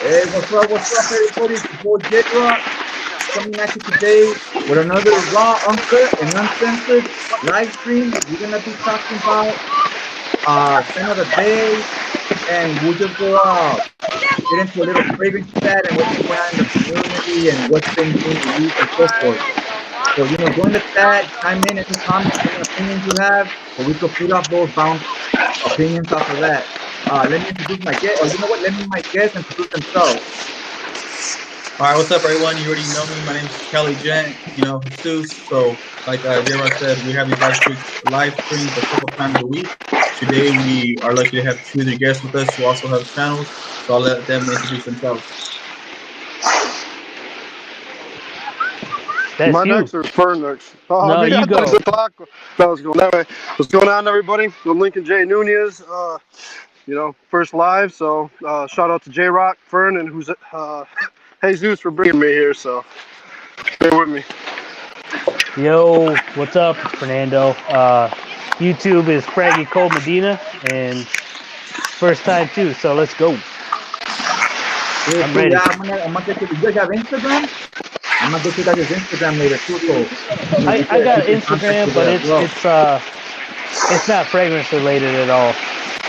Hey, what's up, everybody? It's your boy J-Rock coming at you today with another raw, uncut, and uncensored live stream. We're gonna be talking about scent of the day, and we'll just go get into a little fragrance chat and what's been going on in the community and what's been being released and so forth. So join the chat, chime in any comments, any opinions you have, so we could feed off those bounce opinions off of that. Let me introduce my guest, or you know what? Let me my guests introduce themselves. All right, what's up, everyone? You already know me. My name is Kelly Gent, Jesus. So, like J-Rock said, we have these live streams a couple times a week. Today, we are lucky to have two other guests with us who also have channels. So, I'll let them introduce themselves. That's My you. next or Fern next? Oh, No, me, you I thought it go. was clock. That was going that way. What's going on, everybody? I'm Lincoln J. Nunez. First live. So shout out to J Rock, Fern, and who's Jesus for bringing me here. So bear with me. Yo, what's up? It's Fernando. YouTube is Fraggy Cole Medina, and first time too, so let's go. I'm ready. Yeah, I'm gonna get you. You guys have Instagram? I'm gonna get you guys' Instagram later too. So I got you can contact Instagram, you but there as well. it's not fragrance related at all.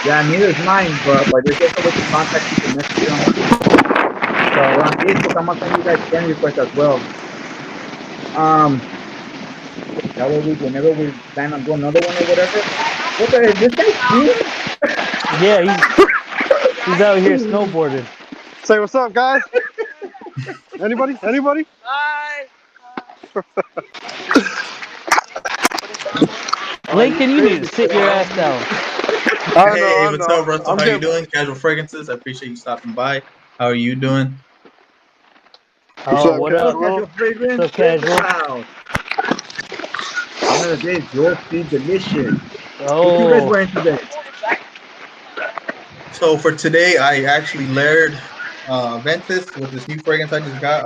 Yeah, neither is mine, but there's just a way to contact you to message you on or on Facebook. I'm gonna send you guys friend requests as well. Um, that way whenever we plan on doing another one or whatever. What the is this guy skiing? Yeah, he's out here snowboarding. Say what's up, guys. Anybody? Anybody? Lincoln, you need to sit your ass down. Hey, I what's know. up, Russell? I'm How you getting. doing? Casual Fragrances. I appreciate you stopping by. How are you doing? What's Oh, up, what up? Casual Casual? fragrance What's up, in the casual? house. Another day, Joel Feed Delicious. What you guys Oh, wearing today? So, for today, I actually layered Ventus with this new fragrance I just got.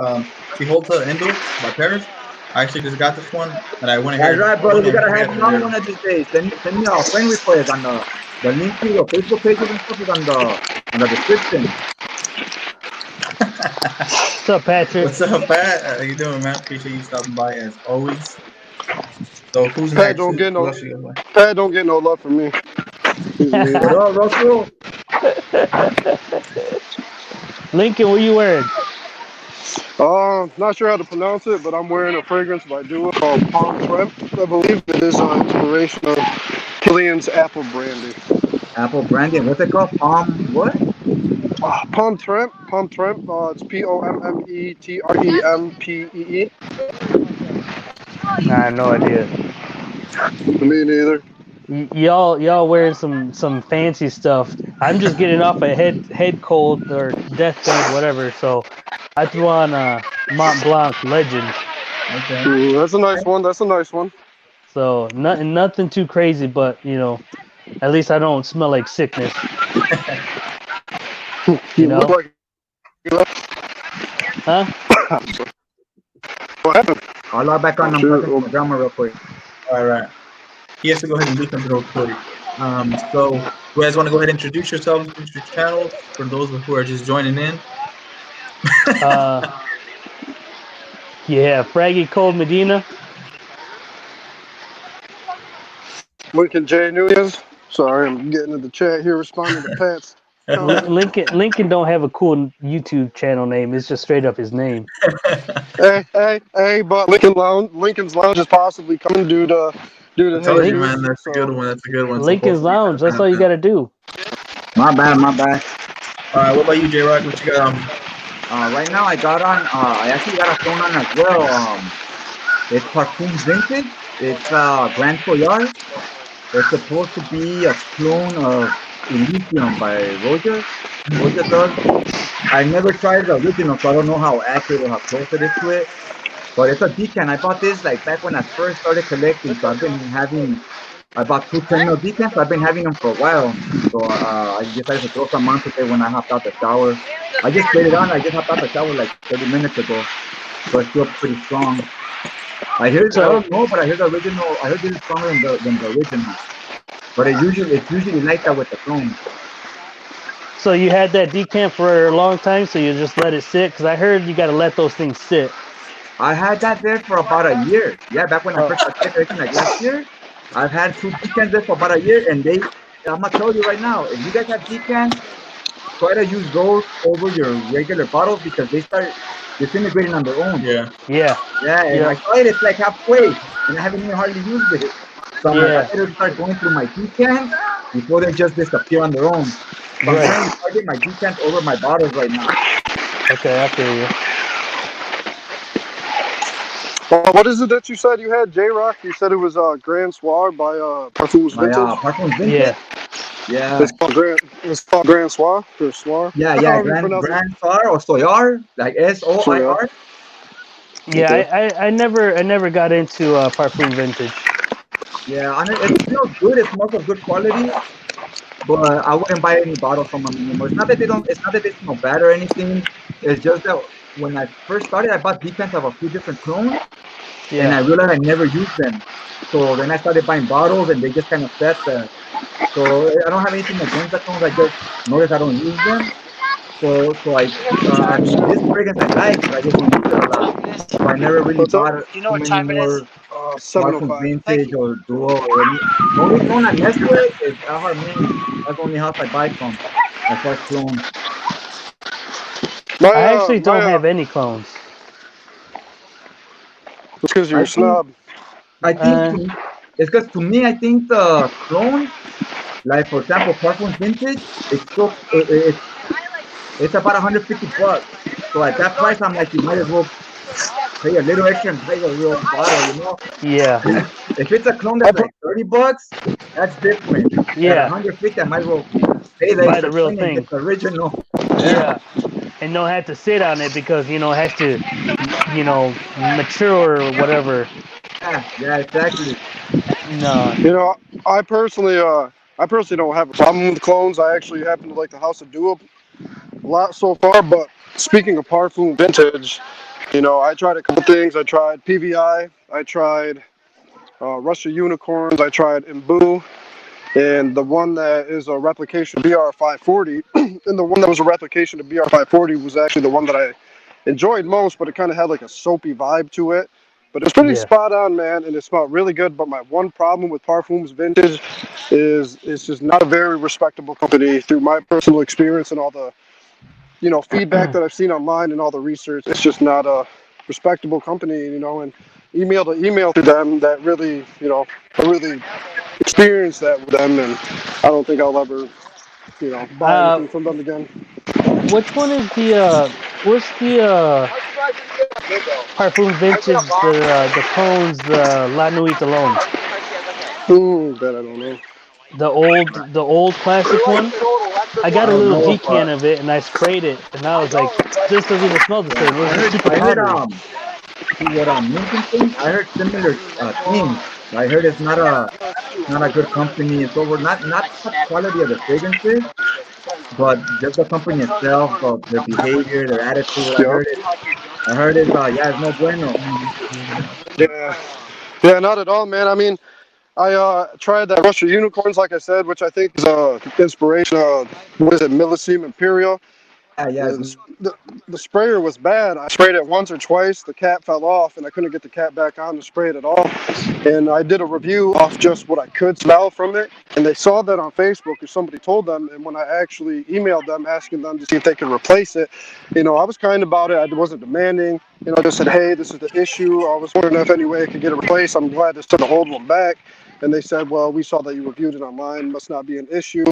Ciholta Indo by Paris. I actually just got this one, and I went That's ahead, right, brother. went We gotta ahead have you and on layered one them. of these days. Send me a friend request on the link to your Facebook pages and stuff is on the description. what's up, Patrick? What's up, Pat? How you doing, man? Appreciate you stopping by as always. So who's Pat next? don't get Who no. else you got? Pat don't get no love from me. He's a What hater. up, Russell? Lincoln, what you wearing? Not sure how to pronounce it, but I'm wearing a fragrance by Dua called Palm Shrimp. I believe it is an inspiration of Killian's apple brandy. Apple Brandon. What's it called? Palm what? Palm Shrimp. Palm Shrimp. It's POMMETREMPEE. I have no idea. Me neither. Y'all wearing some fancy stuff. I'm just getting off a head cold or deathbed, whatever. So I threw on a Mont Blanc Legend. Okay. That's a nice one. That's a nice one. So nothing too crazy, but at least I don't smell like sickness. You You look know, like. huh? What happened? I'll log back on. I'm Shoot. talking to my grandma real quick. All right. He has to go ahead and do something real quick. So you guys want to go ahead and introduce yourselves, introduce your channels for those who are just joining in. Uh, yeah, Fraggy Cold Medina. Lincoln J. Nunez. Sorry, I'm getting in the chat here responding to Pat's comment. Lincoln don't have a cool YouTube channel name. It's just straight up his name. Hey, but Lincoln's Lounge is possibly coming due to I told you, Link, man. Jesus. That's a good So one. That's a good one. So Lincoln's hopefully Lounge. that That's all you happens. gotta do. My bad, my bad. All right. What about you, J Rock? What you got? Right now I got on. I actually got a phone on as well. It's Parfum Vintage. It's Grand Soyar. It's supposed to be a clone of Elysium by Roger. Roger does. I never tried the original, so I don't know how accurate or how close it is to it. But it's a decan. I bought this like back when I first started collecting. So I've been having. I bought two 10 mil decants. So I've been having them for a while. So I decided to throw some on today when I hopped out the shower. I just put it on. I just hopped out the shower like 30 minutes ago. So it's still pretty strong. I hear. I So don't know, but I heard the original. I heard this is stronger than the original. But it's usually like that with the clones. So you had that decant for a long time, so you just let it sit? Because I heard you got to let those things sit. I had that there for about a year. Yeah, back when I Oh. first started racing, like last year, I've had 2 decants there for about a year, and I'm gonna tell you right now, if you guys have decants, try to use those over your regular bottles because they start disintegrating on their own. Yeah. Yeah. Yeah, and I Yeah. tried it like halfway, and I haven't even hardly used it. So I'm like, I Yeah. better start going through my decants before they just disappear on their own. So I'm Right. currently charging my decants over my bottles right now. Okay, I feel you. What is it that you said you had, J-Rock? You said it was Grand Soir by Parfums My Vintage. Parfums Vintage. Yeah. Yeah. It's called Grand Soir or Soir. Yeah, However you Grand pronounce it. Soir or Soyar, like SOIR. Yeah, Okay. I never got into Parfum Vintage. Yeah, and it smells good. It smells of good quality, but I wouldn't buy any bottles from them anymore. It's not that they don't. It's not that they smell bad or anything. It's just that when I first started, I bought decants of a few different clones, and I Yeah. realized I never used them. So then I started buying bottles, and they just kind of sat there. So I don't have anything against the clones. I just noticed I don't use them. I mean, this fragrance I like, but I just don't use it a lot. So I never really What's up? bought too many more Parfum 7:05. Vintage or Duo or any. The only clone I mess with is Ahar Ming. That's the only house I buy from as far as clones. I actually don't have any clones. It's because you're I a think snob. I think it's because to me I think the clones, like for example Parfum Vintage, it's about $150. So at that price I'm like you might as well pay a little extra and buy a real bottle, you know. Yeah. If it's a clone that's like $30, that's different. At Yeah. 150, I might as well pay the Buy the extra real 20 and get thing. the original. Yeah. And don't have to sit on it because it has to, mature or whatever. Yeah, exactly. No. You know, I personally don't have a problem with clones. I actually happen to like the House of Duo a lot so far. But speaking of Parfum Vintage, I tried a couple things. I tried PVI. I tried Russia Unicorns. I tried Imbu. And the one that is a replication of BR540, and the one that was a replication of BR540 was actually the one that I enjoyed most, but it kind of had like a soapy vibe to it. But it was pretty Yeah. spot on, man, and it smelled really good. But my one problem with Parfums Vintage is it's just not a very respectable company through my personal experience and all the, feedback that I've seen online and all the research. It's just not a respectable company, and email to email to them that really, I really experienced that with them, and I don't think I'll ever, buy anything from them again. Which one is what's the Parfum Vintage, the cones, the La Nuit Alone? That I don't know. The old classic one. I got I a don't little know, but decant of it and I sprayed it, and I was like, this doesn't even smell the yeah, same. It was just super I heard powdery. to what Minton saying. I heard similar things. I heard it's not a good company and so forth. Not the quality of the fragrances, but just the company itself, their behavior, their attitude. Yep. I heard it's yeah, it's no bueno. Yeah. Yeah, not at all, man. I mean, I tried that Russia Unicorns, like I said, which I think is inspiration. What is it, Millesime Imperial? Yeah, The sprayer was bad. I sprayed it once or twice. The cap fell off, and I couldn't get the cap back on to spray it at all. And I did a review off just what I could smell from it, and they saw that on Facebook, or somebody told them. And when I actually emailed them asking them to see if they could replace it, I was kind about it. I wasn't demanding. I just said, hey, this is the issue. I was wondering if any way I could get it replaced. I'm glad they took the old one back. And they said, well, we saw that you reviewed it online. Must not be an issue.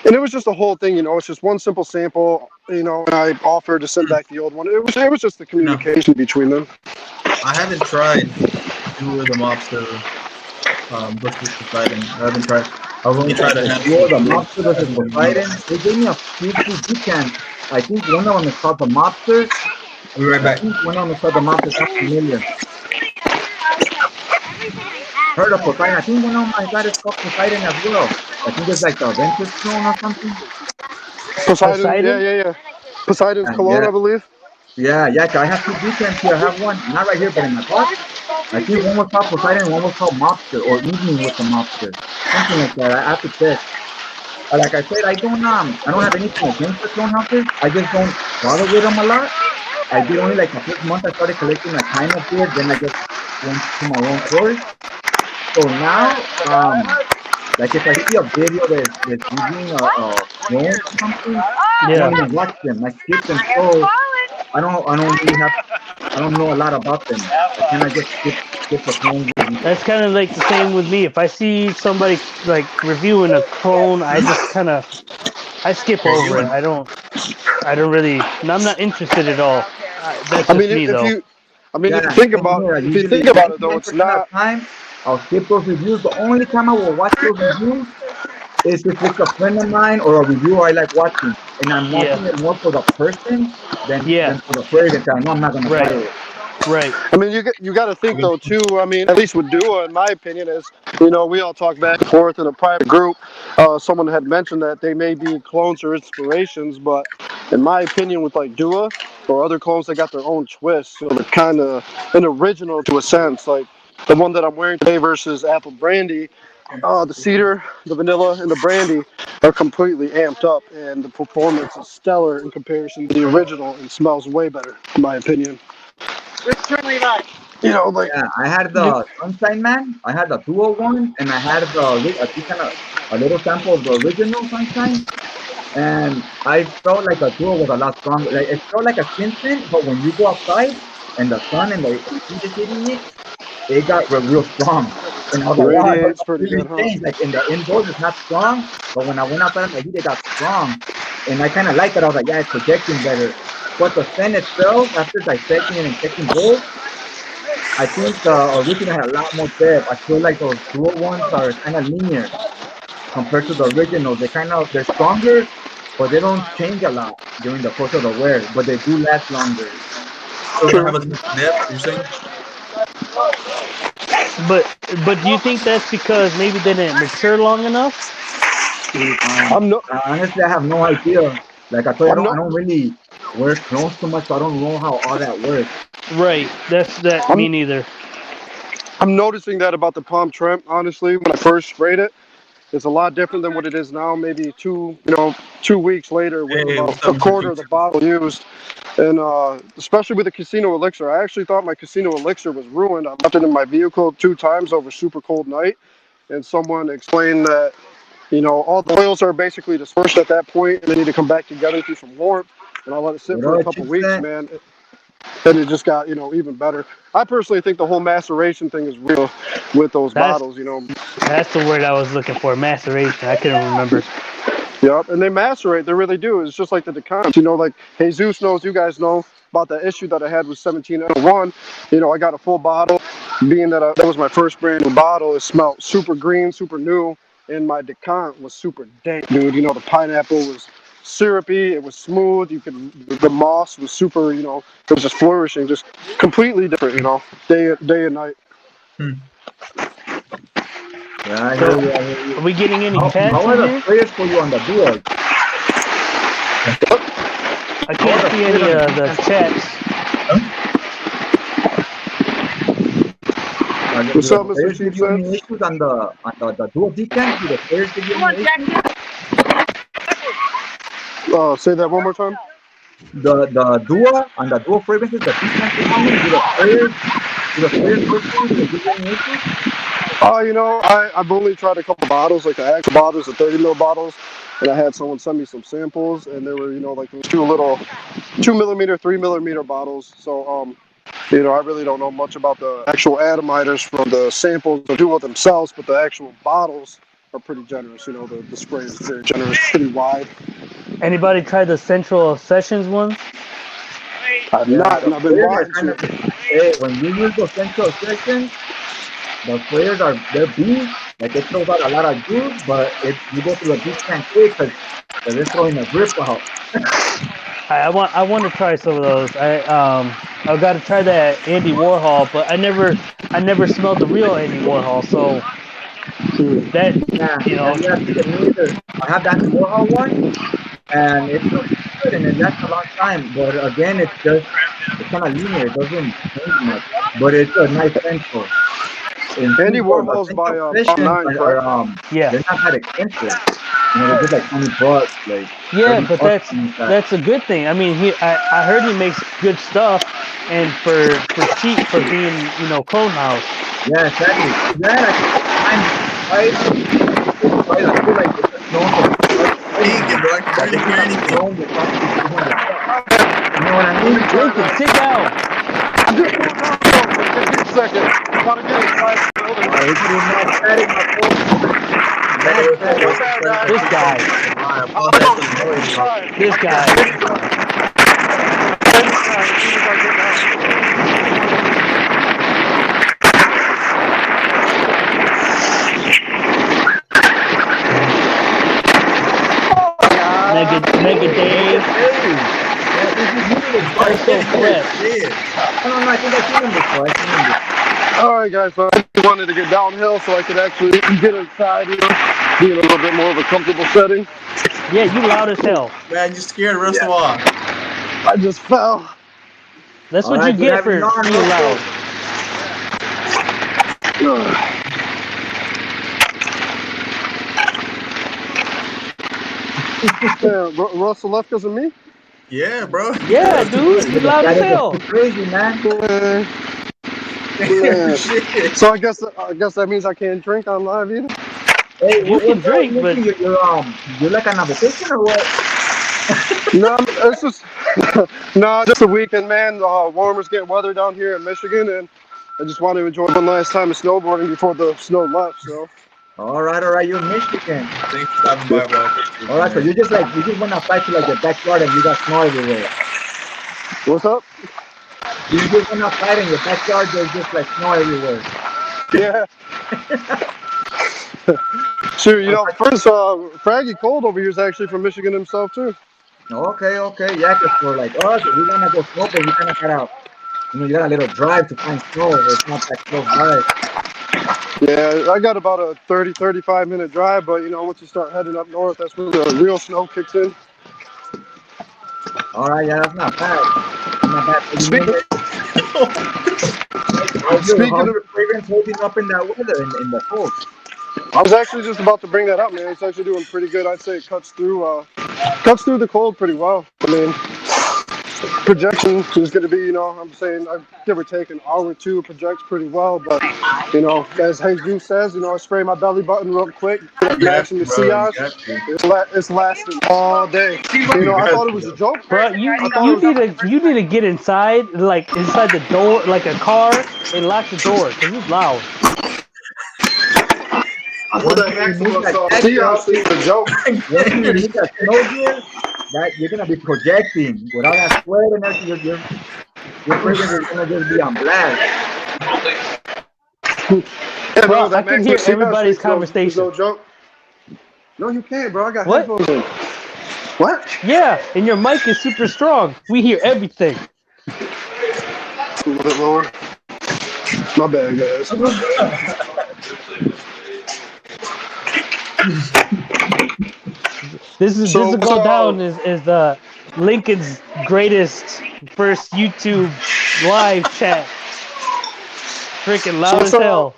And it was just a whole thing, it's just one simple sample, and I offered to send back the old one. It was just the communication between them. I haven't tried Doer the Mobster versus Poseidon. I haven't tried. I've only tried a handful the of Mobster versus Poseidon. They gave me a few free decants. I think one of them is called the Mobster. I'll be right I back. think one of them is called the Mobster. Sounds familiar. Heard of Poseidon? I think one of my God is called Poseidon as well. I think it's like the Ventus clone or something. Poseidon? Poseidon? Yeah. Poseidon's cologne, Yeah, I believe. yeah. I have two decants here. I have one, not right here, but in my box. I think one was called Poseidon and one was called Mobster or Evening with the Mobster. Something like that. I have to check. like I said, I don't have anything against the clone houses. I just don't bother with them a lot. I did only like the first month I started collecting a kind of bit, then I just went to my own course. So now, like if I see a video that's using a clone or something, I don't Yeah. even watch them. I skip them. So I don't really have, I don't know a lot about them. I kind of just skip the clone review. That's kind of like the same with me. If I see somebody like reviewing a clone, I just kind of I skip over it. I don't really. I'm not interested at all. That's I just mean, me if though. you, I mean, Yeah, if you think same about, here. I if you usually think about it though, 99% it's of not. the time I'll skip those reviews. The only time I will watch those reviews is if it's a friend of mine or a reviewer I like watching, and I'm Yeah. watching it more for the person Yeah. than for the query that I know I'm not gonna buy Right. it. Right. I mean, you got to think though too. I mean, at least with Dua, in my opinion, is we all talk back and forth in a private group. Someone had mentioned that they may be clones or inspirations, but in my opinion, with like Dua or other clones, they got their own twist. So they're kind of an original to a sense. Like the one that I'm wearing today versus Apple Brandy, the cedar, the vanilla, and the brandy are completely amped up, and the performance is stellar in comparison to the original, and smells way better, in my opinion. Like Yeah, I had the Sunshine Man, I had the duo one, and I had I think kind of a little sample of the original Sunshine, and I felt like the duo was a lot stronger. Like it felt like a skin tint, but when you go outside and the sun and the heat is hitting it, it got real strong. And I was like, wow, it radiates pretty completely good, huh? changed. Like in the indoors, it's not strong, but when I went outside in the heat, it got strong. And I kind of liked it. I was like, yeah, it's projecting better. But the scent itself, after dissecting it and checking both, I think the original had a lot more depth. I feel like those dual ones are kind of linear compared to the original. They're stronger, but they don't change a lot during the course of the wear, but they do last longer. So they True. have as much depth. You're saying? But but do you think that's because maybe they didn't mature long enough? I'm no, Honestly, I have no idea. Like I told you, I'm I no, don't really wear clones too much, so I don't know how all that works. Right. That's that. Me I'm neither. I'm noticing that about the Palm Tremp. Honestly, when I first sprayed it, it's a lot different than what it is now. Maybe 2 weeks later, with Hey, about what's up, a Mr. quarter of the Feature? bottle used, and especially with the Casino Elixir, I actually thought my Casino Elixir was ruined. I left it in my vehicle 2 times over super cold night, and someone explained that all the oils are basically dispersed at that point, and they need to come back together through some warmth. And I let it sit You for know a what couple you weeks, said? man. And it just got even better. I personally think the whole maceration thing is real with those That's bottles. that's the word I was looking for. Maceration. I couldn't remember. Yep, and they macerate. They really do. It's just like the decants. Like Jesus knows, you guys know about the issue that I had with 1701. I got a full bottle. Being that that was my first brand new bottle, it smelled super green, super new, and my decant was super dank, dude. The pineapple was syrupy. It was smooth. The moss was super. It was just flourishing, just completely different. Day and night. Hmm. Yeah, I So, hear you. I hear you. are we getting any chats How in are the here? sprayers for you on the duos? I How are can't the see sprayers any on the the defense? chats. What's Do the up, Mr. sprayers give Cheap you any Sense? issues on the dual defense? Do the sprayers give you any issues? Say that one more time. On the dual fragrances, the defense is coming. Do the sprayers work for you? Do they give you any issues? I've only tried a couple bottles, like the actual bottles, the 30 ml bottles, and I had someone send me some samples, and there were, like those 2 millimeter, 3 millimeter bottles. So, I really don't know much about the actual atomiters from the samples or do it themselves, but the actual bottles are pretty generous. The spray is very generous, pretty wide. Anybody try the Central Sessions ones? I've Yeah, not, the and I've been sprayers are wanting kind to. of. Hey, when you use those central sessions, the sprayers they're beast. Like it throws out a lot of juice, but you go through the defense quick because they're throwing a grip out. I want to try some of those. I've got to try that Andy Warhol, but I never smelled the real Andy Warhol. So that Yeah, you know, yeah, me either. I have the Andy Warhol one, and it feels good and it lasts a long time. But again, it's kind of linear. It doesn't change much, but it's a nice pencil. And Andy two, the Warhol's by essential Palm sessions 9, correct? yeah. they're not that expensive. they're just like $20, like Yeah, 30 but bucks and that. that's a good thing. I mean, I heard he makes good stuff, and for cheap for being Clone House. Yeah, exactly. Yeah, like I feel like it's a clone for Speaking, bro, I can barely hear anything. clone will cost you $200. You know what I mean? Lincoln, sit down. I'm just going down, bro. Give me a second. Gotta get inside the building. He's getting mad static, my phone. This guy. This guy. Mega Dave. Crystal Flip. I think I've seen him before. All right, guys. So I just wanted to get downhill so I could actually get inside, be in a little bit more of a comfortable setting. Yeah, you loud as hell. Man, you scared the rest of all. I just fell. That's what you get for being loud. Yeah, Russell left because of me? Yeah, bro. Yeah, dude, you loud as hell. Crazy, man. Yeah. So I guess that means I can't drink on live either. Hey, you can drink, but you're like on a vacation or what? No, it's just just a weekend, man. Warmer's getting weather down here in Michigan, and I just want to enjoy one last time of snowboarding before the snow left. So. All right, you're in Michigan. Thanks for stopping by, bro. All right, so you just went outside to like your backyard and you got snow everywhere. What's up? You just went outside in your backyard, there's just like snow everywhere. Yeah. Sure, first Fraggy Cold over here is actually from Michigan himself too. Okay, yeah, because for like us, we wanna go snowboard, you kind of gotta, you got a little drive to find snow. It's not that close by. Yeah, I got about a 30-35 minute drive, but once you start heading up north, that's when the real snow kicks in. All right, yeah, that's not bad. Speaking of fragrance holding up in that weather, in the cold. I was actually just about to bring that up, man. It's actually doing pretty good. I'd say it cuts through the cold pretty well. I mean, projection is going to be, I'm saying I give or take an hour or two projects pretty well, but as Jesus says, I spray my belly button real quick, matching the Cios. It's lasting all day. I thought it was a joke, bro. You need to get inside, like inside the door, like a car, and lock the door because it's loud. Cios is a joke. When you need that snow gear, that you're gonna be projecting without that sweat and everything. Your fragrance is gonna just be on blast. Yeah, bro, I can hear everybody's conversation. No joke. No, you can't, bro. I got what? headphones in. What? Yeah, and your mic is super strong. We hear everything. A little bit lower. My bad, guys. This will go down as the Lincoln's greatest first YouTube live chat. Freaking loud as hell.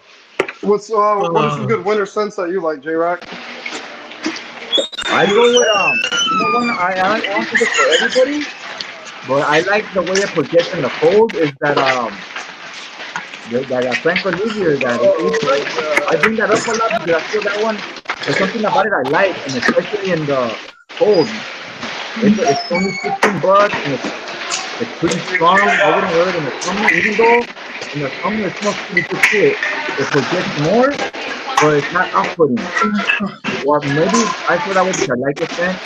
What is some good winter scents that you like, J-Rock? I go with I don't think it's for everybody, but I like the way it projects in the cold. Is that Franco Olivier that I bring that up a lot because I feel that one. There's something about it I like, and especially in the cold. It's only $16 and it's pretty strong. I wouldn't wear it in the summer, even though in the summer it smells pretty good shit. It projects more, but it's not off-putting. Well, maybe I thought that was I like the scent.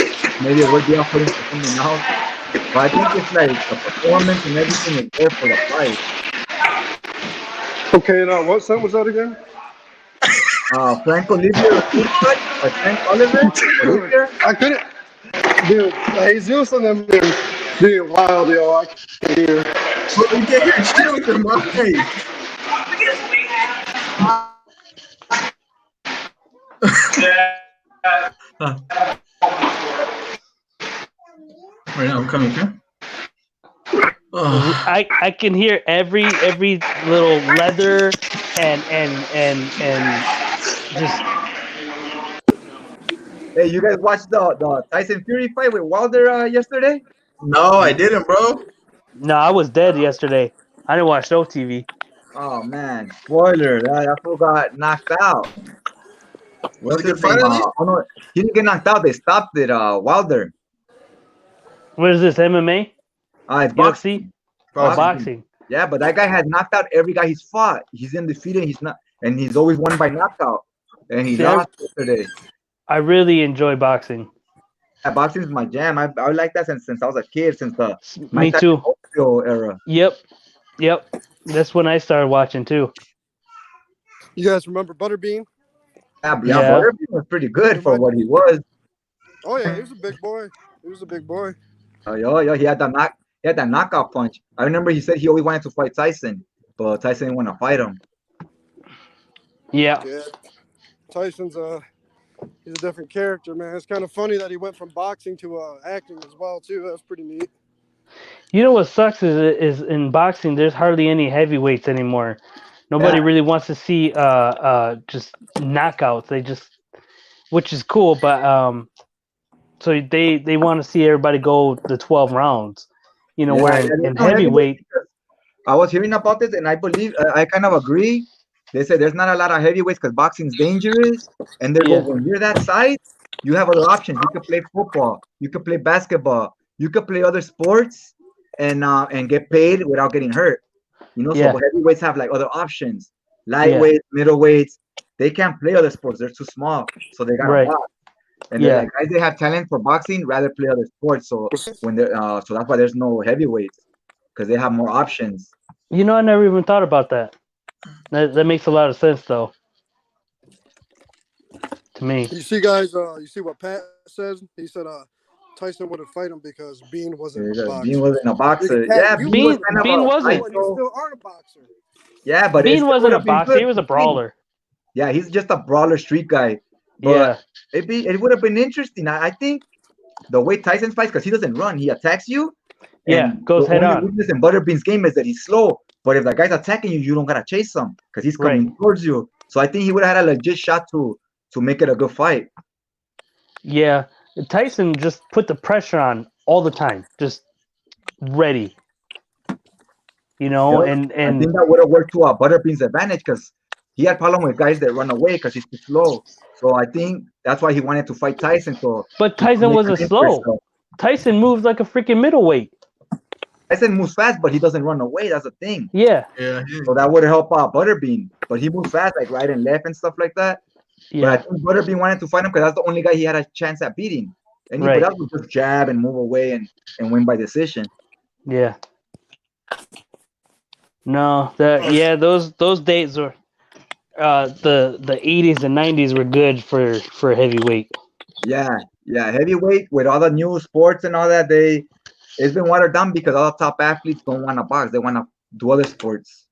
Maybe it would be off-putting for something else. But I think it's like the performance and everything is there for the price. Okay, now what scent was that again? Frank Olivier, Frank Olivier. I couldn't. Dude, Jesus and them being wild, yo. I can't hear. You can't hear shit with your mouth. Right now, I'm coming here. I can hear every little leather and just Hey, you guys watched the Tyson Fury fight with Wilder yesterday? No, I didn't, bro. No, I was dead yesterday. I didn't watch no TV. Oh man, spoiler! That fool got knocked out. Was it What's a good his fight name? at least? Oh no, he didn't get knocked out. They stopped it. Wilder. What is this, MMA? It's UFC? boxing. Oh, Boxing. boxing. Yeah, but that guy had knocked out every guy he's fought. He's undefeated. He's not, and he's always won by knockout. And he See, lost yesterday. I really enjoy boxing. Yeah, boxing is my jam. I like that since I was a kid, since the Me Mike Tyson too. Holyfield era. Yep. That's when I started watching too. You guys remember Butterbean? Yeah, Yeah. Butterbean was pretty good for what he was. Oh yeah, he was a big boy. He was a big boy. Yo, he had that knockout punch. I remember he said he always wanted to fight Tyson, but Tyson didn't want to fight him. Yeah. Yeah. Tyson's he's a different character, man. It's kind of funny that he went from boxing to acting as well too. That's pretty neat. You know what sucks is in boxing there's hardly any heavyweights anymore. Nobody Yeah. really wants to see just knockouts. They just, which is cool, but so they want to see everybody go the 12 rounds. You know, where in heavyweight. I was hearing about this, and I believe I kind of agree. They say there's not a lot of heavyweights because boxing's dangerous, and they go when you're that size, you have other options. You could play football, you could play basketball, you could play other sports, and get paid without getting hurt. You know, so heavyweights have like other options. Lightweights, middleweights, they can't play other sports. They're too small, so they gotta box. And like guys, they have talent for boxing, rather play other sports. So when they so that's why there's no heavyweights because they have more options. You know, I never even thought about that. That makes a lot of sense, though. To me. You see, guys. You see what Pat says? He said, Tyson wouldn't fight him because Bean wasn't a boxer. Bean wasn't a boxer. Pat, Yeah, Bean wasn't. You still are a boxer. Yeah, but Bean wasn't a boxer. He was a brawler. Yeah, he's just a brawler street guy. But it would have been interesting. I think the way Tyson fights, because he doesn't run, he attacks you. Goes head on. The weakness in Butterbean's game is that he's slow. But if the guy's attacking you, you don't gotta chase him because he's coming towards you. So I think he would have had a legit shot to make it a good fight. Yeah, Tyson just put the pressure on all the time, just ready. You know, and I think that would have worked to Butterbean's advantage because he had problem with guys that run away because he's too slow. So I think that's why he wanted to fight Tyson. But Tyson wasn't slow. Tyson moves like a freaking middleweight. Tyson moves fast, but he doesn't run away. That's the thing. Yeah. So that would help Butterbean. But he moves fast, like right and left and stuff like that. Yeah. But I think Butterbean wanted to fight him because that's the only guy he had a chance at beating. Anybody else would just jab and move away and win by decision. Yeah. No, those days were the 80s and 90s were good for heavyweight. Yeah, heavyweight with all the new sports and all that, it's been watered down because all the top athletes don't want to box; they want to do other sports.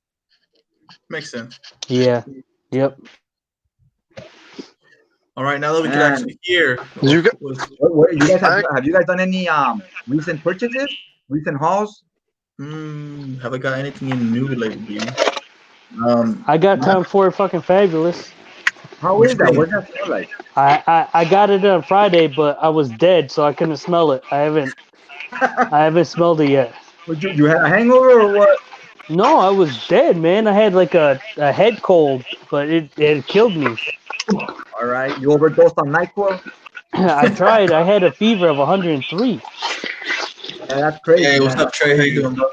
Makes sense. Yeah. Yep. All right, now that we can actually hear, you guys have you guys done any recent purchases, recent hauls? Have I got anything in new lately? I got Tom Ford fucking fabulous. How is that? What does that smell like? I got it on Friday, but I was dead, so I couldn't smell it. I haven't smelled it yet. You had a hangover or what? No, I was dead, man. I had like a head cold, but it killed me. All right, you overdosed on NyQuil? I tried. I had a fever of 103. Yeah, that's crazy. Hey, what's up, Trey? How you doing, bro?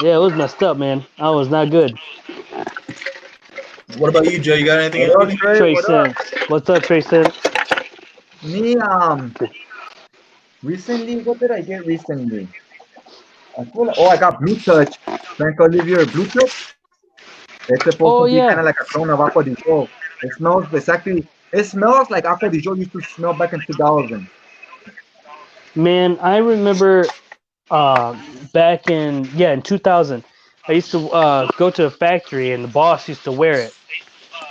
Yeah, it was messed up, man. I was not good. What about you, Joe? You got anything? Trey Sense. What's up, Trey Sense? Me, recently, what did I get recently? I got Blue Touch. Frank Olivier Blue Touch. It's supposed to be kind of like a clone of Aqua di Gio. It smells like Aqua di Gio used to smell back in 2000. Man, I remember back in 2000, I used to go to a factory and the boss used to wear it.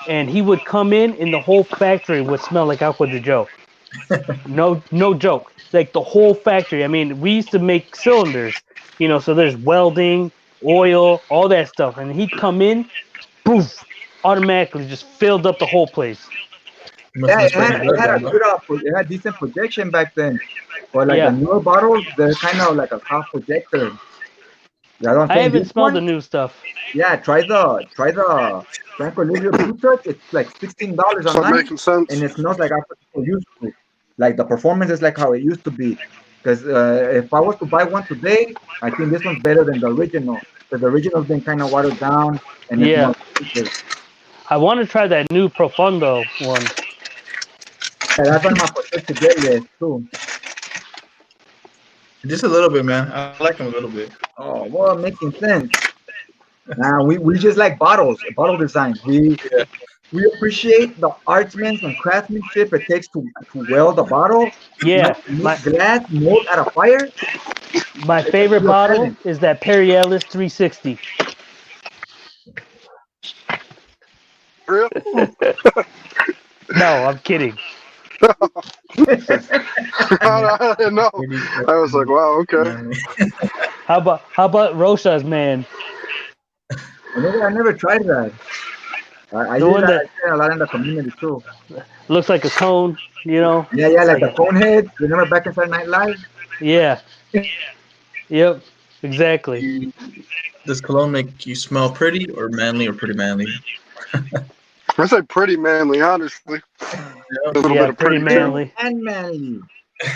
And he would come in and the whole factory would smell like Aqua di Gio. No joke. Like the whole factory. I mean, we used to make cylinders, so there's welding, oil, all that stuff. And he'd come in, poof, automatically just filled up the whole place. You must Yeah, have sprayed it had a good, good, it had decent projection back then. But like the Yeah. newer bottles, they're kind of like a soft projector. That's what I'm I saying. haven't This smelled the one, new stuff. yeah, try the Franco Livio Blue Touch. It's like $16 Start online, making sense. and it smells like after people used to. Like the performance is like how it used to be. Because if I was to buy one today, I think this one's better than the original. Because the original's been kind of watered down, and it's more Yeah. expensive. I want to try that new Profundo one. Yeah, that's on my project to get list too. Just a little bit, man. I like them a little bit. Oh, well, making sense. Nah, we just like bottles, bottle designs. Yeah. We appreciate the artsmen and craftsmanship it takes to weld a bottle, Yeah. make glass, mold out of fire. My It's a favorite real bottle talent. is that Perry Ellis 360. Real? No, I'm kidding. I didn't know. Pretty I was like, wow, okay. manly. How about Rosha's man? I never tried that. I The use one that that I see a lot in the community too. looks like a cone, you know? Yeah, yeah, like Like the cone heads. Remember back in Saturday Night Live? yeah. Yep. Exactly. Does cologne make you smell pretty or manly or pretty manly? I say pretty manly, honestly. A little Yeah, bit of pretty pretty too. manly. And manly.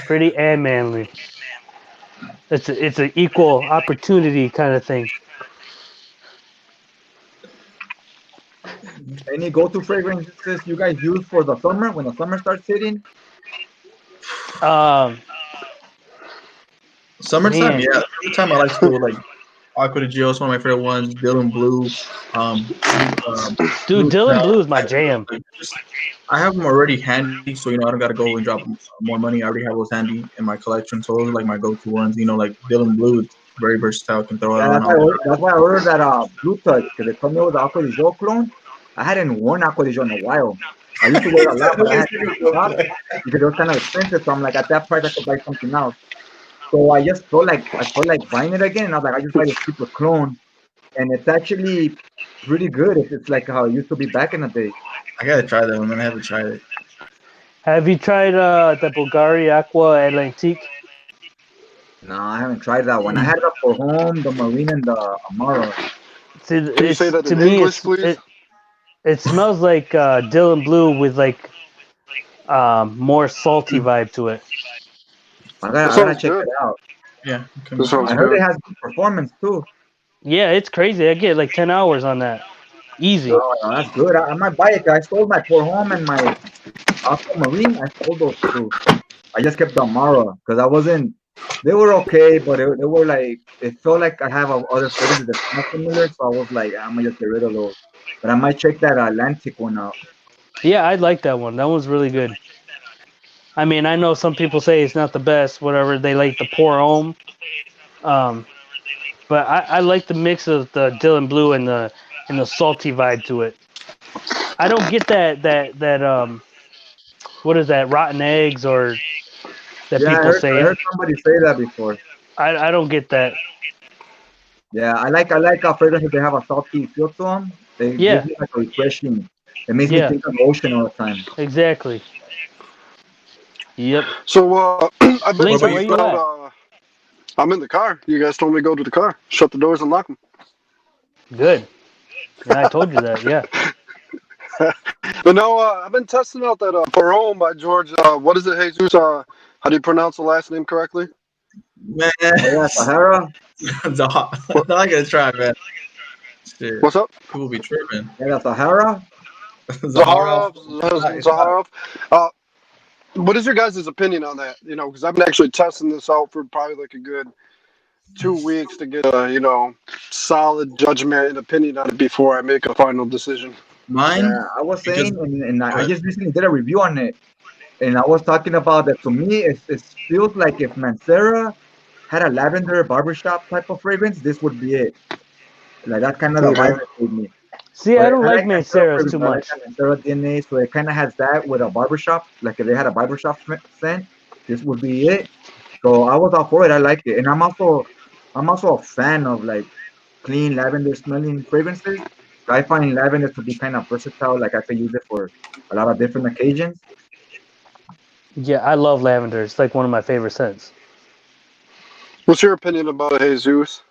Pretty and manly. It's an equal opportunity kind of thing. Any go-to fragrances you guys use for the summer when the summer starts hitting? Um, Summertime, man, yeah. Summertime, I like to like Aqua de Gio is one of my favorite ones. Dylan Blue, dude, Blue Dylan Tell. Blue is my jam. I have them already handy, so I don't gotta go and drop more money. I already have those handy in my collection, so those are like my go-to ones. Like Dylan Blue, it's very versatile. Can throw it Yeah, around all the that's why I ordered that Blue Touch because it comes with the Aqua di Gio clone. I hadn't worn Aqua di Gio in a while. I used to wear it a lot, but I had to stop because it was kind of expensive. So I'm like, at that price, I could buy something else. So I felt like buying it again. And I was like, I just buy this cheaper clone, and it's actually pretty good. It's like how it used to be back in the day. I gotta try that one, man. I haven't tried it. Have you tried the Bulgari Aqua Atlantique? No, I haven't tried that one. I had the for home, the Marine, and the Amara. See, Can you say that to in me, English, please? it smells like Dylan Blue with like more salty vibe to it. That I gotta sounds check good. it out. Yeah, That sounds I heard good. it has good performance too. Yeah, it's crazy. I get like 10 hours on that. Easy. Oh, that's good. I might buy it. I sold my for home and my Aquamarine. I sold those two. I just kept the Amara because I wasn't. They were okay, but they were like it felt like I have other fragrances that smell similar, so I was like, I'm gonna just get rid of those. But I might check that Atlantic one out. Yeah, I like that one. That one's really good. I mean, I know some people say it's not the best, whatever. They like the pour homme. But I like the mix of the Dylan Blue and the salty vibe to it. I don't get that what is that, rotten eggs or that Yeah, people say. I heard somebody say that before. I don't get that. Yeah, I like fragrances. They have a salty feel to them. They give Yeah, me like a refreshing. It makes me yeah, think of the ocean all the time. exactly. Yep. So I've been Lincoln, about where you, testing you at? out. I'm in the car. You guys told me to go to the car, shut the doors, and lock them. Good. Yeah, I told you that. Yeah. But no, I've been testing out that Perron by George. What is it, Jesus? How do you pronounce the last name correctly? man. Oh yeah, Sahara. I gotta try, man. Shit, What's up? people be tripping. Yeah, the Sahara. Zahara. Zaharov. What is your guys' opinion on that? Because I've been actually testing this out for probably like a good 2 weeks to get a solid judgment and opinion on it before I make a final decision. Mine, Yeah, I was because saying, and I just recently did a review on it, and I was talking about that. To me, it feels like if Mancera had a lavender barbershop type of fragrance, this would be it. Like that's kind of the Okay. vibe it gave me. See, I But don't I like like Mancera Manceras fragrance. too I like much. that Mancera DNA, so it kind of has that with a barbershop. Like if they had a barbershop scent, this would be it. So I was all for it. I like it, and I'm also a fan of like clean lavender smelling fragrances. I find lavender to be kind of versatile. Like I could use it for a lot of different occasions. Yeah, I love lavender. It's like one of my favorite scents. What's your opinion about it, Jesus?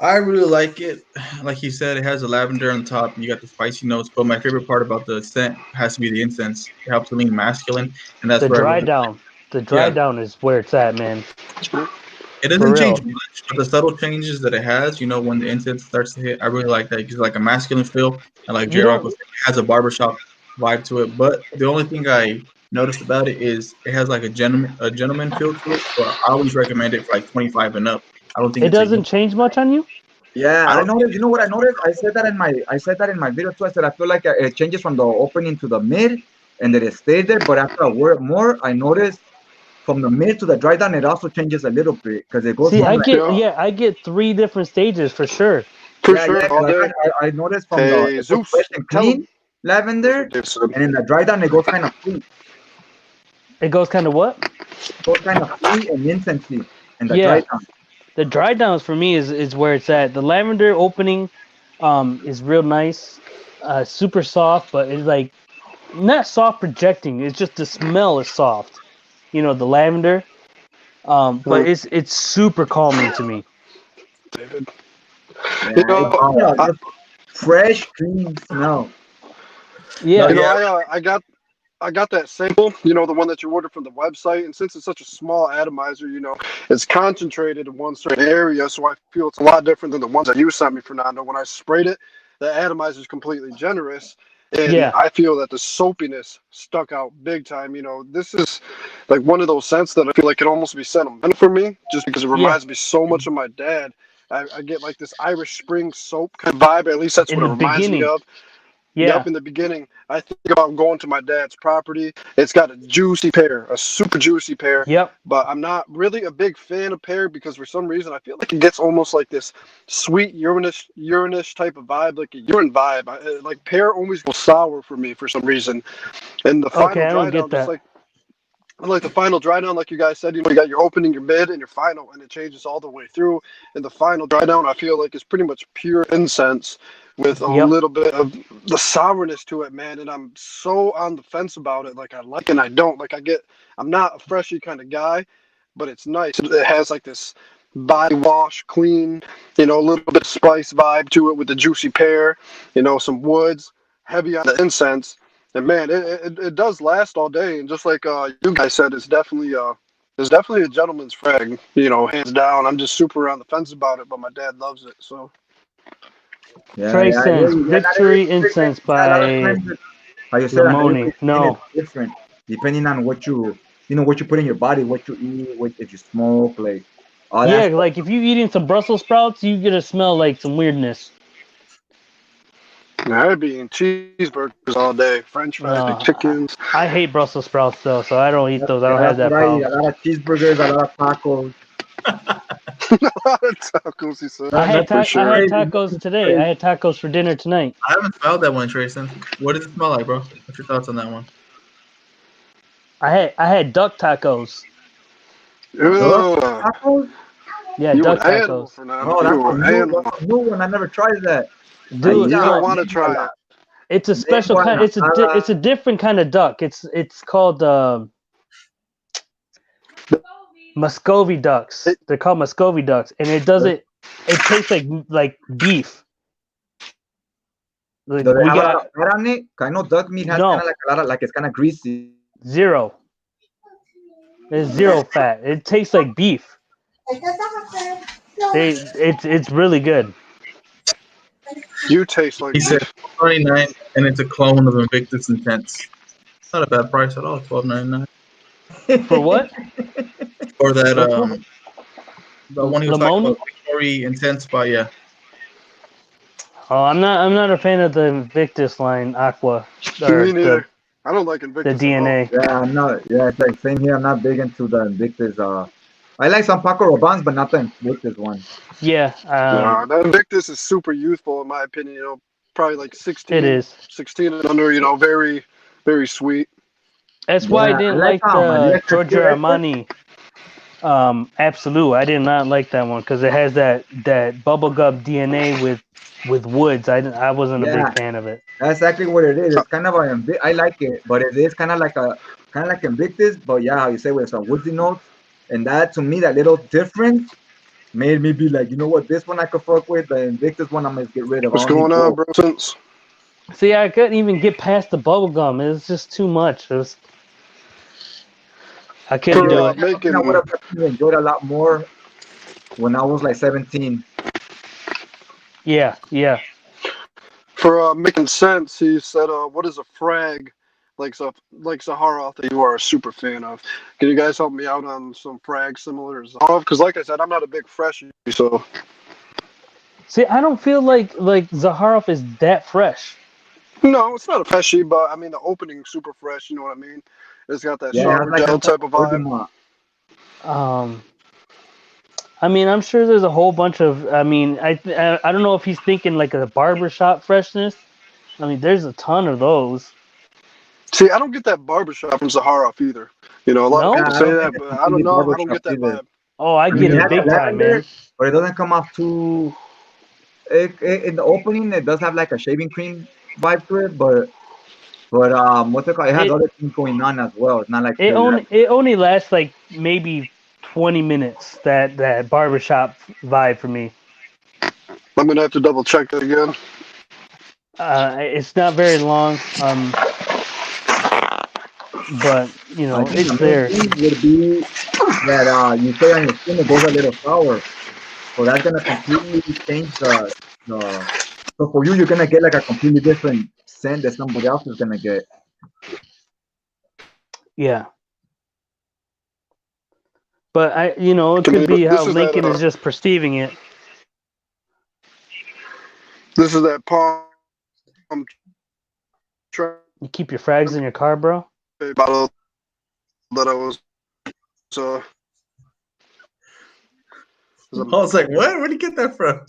I really like it. Like he said, it has a lavender on top. You got the spicy notes, but my favorite part about the scent has to be the incense. It helps to lean masculine, and that's The where I dry really, down. The dry yeah. down is where it's at, man. It For doesn't real. change much, but the subtle changes that it has, when the incense starts to hit, I really like that. It gives like a masculine feel, and like You J Rock don't. was saying, it has a barbershop vibe to it. But the only thing I noticed about it is it has like a gentleman feel to it. So I always recommend it for like 25 and up. I don't think It it's a doesn't change much on you. Yeah, I I don't think noticed. You know what I noticed? I said that in my video too. I said I feel like it changes from the opening to the mid, and that it stays there. But after a word more, I noticed from the mid to the dry down, it also changes a little bit because it goes See, from I like get Yeah, I get 3 different stages for sure. for yeah, sure, all 'cause day. I noticed from the Hey, it goes fresh Zeus, and tell him. clean That's lavender, what Dave said. and in the dry down it goes kind of sweet. It goes kind of what? It goes kind of sweet and incensey in the dry Yeah, down. the dry downs for me is where it's at. The lavender opening, is real nice, super soft, but it's like not soft projecting. It's just the smell is soft. The lavender. But Hmm, it's super calming to me. David. Yeah, You it's know, I, just fresh, clean smell. no, Yeah, you know, yeah, I got that sample, the one that you ordered from the website, and since it's such a small atomizer, it's concentrated in one certain area, so I feel it's a lot different than the ones that you sent me, Fernando. When I sprayed it, the atomizer is completely generous, and yeah, I feel that the soapiness stuck out big time. This is like one of those scents that I feel like it almost be sentimental for me, just because it yeah. reminds me so much of my dad. I get like this Irish Spring soap kind of vibe. At least that's In what the it reminds me beginning, of. yeah, Yep, in the beginning, I think about going to my dad's property. It's got a juicy pear, a super juicy pear, yep. but I'm not really a big fan of pear because for some reason I feel like it gets almost like this sweet urinish type of vibe, like a urine vibe. Like pear always goes sour for me for some reason. And the Okay, final I don't dry down, get just that. like the final dry down, like you guys said, you got your opening, your mid, and your final, and it changes all the way through. And the final dry down, I feel like is pretty much pure incense with a Yep. little bit of the sourness to it, man. And I'm so on the fence about it. Like I like and I don't. I'm not a freshy kind of guy, but it's nice. It has like this body wash, clean, a little bit of spice vibe to it with the juicy pear, some woods, heavy on the incense. And man, it does last all day. And just like you guys said, it's definitely a gentleman's frag, hands down. I'm just super on the fence about it, but my dad loves it. So Yeah, Trey yeah, I hear Sense, you. Yeah, not every Victory person. Incense Yeah, a lot of by times, how you said, Lamoni. every skin is No. different depending on what you put in your body, what you eat, what if you smoke, like all that Yeah, stuff. like if you eating some Brussels sprouts, you get a smell like some weirdness. yeah, I'd be eating cheeseburgers all day, French fries, I, McChickens. I hate Brussels sprouts though, so I don't eat those. I Yeah, don't have that's what that I eat. problem. A lot of cheeseburgers, a lot of tacos. Tacos, he said. I had For I sure. had Crazy, tacos nothing today. I crazy. had tacos for dinner tonight. I haven't smelled that one, Trayson. What does it smell like, bro? What's your thoughts on that one? I had duck tacos. Duck Ugh. tacos? Yeah, You an duck animal, tacos. Fernando. Oh, You an animal. that's a new one. I never tried that. Ahí Dude, You're está gonna want to try lengua, it. it's a special lengua kind. It's a different kind of duck. It's called Muscovy ducks. It, They're called Muscovy ducks, and it does it. It tastes like beef. Like Does it we have a lot of got fat on it? 'Cause I know duck meat has kind of no like a lot of, like it's kind of greasy. zero. There's zero fat. It tastes like beef. It's really good. you taste He like said beef. 12.99, and it's a clone of Invictus Intense. Not a bad price at all. 12.99 For what? for that What's up? the one he was talking Lamoni? about, Victory Intense by yeah. Oh, I'm not a fan of the Invictus line Aqua Me or the neither. I don't like the Invictus at all. DNA. Yeah, I'm not. Yeah, it's like same here. I'm not big into the Invictus. I like some Paco Robans, but not the Invictus one. Yeah, No, that Invictus is super youthful in my opinion. Probably like it 16, is. 16 and under. Very, very sweet. That's why I Yeah, I didn't like like the Leche Giorgio Pure Essence. Armani. Absolute. I did not like that one because it has that bubblegum DNA with woods. I wasn't a Yeah, big fan of it. that's exactly what it is. It's kind of I like it, but it is kind of like Invictus, but yeah, how you say with some woodsy notes, and that to me that little difference made me be like, you know what, this one I could fuck with, the Invictus one I'm gonna get rid of. I What's don't need going on, both. bro? Since See, I couldn't even get past the bubblegum. It was just too much. I couldn't for do it. That's something I would making have definitely enjoyed a lot more when I was like 17. Yeah, yeah. for making sense, he said, "What is a frag like Sahara that you are a super fan of? Can you guys help me out on some frag similar to Sahara? Because like I said, I'm not a big freshie, so See, I don't feel like Zaharov is that fresh. no, it's not a freshie, but I mean the opening super fresh. You know what I mean? It's got that Yeah, it has shower like gel a type of vibe. bergamot. I mean, I'm sure there's a whole bunch of. I mean, I don't know if he's thinking like a barbershop freshness. I mean, there's a ton of those. See, I don't get that barbershop from Sahara either. You know, a lot of No? Yeah, people I say don't that, think it's but I don't completely know. I don't barbershop get that either. vibe. Oh, I I get mean, it it has big a time, man. lavender, but it doesn't come off too. In the opening, it does have like a shaving cream vibe to it, but what's it called? It has It other things going on as well. It's not like it pure only lavender. it only lasts like maybe 20 minutes. That barbershop vibe for me. I'm gonna have to double check that again. It's not very long. But you I know, think the it's main there. thing would be that you say on your skin it goes a little sour, so that's gonna completely change the. So for you, you're gonna get like a completely different scent that somebody else is gonna get. Yeah. But it Can could be anybody, how Lincoln is just perceiving it. this is that palm trempe You keep your frags in your car, bro. bottle that I was. Uh, I was like, what? Where'd you get that from?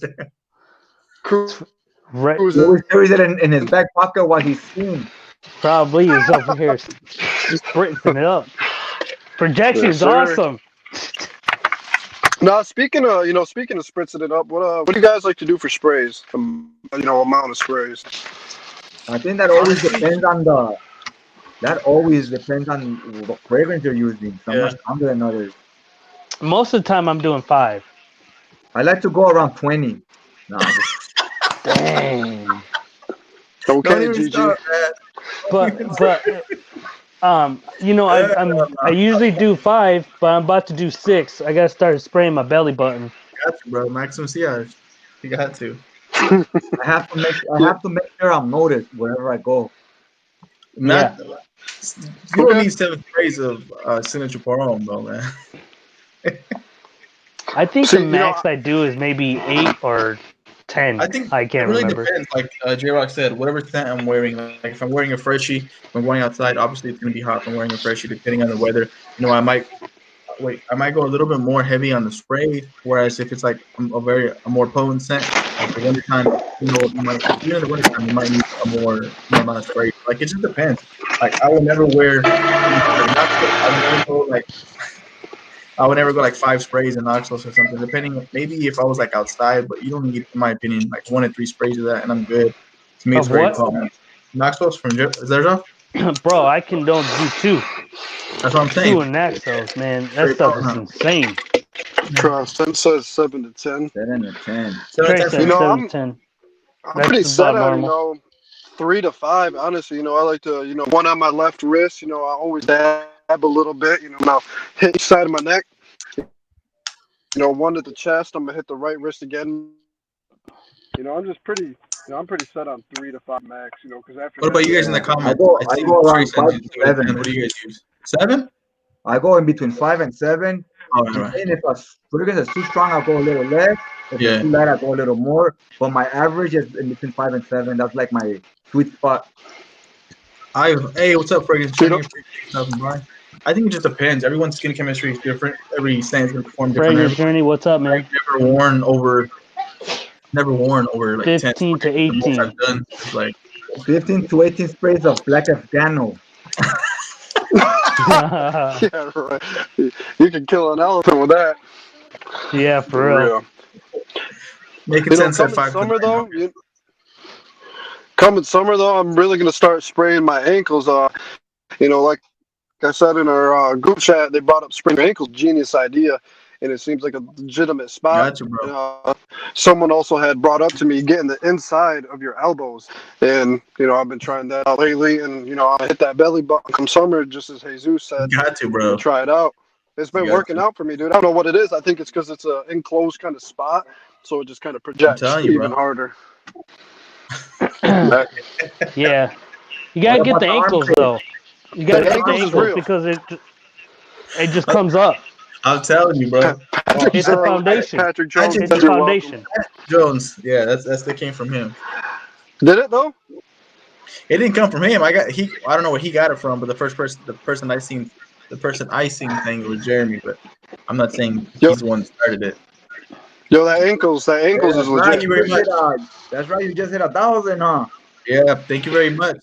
Right. He cruising. always carries it in his back pocket while he's skiing. Probably is over here spritzing it up. Projection's sir. awesome. Now, speaking of spritzing it up, what do you guys like to do for sprays? Amount of sprays. I think that always depends on the. That always depends on what fragrance you're using. Some are Yeah. stronger than others. Most of the time, I'm doing 5. I like to go around 20. Nah, Dang. Don't Okay, even GG. start, man. But I usually do 5, but I'm about to do 6. I gotta start spraying my belly button. Got to, bro. Maximum CR. You got to. I have to make sure I'm noticed wherever I go. Not. Yeah. You don't need 7 sprays of signature Paron, though, man. I think See, the max I do is maybe 8 or 10. I think I can't it really remember. depends. Like J-Rock said, whatever scent I'm wearing. Like if I'm wearing a freshie, if I'm going outside, obviously it's gonna be hot. If I'm wearing a freshie, depending on the weather, I might go a little bit more heavy on the spray. Whereas if it's like a more potent scent, like the wintertime, even in the wintertime, you might need a more amount of spray. Like it just depends. Like I will never wear. I would never go like 5 sprays in Noxos or something. Depending, maybe if I was like outside, but you don't need, in my opinion, like 1 to 3 sprays of that, and I'm good. To me, it's Of very what? common. Noxos from Zerzo? Bro, I can don't do 2. That's what I'm 2 saying. in Naxos, man. That Very stuff is potent. insane. Trust. That says 7 to 10. 7 to 10. Trey So said 7 to 10. I'm That's pretty set about on normal. 3 to 5. Honestly, I like to one on my left wrist. I always dab a little bit. Now hit each side of my neck. 1 at the chest. I'm gonna hit the right wrist again. I'm just pretty. I'm pretty set on 3 to 5 max. Because after. What about you guys in the comments? I go around 5 to 7. What do you guys use? 7? I go in between 5 and 7. Oh, I'm right. saying if a fragrance is too strong, I'll go a little less. If it's too light, I'll go a little more. But my average is in between 5 and 7. That's like my sweet spot. Hey, what's up, fragrance? I think it just depends. Everyone's skin chemistry is different. Every scent is going to perform different. Fragrance Journey, what's up, man? I've never worn over like 15 to 18. The most I've done is like 15 to 18 sprays of Black Afghano. Yeah, right. You can kill an elephant with that. Yeah, for real. Making You know, sense at 5 to 9. coming summer though, I'm really gonna start spraying my ankles. You know, like I said in our group chat, they brought up spraying your ankles, genius idea, and it seems like a legitimate spot. Gotcha, bro. Someone also had brought up to me getting the inside of your elbows, and you know I've been trying that out lately, and you know I hit that belly button come summer, just as Jesus said. Got to, bro. Try it out. It's been working out for me, dude. I don't know what it is. I think it's because it's an enclosed kind of spot, so it just kind of projects even harder. Yeah, you gotta get the ankles though. You gotta get the ankles because it just comes up. I'm telling you, bro. It's a foundation. Patrick Jones. It's a foundation. Jones. Yeah, that came from him. Did it though? It didn't come from him. I don't know where he got it from, but the person I seen saying it was Jeremy, but I'm not saying he's the one that started it. Yo, that ankles is legit. Thank you very much. That's right. You just hit 1,000, huh? Yeah, thank you very much,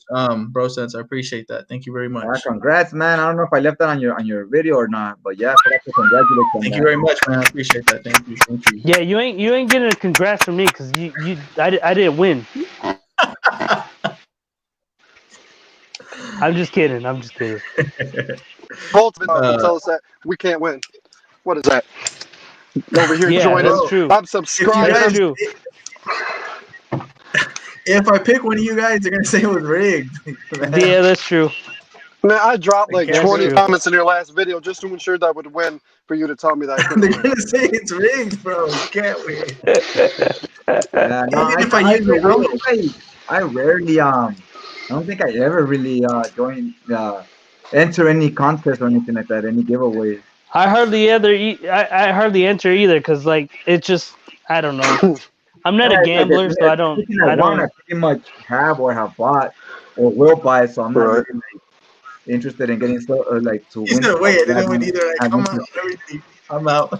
bro. Sense, I appreciate that. Thank you very much. Yeah, congrats, man. I don't know if I left that on your video or not, but yeah, I have to congratulate you. Thank you very much, man. I appreciate that. Thank you. Yeah, you ain't getting a congrats from me because I didn't win. I'm just kidding. Bolt tell us that we can't win. What is that? Over here, join us. True. I'm subscribed. That's true. If I pick one of you guys, they're gonna say it was rigged. Yeah, that's true. Man, I dropped like 20 comments in your last video just to ensure that I would win for you to tell me that. They're gonna say it's rigged, bro. Can't we? Yeah, no, I rarely I don't think I ever really enter any contest or anything like that, any giveaways. I hardly enter either because like it's just I don't know. I'm not a gambler, so I don't. I pretty much have or have bought or will buy, so I'm not really interested in getting to win. Either way, I didn't win either. Like, I'm out. Everything. I'm out.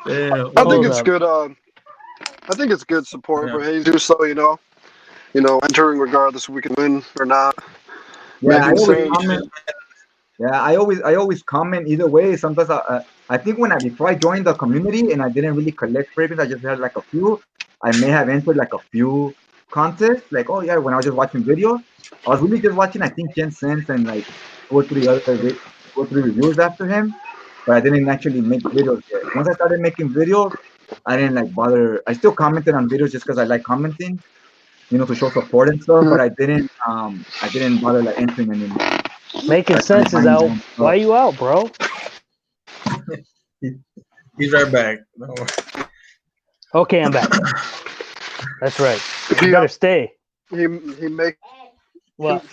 I think it's good. I think it's good support for Jesus. So you know, entering regardless if we can win or not. Yeah, I always comment either way. Sometimes I think before I joined the community and I didn't really collect fragrances, I just had like a few. I may have entered like a few contests. Like, oh yeah, when I was just watching videos, I was really just watching. I think Jen Sense and like 2 or 3 reviews after him, but I didn't actually make videos yet. Once I started making videos, I didn't like bother. I still commented on videos just because I like commenting, you know, to show support and stuff. But I didn't bother like entering anymore. Making sense is out. Why are you out, bro? He's right back. Okay, I'm back. That's right. You better stay. He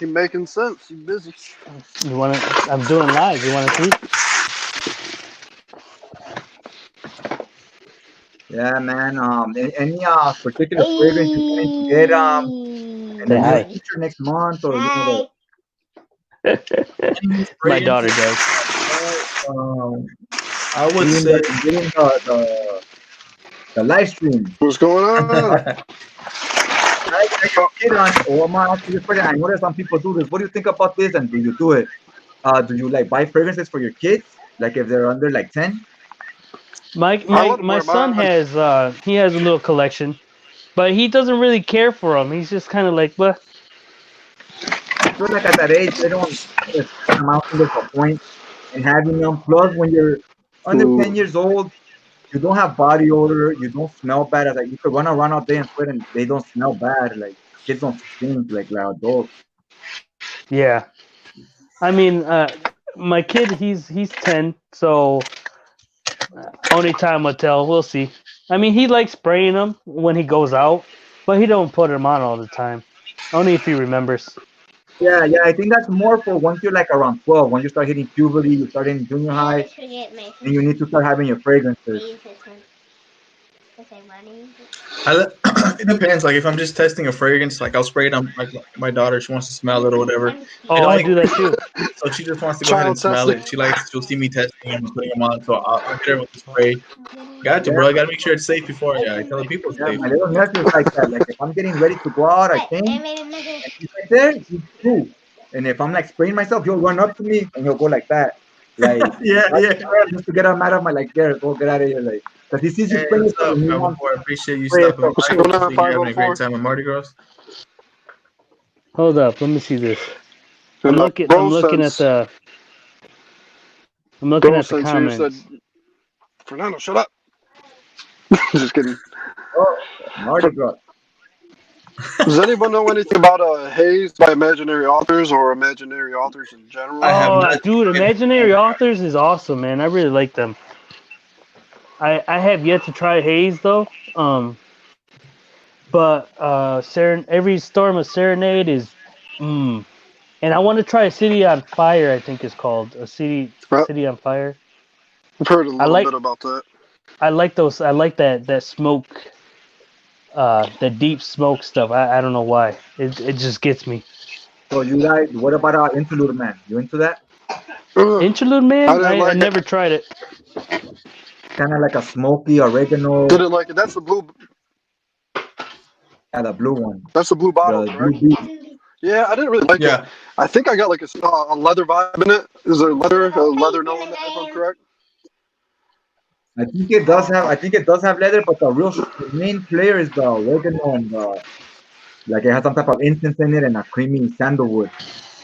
making sense. He's busy. You want to? I'm doing live. You want to see? Yeah, man. Any particular fragrance you're going to get in the near future next month or My daughter does. I would say getting the live stream. What's going on? I noticed some people do this. What do you think about this? And do you do it? Do you like buy fragrances for your kids? Like if they're under like 10? My son has a little collection, but he doesn't really care for them. He's just kind of like, what? I feel like at that age they don't come out to the point and having them. Plus, when you're under 10 years old, you don't have body odor. You don't smell bad. As like you could run around all day and sweat, and they don't smell bad. Like kids don't stink like adults. Yeah, I mean, my kid, he's 10, so only time will tell. We'll see. I mean, he likes spraying them when he goes out, but he don't put them on all the time. Only if he remembers. Yeah, I think that's more for once you're like around 12, when you start hitting puberty, you start in junior high, and you need to start having your fragrances. It depends. Like if I'm just testing a fragrance, like I'll spray it on like my daughter. She wants to smell it or whatever. Oh, I do that too. So she just wants to go ahead and smell it. She'll see me testing them and putting them on. So I'll hit her with the spray. Gotcha, bro. I gotta make sure it's safe before I tell the people it's safe. My little nephew is like that. Like if I'm getting ready to go out, I think, and he's right there, he's cool. and if I'm like spraying myself, he'll run up to me and he'll go like that, like Yeah, yeah. just to get him out of my like there, go get out of here, like because he sees you Hey, spraying what's yourself up, and he Cowboy? wants I appreciate you to spray stopping yourself. What's by. going Hopefully on, you're having a 504? great time at Mardi Gras. Hold up, let me see this. And I'm looking at the Bro Sense here said, comments. Fernando, shut up. Just kidding. Oh, Mardi Gras. Does anyone know anything about Haze by imaginary authors or imaginary authors in general? I have Oh, not. dude, Imaginary Authors is awesome, man. I really like them. I have yet to try Haze though. But every Storm of Serenade is, and I want to try a City on Fire. I think is called a City on Fire. I've heard a I little like bit about that. I like those. I like that smoke, the deep smoke stuff. I don't know why. It just gets me. So you guys, what about Interlude Man? You into that? Ugh, Interlude I Man. didn't I like it. never tried it. Kind of like a smoky oregano. Didn't like it. That's the blue. Yeah, the blue one, That's the blue bottle, the blue correct? beast. Yeah, I didn't really like it. Yeah, I think I got like a leather vibe in it. Is there a leather note in that, if I'm correct? I think it does have. I think it does have leather, but the main player is the oregano and the like. It has some type of incense in it and a creamy sandalwood.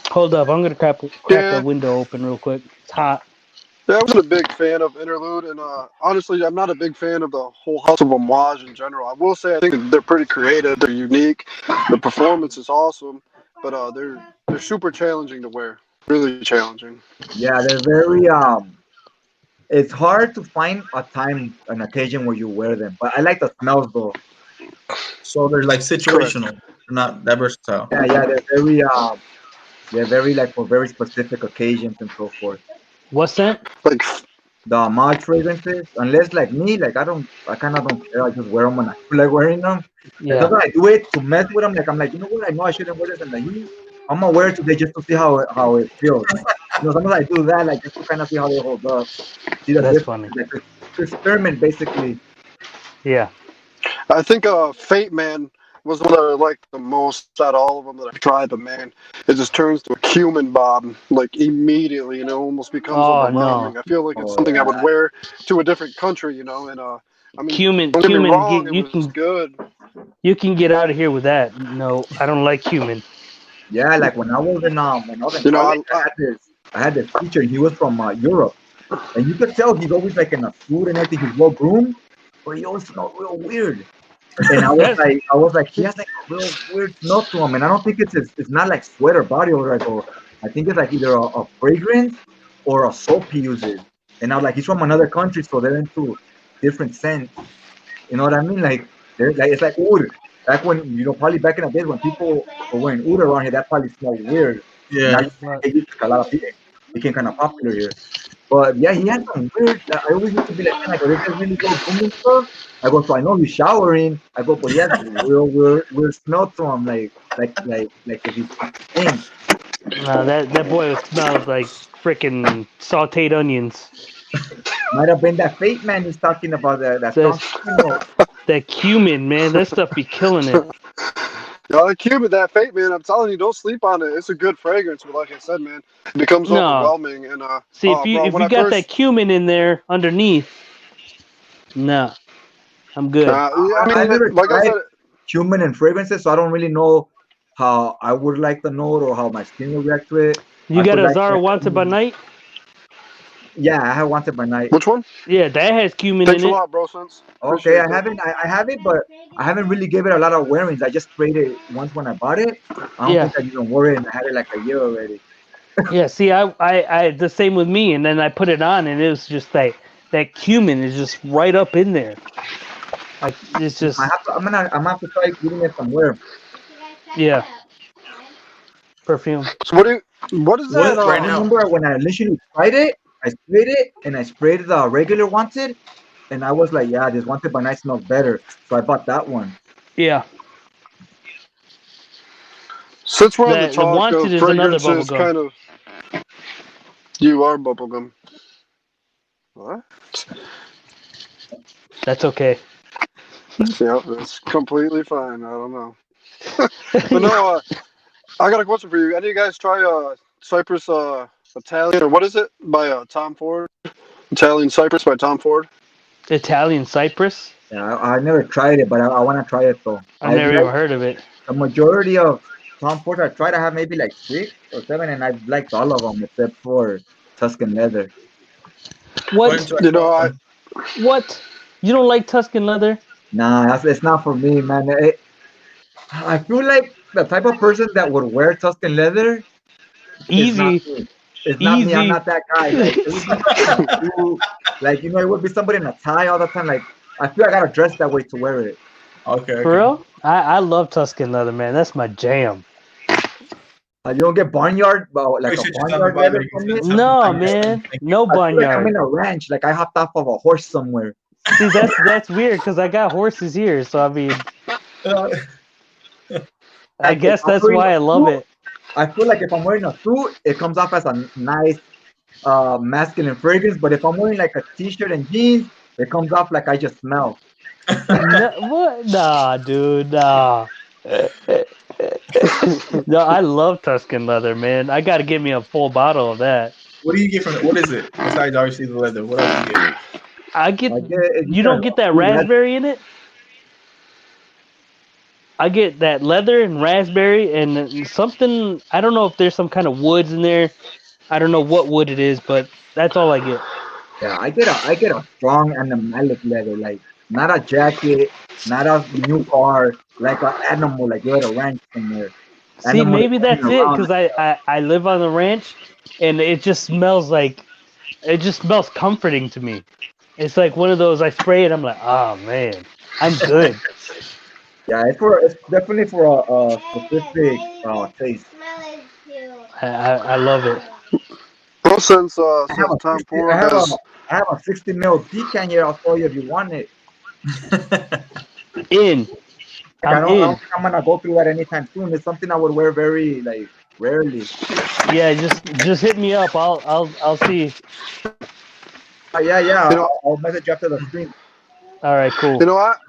Hold up, I'm gonna crack a Yeah, window open real quick. It's hot. yeah, I wasn't a big fan of Interlude, and honestly, I'm not a big fan of the whole House of Homage in general. I will say I think they're pretty creative, they're unique, the performance is awesome, but they're super challenging to wear, really challenging. Yeah, they're very It's hard to find a time, an occasion where you wear them, but I like the smells though. so they're like Correct. situational. They're not that versatile. Yeah, they're very like for very specific occasions and so forth. What scent? Like, The homage fragrances, unless like me, like I kind of don't care. I just wear them when I feel like wearing them. Like Yeah, sometimes I do it to mess with them. Like I'm like, you know what? I know I shouldn't wear this, and like, I'm gonna wear it today just to see how it feels. Sometimes I do that like just to kind of see how they hold up, see the that's difference, funny. like to experiment basically. Yeah. I think Fate Man was the one that I liked the most out of all of them that I've tried, but man, it just turns to a cumin bomb like immediately, almost becomes Oh no, overwhelming. I feel like it's Oh something I yeah. would wear to a different country, and I mean, cumin. don't get me Cumin. wrong, it was good. You can get out of here with that. No, I don't like cumin. Yeah, like when I was in You know, college, I had this teacher. He was from Europe, and you could tell he's always like in a suit and everything. He's well groomed, but he always smelled real weird. And That's I was like, he has like a real weird smell to him, and I don't think it's not like sweat or body odor. I go, I think it's like either a fragrance or a soap he uses. And I was like, he's from another country, so they're into different scents. You know what I mean? Like they're like it's like oud. Back when probably back in the days when people were wearing oud around here, that probably smelled weird. Now Yeah, you it used to a lot of people became kind of popular here. But yeah, he had some weird. I always used to be like, man, I go, this is really well groomed and stuff. I go, so I know he's showering. I go, but he has real weird smell to him, like if he's stinks. that boy smells like freaking sautéed onions. Might have been that fate man he's talking about, that strong That's signal. that cumin, man. That stuff be killing it. I Cuban that Fate Man. I'm telling you, don't sleep on it. It's a good fragrance, but like I said, man, it becomes No, overwhelming. And see oh, bro, if when you I got that first, cumin in there underneath, no, I'm good. yeah, I I mean, never like I tried said, cumin and fragrances, so I don't really know how I would like the note or how my skin will react to it. You I got could a like, Zara Wanted by Night? yeah, I have wanted by night. which one? Yeah, that has cumin in Thanks a it. lot, bro. Sense. Okay, Appreciate that. I have it, but I haven't really given it a lot of wearings. I just sprayed it once when I bought it. I don't Yeah, think I even wore it, and I had it like a year already. yeah. See, I the same with me, and then I put it on, and it was just that cumin is just right up in there. Like it's just I'm gonna have to try giving it some wear. yeah, perfume. So what is that? what I right now? remember when I initially tried it, I sprayed it, and I sprayed the regular wanted, and I was like, yeah, this wanted by night smells better, so I bought that one. Yeah, Since we're on the the talk Wanted of is another fragrances, bubblegum. kind of, you are bubblegum. What? That's okay. Yeah, that's completely fine. I don't know. But no, I got a question for you. Any of you guys try Cypress Italian, or what is it, by Tom Ford? Italian Cypress by Tom Ford. Italian Cypress? Yeah, I never tried it, but I want to try it though. I've I never like even heard of it. the majority of Tom Ford. I try to have maybe like 6 or 7, and I've liked all of them except for Tuscan leather. What? You know, What? You don't like Tuscan leather? Nah, it's not for me, man. I feel like the type of person that would wear Tuscan leather is not Easy. me. It's not me. I'm Easy. not that guy. Like it would be somebody in a suit. Like it would be somebody in a tie all the time. Like I feel I gotta dress that way to wear it. Okay. For real? I love Tuscan leather, man. That's my jam. You don't get barnyard, like a Appreciate you barnyard stopping by, leather man. from it. No, man. Thank you. No I feel like I'm barnyard. in a ranch. Like I hopped off of a horse somewhere. See, that's weird because I got horses here. So, I mean, I Like if guess I'm that's wearing why a I love suit, it. I feel like if I'm wearing a suit, it comes off as a nice masculine fragrance. But if I'm wearing like a t-shirt and jeans, it comes off like I just smell. No, what? Nah, dude. Nah. No, I love Tuscan leather, man. I got to get me a full bottle of that. What do you get from it? What is it? Besides obviously the leather, what else do you get? I get. I get You don't get that raspberry in it? I get that leather and raspberry and something. I don't know if there's some kind of woods in there. I don't know what wood it is, but that's all I get. Yeah, I get a strong animalic leather, like not a jacket, not a new car, like an animal, like you're at a ranch somewhere. See, Animal that's maybe running that's it around. because I live on the ranch, and it just smells like it just smells comforting to me. It's like one of those I spray it. I'm like, oh man, I'm good. Yeah, it's definitely for a specific taste. I love it. well, since I have a Tom 60, Ford has, I have a 60 mil decan here. I'll tell you if you want it. In, Like I'm I don't in. think I'm gonna go through that anytime soon. It's something I would wear very like rarely. Yeah, just hit me up. I'll see. Yeah, you know, I'll message you after the stream. All right, cool.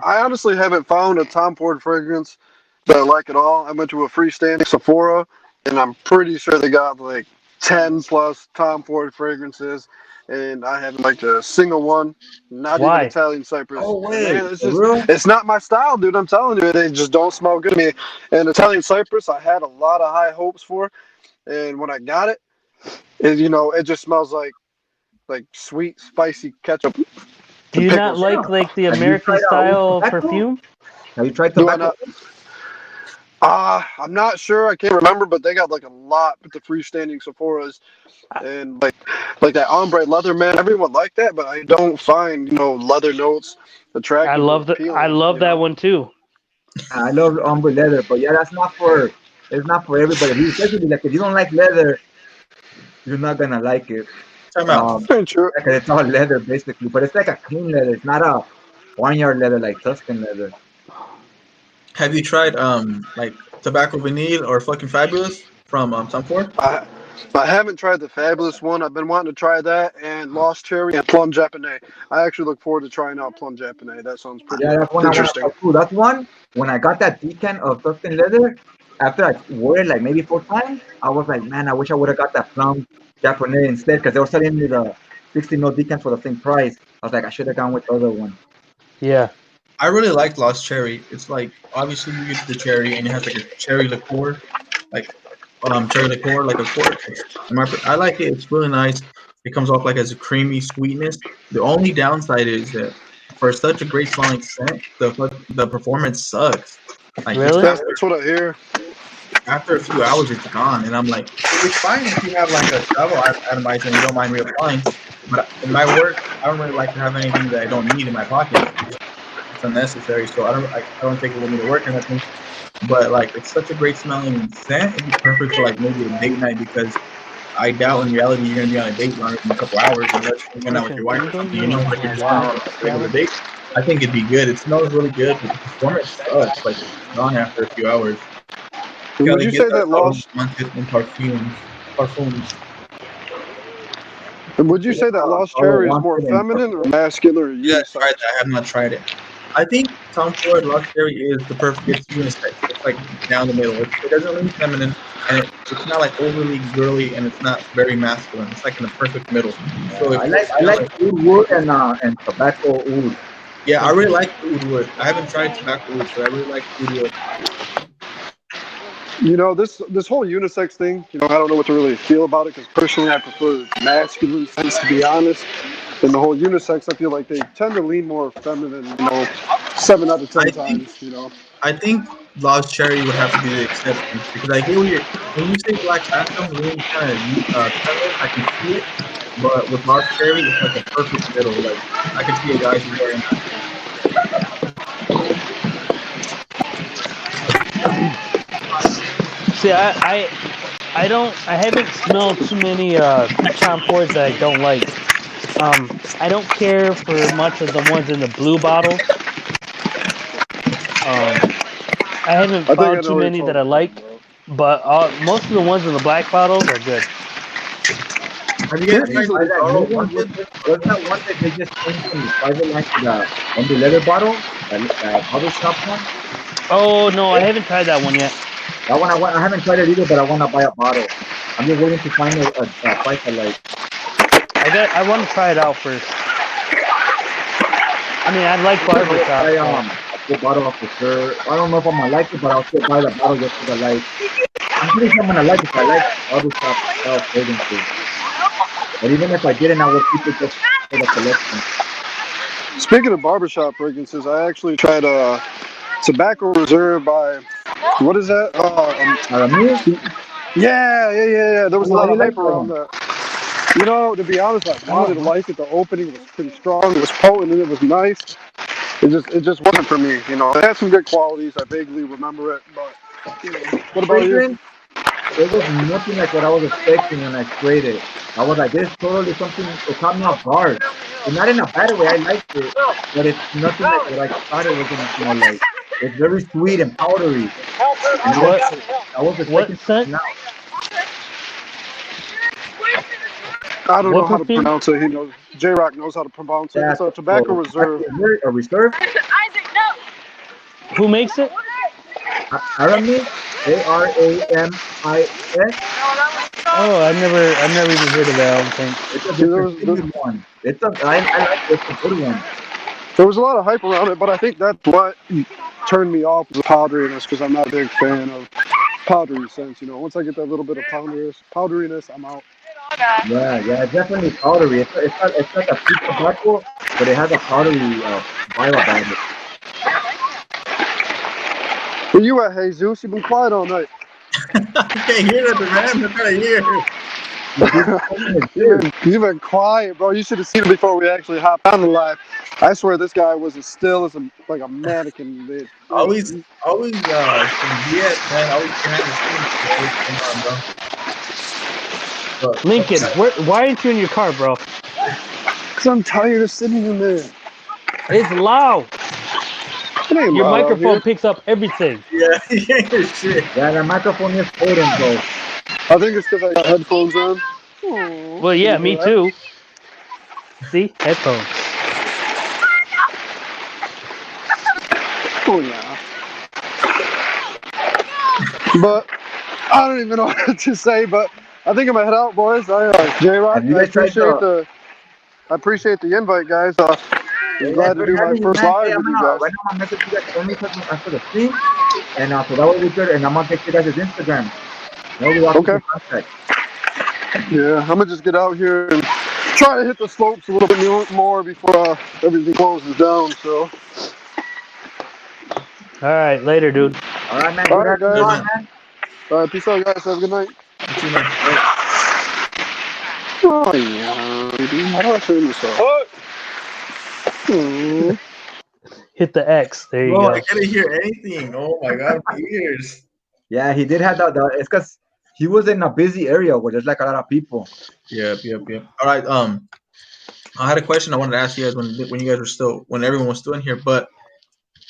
I honestly haven't found a Tom Ford fragrance that I like at all. I went to a freestanding Sephora, and I'm pretty sure they got like 10 plus Tom Ford fragrances, and I haven't liked a single one. Not even Why? Italian Cypress. Oh And wait, man, it's for just real? it's not my style, dude. I'm telling you, they just don't smell good to me. And Italian Cypress, I had a lot of high hopes for, and when I got it, it just smells like sweet, spicy ketchup Do and you not pickles. like the Have you American tried oud style tobacco? perfume? Have you tried Do I tobacco? not? I'm not sure. I can't remember, but they got like a lot with the freestanding Sephoras, and like that ombre leather, man. Everyone liked that, but I don't find leather notes attractive or I appealing. love that one too. I love umber leather, but yeah, it's not for everybody. Especially like if you don't like leather, you're not gonna like it. Time out. Ain't true. Because it's all leather basically, but it's like a clean leather. It's not a barnyard leather like Tuscan leather. Have you tried like tobacco vanille or fucking fabulous from Tom Ford? I haven't tried the Fabulous one. I've been wanting to try that and Lost Cherry and Plum Japonais. I actually look forward to trying out Plum Japonais. That sounds pretty Yeah, that's one I want to interesting. try too. That's one. When I got that decan of Tuscan leather, after I wore it like maybe 4 times, I was like, man, I wish I would have got that plum Japanese instead because they were selling me the 60 mil decan for the same price. I was like, I should have gone with the other one. Yeah. I really like Lost Cherry. It's like obviously you get the cherry and it has like a cherry liqueur, like cherry liqueur, like a quart. I like it. It's really nice. It comes off like as a creamy sweetness. The only downside is that for such a great smelling scent, the performance sucks. Like Really? That's what I hear. after a few hours, it's gone, and I'm like, it's fine if you have like a travel atomizer and you don't mind reapplying. But in my work, I don't really like to have anything that I don't need in my pocket. It's unnecessary, so I don't take it with me to work or nothing. But like, it's such a great smelling scent. It'd be perfect for like maybe a date night because I doubt in reality you're gonna be on a date longer than a couple hours unless you're going out with your wife or something. Like you're just going on a regular date. I think it'd be good. It smells really good, but the performance sucks. Like it's gone after a few hours. Would you say that Lost? In parfums. Would you say that Lost Cherry is more feminine or masculine or Yeah, unisex? tried that. I have not tried it. I think Tom Ford Lost Cherry is the perfect. It's unisex. It's like down the middle. It doesn't lean feminine, and it's not like overly girly, and it's not very masculine. It's like in the perfect middle. So if you're I kind of like like, wood and tobacco oud. yeah, I really like oud wood. I haven't tried tobacco wood, but I really like oud wood. You know, this whole unisex thing, you know, I don't know what to really feel about it because personally I prefer masculine scents, to be honest. And the whole unisex, I feel like they tend to lean more feminine, you know, 7 out of 10 I think times, you know. I think Lost Cherry would have to be the exception because I hear when you say Black Phantom lean kind of feminine, I can see it, but with Lost Cherry, it's like a perfect middle. Like I can see a guy who's wearing that. See, I haven't smelled too many Tom Fords that I don't like. I don't care for much of the ones in the blue bottles. I haven't I think I found know too what you're many that I talking about, like, bro. but most of the ones in the black bottles are good. Have you guys I tried didn't the buy that new Bizarro one. Wanted? Was that one that they just changed from the private line to the on the leather bottle? That bottle shop one? Oh no, I haven't tried that one yet. That one I haven't tried it either, but I want to buy a bottle. I'm just waiting to find a price I like. I want to try it out first. I mean, I like I will barbershop. buy So. a full bottle of for sure. I don't know if I'm gonna like it, but I'll still buy the bottle just because I like. I'm pretty sure I'm gonna like it. I like barbershop style fragrances. But even if I didn't, I would keep it just for the collection. Speaking of barbershop fragrances, I actually tried Tobacco Reserve by, what is that? Aramir? Yeah. There I was don't a know how lot you of like hype that around one. that. You know, to be honest, I I wanted to don't like it. The opening was pretty strong. It was potent and it was nice. It just wasn't for me. You know, it had some good qualities. I vaguely remember it, but you know, what about you? fragrance. It was nothing like what I was expecting when I sprayed it. I was like, this is totally something. It caught me off guard, and not in a bad way. I liked it, but it's nothing like what I thought it was gonna smell like. It's very sweet and powdery, and What I was what expecting scent? something else. I don't know What how to perfume? pronounce it. He knows. J Rock knows how to pronounce it. Yeah, It's a Tobacco so Reserve. a reserve. Who makes it? Aramis, Aramis. Oh, I've never even heard of that. I don't think. It's a See, there was there, discontinued one. I like it. It's a good one. there was a lot of hype around it, but I think that's what turned me off was powderiness because I'm not a big fan of powdery scents. You know, once I get that little bit of powderiness, I'm out. Yeah, it's definitely powdery. It's like a sweet tobacco, but it has a powdery vibe about it. Where you at, Jesus? You've been quiet all night. I can't hear nothing, man. I'm trying to hear. He's busy smoking his you've beer. been quiet, bro. You should have seen it before we actually hopped on the live. I swear this guy was as still as like a mannequin. Dude. Always some BS, man. Always behind the scenes. What's going on, bro? Lincoln, why aren't you in your car, bro? Because I'm tired of sitting in there. It's loud. It ain't Your loud out microphone here. picks up everything. Yeah, you can't hear shit. Yeah, the microphone is fading, bro. I think it's because I got headphones on. Well, Can yeah, you me hear that? too. See, headphones. Oh yeah. But I don't even know what to say. But I think I'm gonna head out, boys. J Rock, Have you guys tried the? I appreciate the invite, guys. I'm Yeah, glad it's to good do my having you, first man. Hey, live I'm with you gonna guys. right now. I'm gonna message you guys only after the stream, and so that way we could. And I'm gonna take you guys' Instagram. That way we all keep Okay. in contact. Yeah, I'm gonna just get out here and try to hit the slopes a little bit more before everything closes down. So, All right, later, dude. All right, man. all Good right, having you guys. Good, on, man. man. All right, peace out, guys. Have a good night. You too, man. All right. Oh yeah, baby. How do I turn this off? What? Hmm. Hit the X. There you Bro, I go. couldn't hear anything. Oh my god, my ears. Yeah, he did have the. It's because he was in a busy area where there's like a lot of people. Yep. All right. I had a question I wanted to ask you guys when you guys were still when everyone was still in here. But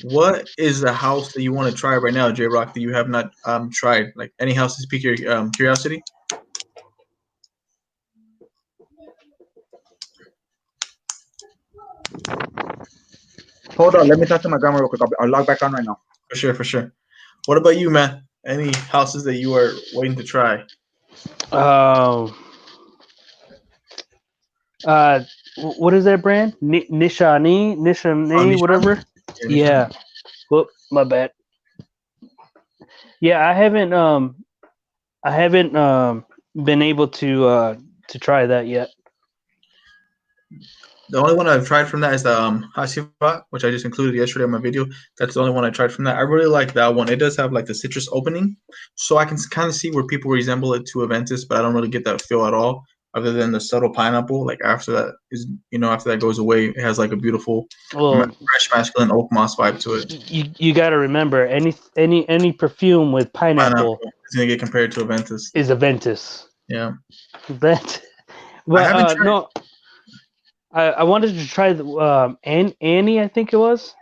what is the house that you want to try right now, J Rock? That you have not tried? Like any house to pique your curiosity? Hold on, let me talk to my grandma real quick. I'll log back on right now. For sure, for sure. What about you, man? Any houses that you are waiting to try? What is that brand? Nishane, whatever. Yeah. Whoop, my bad. Yeah, I haven't been able to try that yet. The only one I've tried from that is the Hasiva, which I just included yesterday in my video. That's the only one I tried from that. I really like that one. It does have like the citrus opening, so I can kind of see where people resemble it to Aventus, but I don't really get that feel at all, other than the subtle pineapple. Like after that is, after that goes away, it has like a beautiful fresh masculine oak moss vibe to it. You got to remember any perfume with pineapple is gonna get compared to Aventus. Is Aventus. Yeah. That. But no. I wanted to try the Annie, I think it was.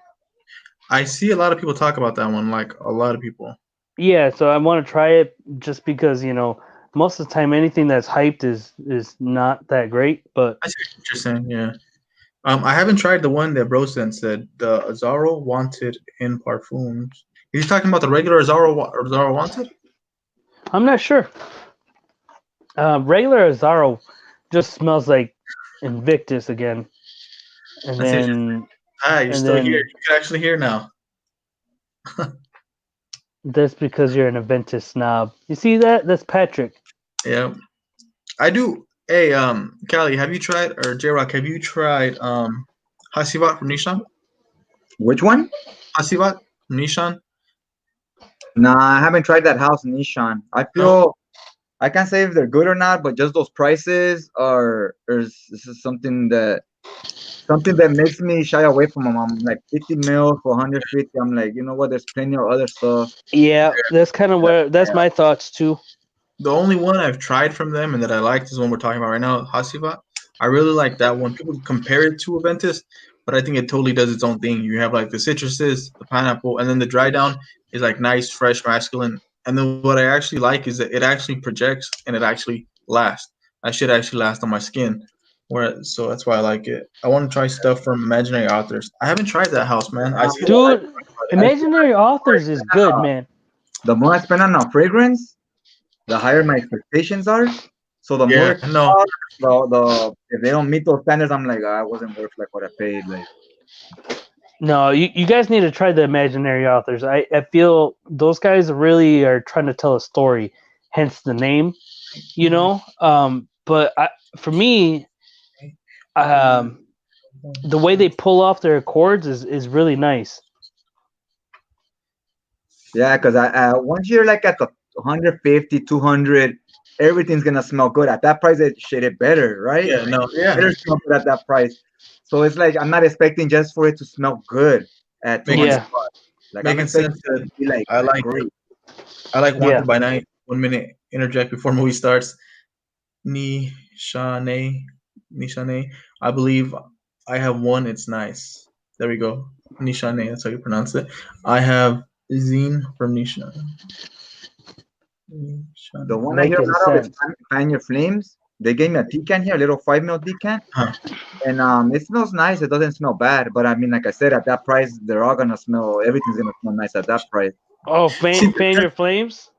I see a lot of people talk about that one, like a lot of people. Yeah, so I want to try it just because most of the time anything that's hyped is not that great. But I see what you're saying. Yeah. I haven't tried the one that Brosen said, the Azzaro Wanted in Parfums. Is he talking about the regular Azzaro Wanted? I'm not sure. Regular Azzaro just smells like Invictus again, and then you're still here. You can actually hear now. That's because you're an Aventus snob. You see that? That's Patrick. Yeah, I do. Hey, Cali, have you tried, or J-Rock, have you tried Hasivat from Nishan? Which one? Hasivat from Nishan. Nah, I haven't tried that house in Nishan. I feel I can't say if they're good or not, but just those prices this is something that makes me shy away from them. I'm like 50 mil for 150. I'm like, you know what? There's plenty of other stuff. Yeah, that's kind of that's my thoughts too. The only one I've tried from them and that I liked is one we're talking about right now, Hasivat. I really like that one. People compare it to Aventus, but I think it totally does its own thing. You have like the citruses, the pineapple, and then the dry down is like nice, fresh, masculine. And then what I actually like is that it actually projects and it actually lasts. That shit actually lasts on my skin. So that's why I like it. I want to try stuff from imaginary authors. I haven't tried that house, man. Dude, imaginary authors is good, man. The more I spend on a fragrance, the higher my expectations are. So the more if they don't meet those standards, I'm like, I wasn't worth like what I paid. Like, no, you guys need to try the imaginary authors. I feel those guys really are trying to tell a story, hence the name, But for me, the way they pull off their accords is really nice. Yeah, because once you're like at the 150, 200, everything's gonna smell good at that price. It better, right? Yeah, no, yeah. Better smell good at that price. So it's like I'm not expecting just for it to smell good at 200. Like making sense. I like great. I like Wanted by Night. 1 minute interject before movie starts. Nishane. I believe I have one. It's nice. There we go. Nishane. That's how you pronounce it. I have Zine from Nishan. The one I hear a lot of is Fan Your Flames. They gave me a decant here, a little 5 ml decant. And it smells nice. It doesn't smell bad. But I mean, like I said, at that price, they're all gonna smell. Everything's gonna smell nice at that price. Oh, Fan Your Flames.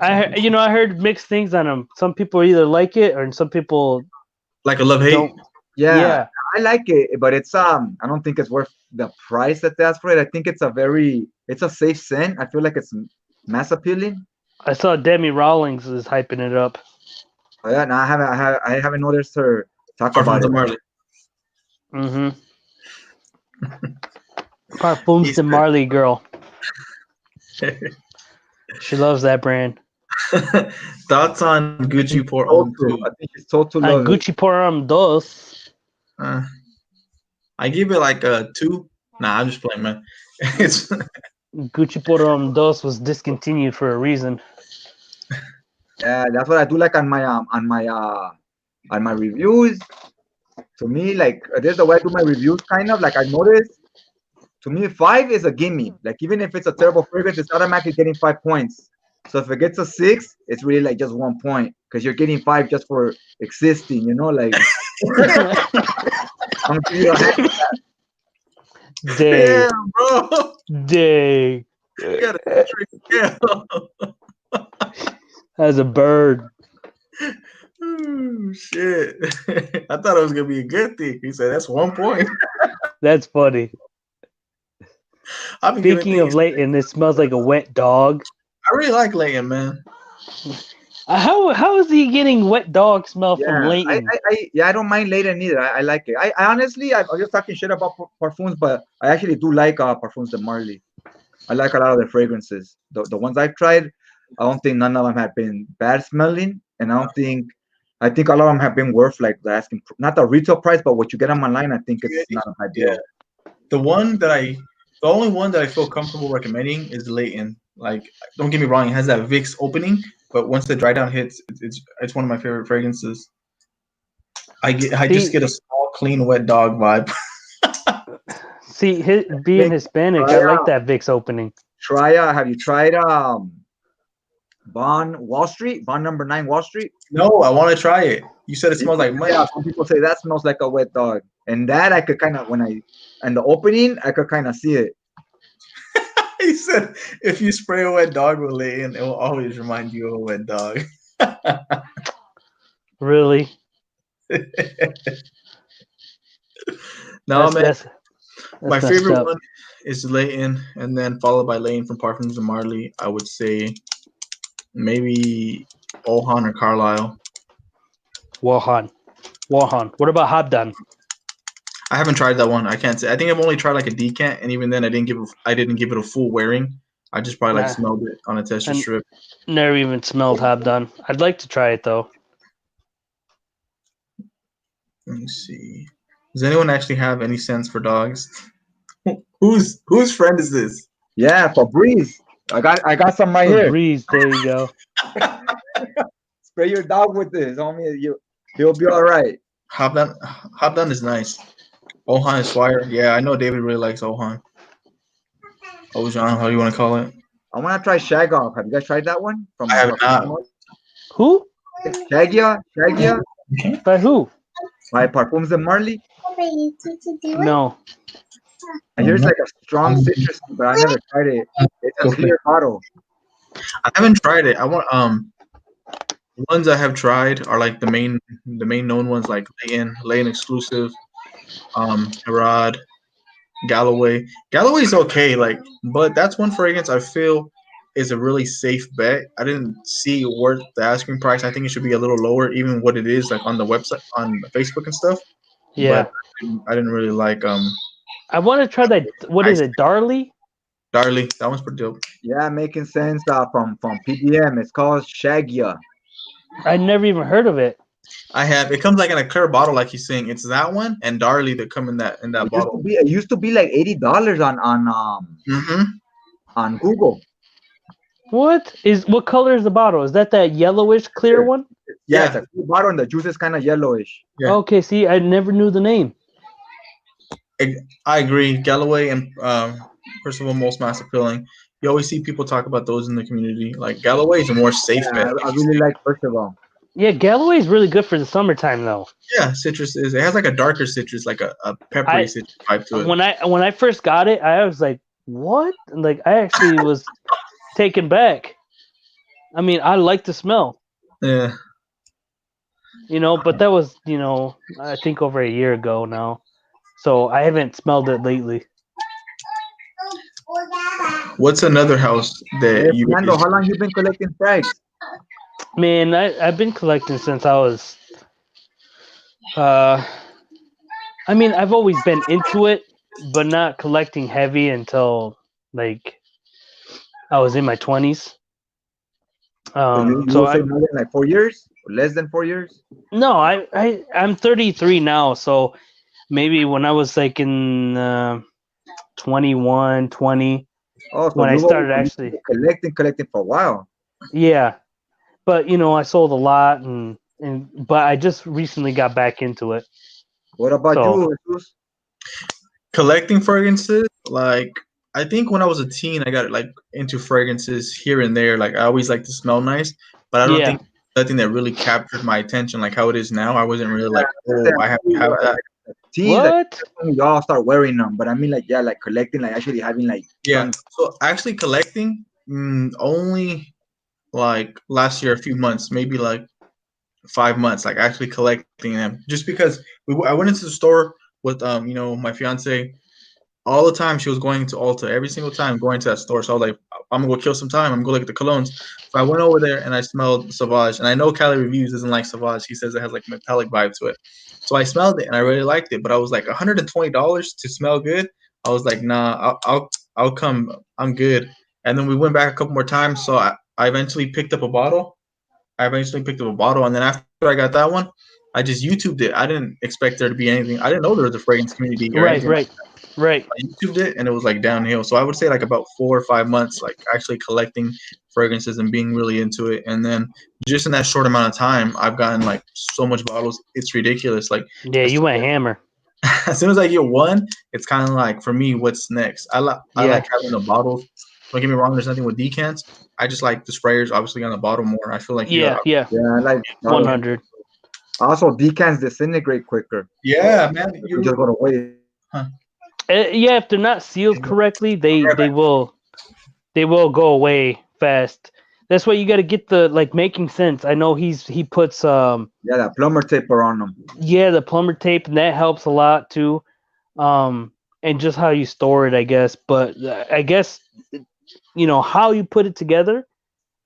I heard mixed things on them. Some people either like it, or some people like a love-hate. Yeah, I like it, but it's I don't think it's worth the price that they ask for it. I think it's a safe scent. I feel like it's mass appealing. I saw Demi Rawlings is hyping it up. Oh yeah, no, I haven't noticed her talk about it. Marley. Mm-hmm. Parfums de Marley girl. She loves that brand. Thoughts on Gucci Pour Homme 2? I think it's totally Gucci Pour Homme 2. I give it like a 2. Nah, I'm just playing, man. It's Gucci Pour Homme 2 was discontinued for a reason. Yeah, that's what I do like on my reviews. To me, like there's the way I do my reviews, kind of like I noticed. To me, 5 is a gimme. Like even if it's a terrible fragrance, it's automatically getting 5 points. So if it gets a 6, it's really like just 1 point because you're getting 5 just for existing. Like I'm gonna give you a Dang. Damn, bro. Dang. You got a trick. As a bird. Oh, shit. I thought it was gonna be a good thing. He said that's 1 point. That's funny. I've been giving Speaking of things. Leighton, it smells like a wet dog. I really like Leighton, man. How is he getting wet dog smell from Yeah, Leighton? I don't mind Leighton either. I like it. I honestly, I'm just talking shit about parfums, but I actually do like Parfums de Marley. I like a lot of the fragrances. The ones I've tried, I don't think none of them have been bad smelling, and I think a lot of them have been worth like the asking, not the retail price, but what you get them online. I think it's not a bad deal. The only one that I feel comfortable recommending is Leighton. Like, don't get me wrong, it has that Vicks opening, but once the dry down hits, it's one of my favorite fragrances. I just get a small, clean, wet dog vibe. See, being Hispanic, I like that Vicks opening. Have you tried Bond Wall Street? Bond number 9 Wall Street? No, I want to try it. You said it smells like money. Yeah, some people say that smells like a wet dog. And that I could kind of, and the opening, I could kind of see it. He said if you spray a wet dog with Leighton, it will always remind you of a wet dog. Really? No, man. That's My favorite one is Leighton, and then followed by Leighton from Parfums de Marley. I would say maybe Ohan or Carlisle. Wohan. What about Habdan? I haven't tried that one. I can't say. I think I've only tried like a decant, and even then, I didn't give it a full wearing. I just probably smelled it on a tester strip. Never even smelled Habdan. I'd like to try it though. Let me see. Does anyone actually have any sense for dogs? Whose friend is this? Yeah, Febreze. I got some right here. Febreze, there you go. Spray your dog with this, homie. He'll be all right. Habdan is nice. Ohan is fire. Yeah, I know David really likes Ohan. Ojan, how do you want to call it? I want to try Shag Off. Have you guys tried that one? I have not. Who? Shagia? By who? By Parfums de Marley. No. I hear it's like a strong citrus, but I never tried it. It's a clear bottle. I haven't tried it. I want the ones I have tried are like the main known ones, like Leighton exclusive, Herod, Galloway. Galloway's okay, but that's one fragrance I feel is a really safe bet. I didn't see worth the asking price. I think it should be a little lower, even what it is like on the website, on Facebook and stuff. Yeah. But I didn't really like I want to try that. What is it, Darley? Darley. That one's pretty dope. Yeah, making sense. From PDM. It's called Shagia. I never even heard of it. I have. It comes like in a clear bottle, like he's saying. It's that one and Darley that come in that bottle. It used to be like $80 on Google. What color is the bottle? Is that yellowish clear one? Yeah, it's a clear bottle and the juice is kind of yellowish. Yeah. Okay, see, I never knew the name. I agree. Galloway and first of all, most mass appealing. You always see people talk about those in the community. Like Galloway is a more safe bet. I really like first of all. Yeah, Galloway is really good for the summertime though. Yeah, citrus is. It has like a darker citrus, like a peppery citrus vibe to it. When I first got it, I was like, "What?" Like I actually was taken back. I mean, I like the smell. Yeah. But that was, I think over a year ago now. So I haven't smelled it lately. What's another house that you? Fernando, how long you been collecting frags? Man, I've been collecting since I was. I mean, I've always been into it, but not collecting heavy until like I was in my 20s. So I'm more than like 4 years, or less than 4 years. No, I'm 33 now, so maybe when I was like in 21, 20, when I started actually collecting for a while. Yeah, but I sold a lot, but I just recently got back into it. What about you, Jesus? Collecting fragrances, like I think when I was a teen, I got like into fragrances here and there. Like I always like to smell nice, but I don't think nothing that really captured my attention like how it is now. I wasn't really like, oh, I have to have that. teens, like What? we all start wearing them. But I mean, like, yeah, like collecting, like actually having like Yeah. tons. So actually collecting, only like last year, a few months, maybe like 5 months, like actually collecting them. Just because I went into the store with my fiance. All the time she was going to Ulta, every single time going to that store. So I was like, I'm gonna go kill some time. I'm gonna go look at the colognes. So I went over there and I smelled Sauvage. And I know Cali Reviews doesn't like Sauvage. He says it has like a metallic vibe to it. So I smelled it and I really liked it. But I was like, $120 to smell good. I was like, nah, I'll come. I'm good. And then we went back a couple more times. So I eventually picked up a bottle. And then after I got that one, I just YouTubed it. I didn't expect there to be anything. I didn't know there was a fragrance community or Right, anything. right, right. I YouTubed it and it was like downhill. So I would say like about 4 or 5 months, like actually collecting fragrances and being really into it. And then just in that short amount of time, I've gotten like so much bottles. It's ridiculous. Like Yeah, as you soon went hammer. as, soon as I get one, it's kind of like for me, what's next? I Yeah, like having the bottles. Don't get me wrong. There's nothing with decants. I just like the sprayers, obviously on the bottle more. I feel like yeah, yeah. Yeah, I like bottles. 100. Also, decants disintegrate quicker. yeah, man. You just gotta wait. Huh. Yeah, if they're not sealed correctly, they Right they back. will go away fast. That's why you got to get the like making sense. I know he puts Yeah, that plumber taper on them. yeah, the plumber tape, and that helps a lot too. And just how you store it, I guess. But I guess how you put it together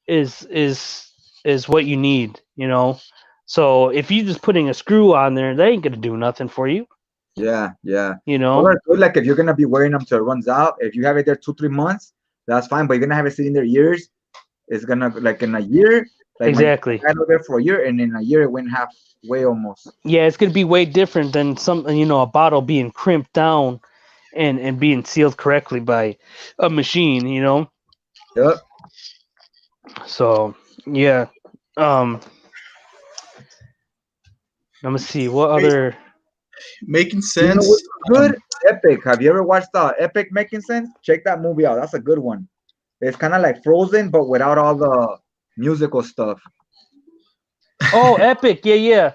is what you need. So if you just putting a screw on there, that ain't gonna do nothing for you. Yeah, yeah. You Those know. are good. Like if you're gonna be wearing them till it runs out, if you have it there 2 3 months, that's fine. But you're gonna have it sitting there years. It's gonna like in a year, like my Exactly. I had it there for a year, and in a year it went halfway almost. Yeah, it's gonna be way different than a bottle being crimped down and being sealed correctly by a machine. Yep. So yeah. Let me see what other. Making You know sense. what's good? Epic. Have you ever watched Epic Making Sense? Check that movie out. That's a good one. It's kind of like Frozen, but without all the musical stuff. Oh, Epic. Yeah, yeah.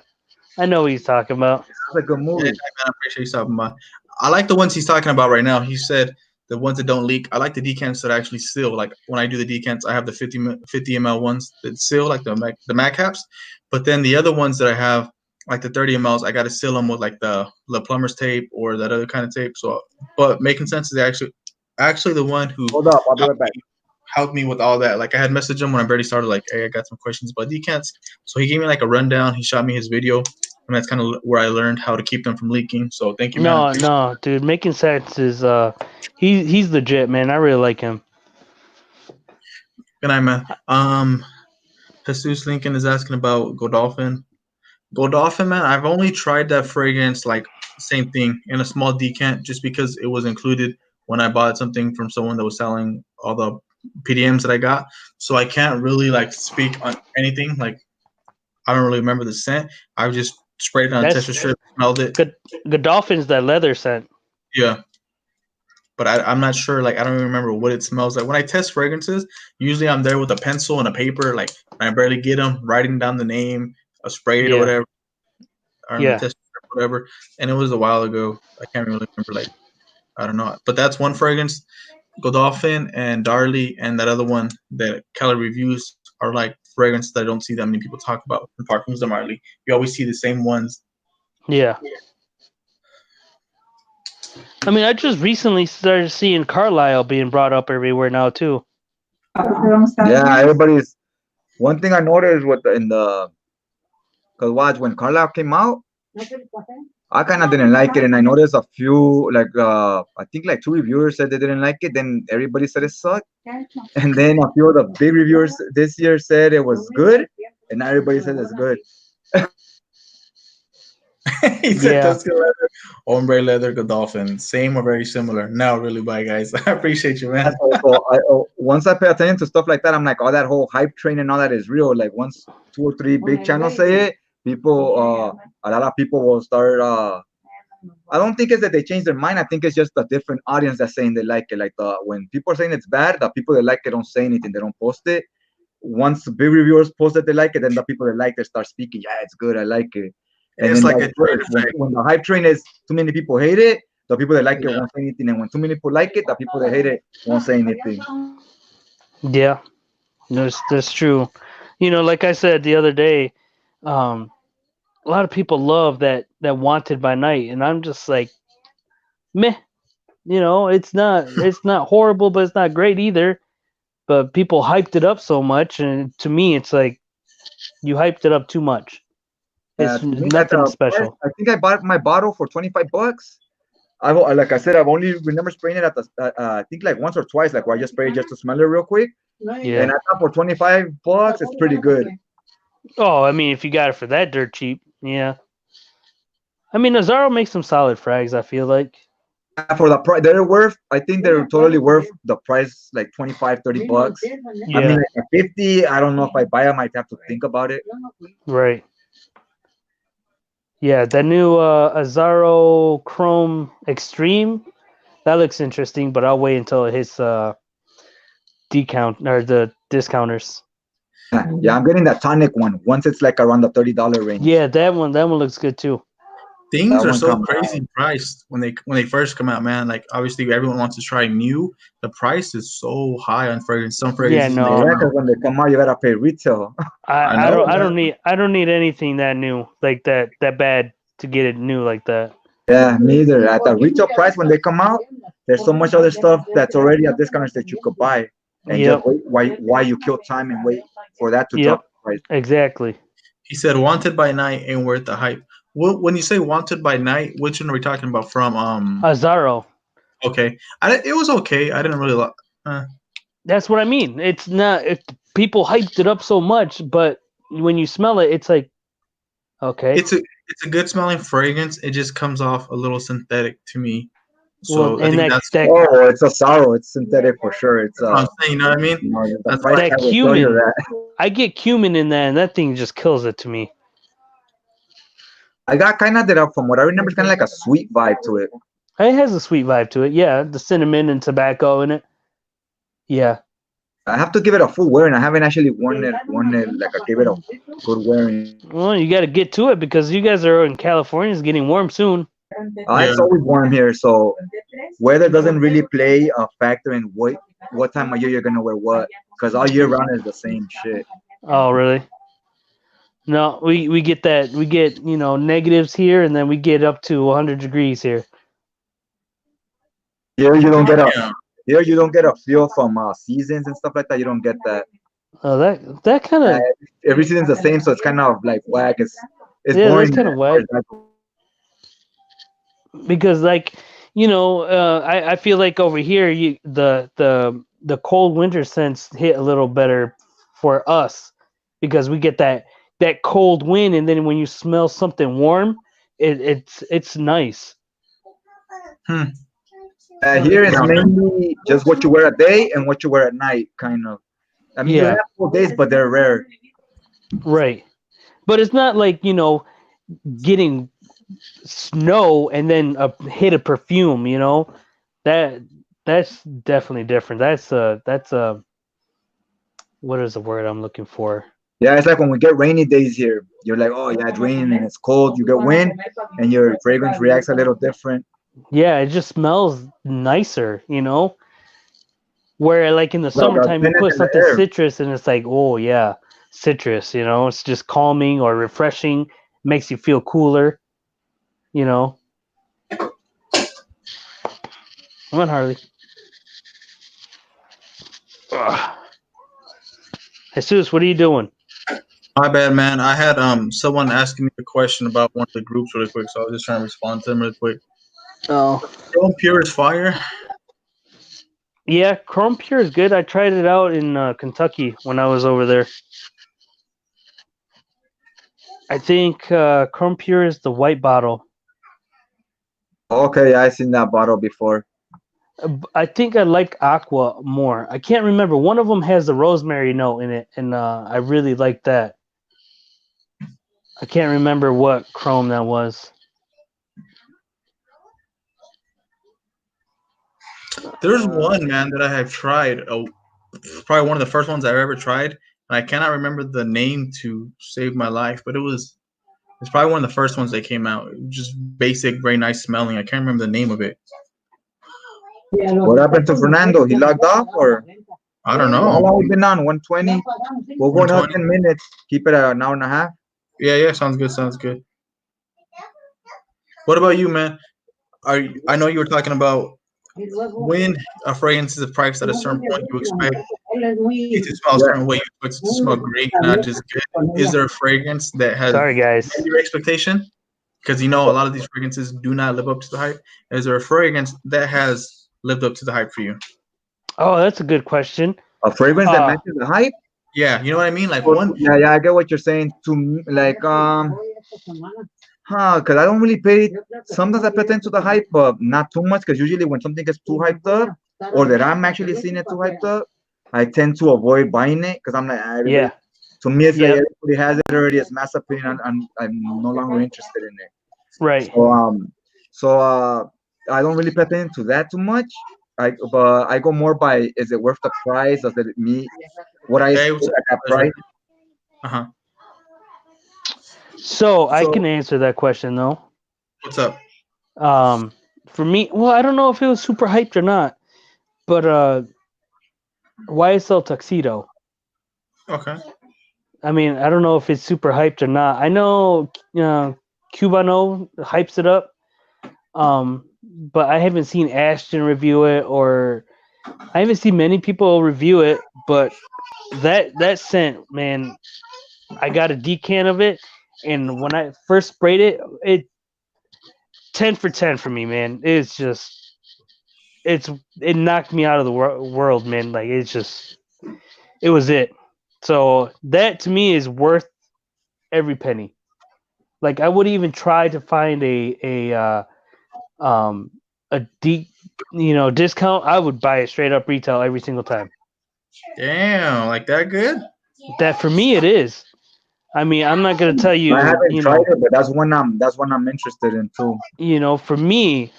I know what he's talking about. That's a good Yeah, man, movie. I appreciate you stopping by. I like the ones he's talking about right now. He said the ones that don't leak. I like the decants that actually seal. Like when I do the decants, I have the 50 ml ones that seal, like the Mac caps. But then the other ones that I have, like the 30 mls, I got to seal them with like the plumber's tape or that other kind of tape. So, but making sense is actually the one who Hold up, I'll be helped right back. me, helped me with all that. Like I had messaged him when I barely started, like, hey, I got some questions about decants. So he gave me like a rundown. He shot me his video, and that's kind of where I learned how to keep them from leaking. So thank you, man. No, no, dude. Making sense is he's legit, man. I really like him. Good night, man. Jesus Lincoln is asking about Godolphin. Godolphin, man, I've only tried that fragrance, like same thing, in a small decant, just because it was included when I bought something from someone that was selling all the PDMs that I got. So I can't really like speak on anything. Like I don't really remember the scent. I just sprayed it on a That's tester strip, smelled it. good. Godolphin's that leather scent. Yeah. But I'm not sure. Like I don't even remember what it smells like. When I test fragrances, usually I'm there with a pencil and a paper. Like I barely get them, writing down the name, a spray or Yeah, whatever, or on the yeah. test strip or whatever. And it was a while ago. I can't really remember. Like I don't know. But that's one fragrance. Godolphin and Darley and that other one that Cali Reviews are like fragrances that I don't see that many people talk about. And Parfums de Marley. You always see the same ones. Yeah. I mean, I just recently started seeing Carlisle being brought up everywhere now too. Yeah, everybody's. One thing I noticed in the, cause watch when Carlisle came out, I kind of didn't like it, and I noticed a few I think like 2 reviewers said they didn't like it. Then everybody said it sucked, and then a few of the big reviewers this year said it was good, and now everybody says it's good. He said Yeah. Tuscan leather, ombre leather, Godolphin. Same or very similar. Now, really, bye, guys. I appreciate you, man. Once I pay attention to stuff like that, I'm like, oh, that whole hype train and all that is real. Like once 2 or 3 big channels say it, people, a lot of people will start. I don't think it's that they change their mind. I think it's just a different audience that's saying they like it. Like when people are saying it's bad, the people that like it don't say anything. They don't post it. Once big reviewers post that they like it, then the people that like it start speaking. Yeah, it's good. I like it. And It's then like a that's trade good. effect. When the hype train is too many people hate it, the people that like it won't say anything. And when too many people like it, the people that hate it won't say anything. Yeah, that's true. You know, like I said the other day, um, a lot of people love that Wanted by Night, and I'm just like, meh. You know, it's not horrible, but it's not great either. But people hyped it up so much, and to me, it's like you hyped it up too much. It's To me, at nothing the price, special. I think I bought my bottle for $25. Like I said, I've only remember spraying it at the I think like once or twice, like where I just spray it just to smell it real quick. Yeah. And I thought for $25, it's pretty good. Oh, I mean, if you got it for that dirt cheap, yeah. I mean, Azaro makes some solid frags. I feel like. Yeah, for the price, they're worth. I think they're totally worth the price, like 25, $30. I mean, Yeah. like at 50, I don't know if I buy. I might have to think about it. Right. Yeah, the new Azaro Chrome Extreme, that looks interesting, but I'll wait until it hits decount or the discounters. Yeah, I'm getting that tonic one. Once it's like around the $30 range. Yeah, that one looks good too. Things That are one so come crazy priced when they first come out, man. Like obviously everyone wants to try new. The price is so high on fragrance. Some Yeah, fragrances Yeah, they no, come because out. when they come out, you gotta pay retail. I I know, don't I man. don't need I don't need anything that new like that bad to get it new like that. Yeah, neither. At the retail price when they come out, there's so much other stuff that's already at discounters that you could buy, and just Yep, wait. Why you kill time and wait for that to drop yep, the price? exactly. He said Wanted by Night ain't worth the hype. When you say Wanted by Night, which one are we talking about from? Azaro. Okay. It was okay. I didn't really like. That's what I mean. It's not. People hyped it up so much, but when you smell it, it's like, okay, It's a good smelling fragrance. It just comes off a little synthetic to me. well, So I and think that that's that Oh, it's a sorrow. It's synthetic for sure. It's what I'm saying. You know what I mean? the That's price why. that tag will tell you cumin. that. I get cumin in that, and that thing just kills it to me. I got kind of that from what I remember. It's kind of like a sweet vibe to it. It has a sweet vibe to it. Yeah, the cinnamon and tobacco in it. Yeah. I have to give it a full wearing. I haven't actually worn it. Like I gave it a good wearing. Well, you got to get to it because you guys are in California. It's getting warm soon. Yeah. It's always warm here, so weather doesn't really play a factor in what time of year you're gonna wear what. Because all year round is the same shit. Oh, really? No, we get that. We get negatives here, and then we get up to 100 degrees here. Here you don't get a Yeah. here you don't get a feel from seasons and stuff like that. You don't get that. Oh, that kind Uh, of every season's the same, so it's kind of like whack. It's yeah, boring. that's kind of whack because I feel like over here the cold winter scents hit a little better for us because we get that cold wind, and then when you smell something warm, it's nice. Here it's Yeah. mainly just what you wear a day and what you wear at night, kind of. I mean, you Yeah, have full days, but they're rare. right. But it's not like getting snow and then a hit of perfume. That that's definitely different. That's what is the word I'm looking for? Yeah, it's like when we get rainy days here. You're like, oh yeah, it's raining and it's cold. You get wind, and your fragrance reacts a little different. Yeah, it just smells nicer. Where like in the Well, the summertime you tannins put in the something air. citrus and it's like, oh yeah, citrus. It's just calming or refreshing, makes you feel cooler. You know. Come on, Harley. Ugh. Jesus, what are you doing? My bad, man. I had someone asking me a question about one of the groups really quick, so I was just trying to respond to them really quick. Oh. Chrome Pure is fire. Yeah, Chrome Pure is good. I tried it out in Kentucky when I was over there. I think Chrome Pure is the white bottle. Okay, yeah, I've seen that bottle before. I think I like Aqua more. I can't remember. One of them has the rosemary note in it, and I really like that. I can't remember what Chrome that was. There's one, man, that I have tried. Probably one of the first ones I've ever tried. And I cannot remember the name to save my life, but it was It's probably one of the first ones that came out. Just basic, very nice smelling. I can't remember the name of it. What happened to Fernando? He logged off or? I don't How know. long we been on? 120? We'll go another 120. 10 minutes. Keep it at an hour and a half. Yeah, sounds good. Sounds good. What about you, man? I know you were talking about when a fragrance is priced at a certain point, you expect it to smell a Yeah. certain way. You expect it to smell great, not just good. Is there a fragrance that has Sorry, guys. met your expectation? Because a lot of these fragrances do not live up to the hype. Is there a fragrance that has lived up to the hype for you? Oh, that's a good question. A fragrance that matches the hype? Yeah, you know what I mean? Like one. Yeah, I get what you're saying. To me, like, because I don't really pay. Sometimes I pay attention to the hype, but not too much. Because usually when something gets too hyped up, or that I'm actually seeing it too hyped up, I tend to avoid buying it because I'm like, Yeah. To me, it's like Yep. everybody has it already. It's mass opinion. I'm no longer interested in it. Right. So I don't really pay attention to that too much. But I go more by, is it worth the price? Does it meet what I Hey, expect at that price? Uh-huh. So I can answer that question though. What's up? For me, well, I don't know if it was super hyped or not, but YSL Tuxedo. Okay. I mean, I don't know if it's super hyped or not. I know Cubano hypes it up, but I haven't seen Ashton review it, or I haven't seen many people review it. But that scent, man, I got a decan of it, and when I first sprayed it, it 10 for 10 for me, man. It's just it knocked me out of the world, man. Like it was it. So that to me is worth every penny. Like I would even try to find a deep discount. I would buy it straight up retail every single time. Damn, like that good? That for me it is. I mean, I'm not gonna tell you. I haven't tried it, but that's one I'm interested in too. For me,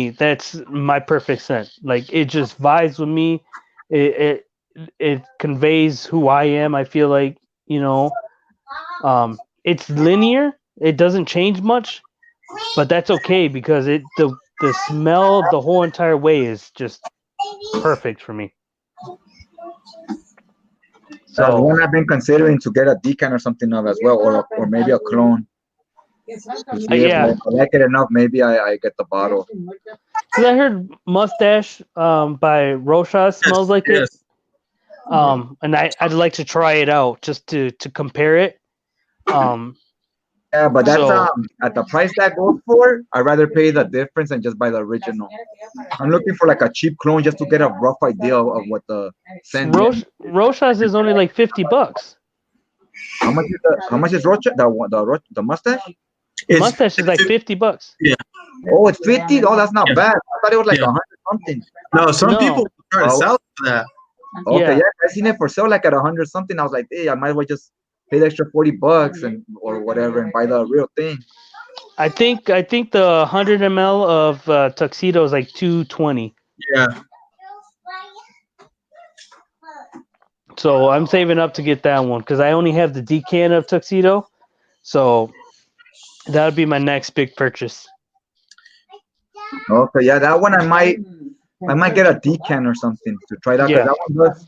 that's my perfect scent. Like it just vibes with me. It conveys who I am. I feel like it's linear. It doesn't change much, but that's okay because the smell the whole entire way is just perfect for me. That's So one I've been considering to get a decan or something of as well, or maybe a clone. To see if I like it enough, maybe I get the bottle. Because I heard Mustache by Rocha smells like it. And I'd like to try it out just to compare it. Yeah, but that's at the price that goes for, I'd rather pay the difference and just buy the original. I'm looking for like a cheap clone just to get a rough idea of what the scent is. Rocha's is only like $50. How much is Rocha? The mustache? Mustache is like $50. Yeah. Oh, it's 50? Oh, that's not bad. I thought it was like 100 something. No, some people try to sell for that. Okay, yeah, I seen it for sale like at 100 something. I was like, hey, I might as well just pay the extra $40 or whatever and buy the real thing. I think the 100 ml of Tuxedo is like $220. Yeah. So I'm saving up to get that one because I only have the decan of Tuxedo. So that would be my next big purchase. Okay, yeah, that one I might get a decan or something to try that because that one does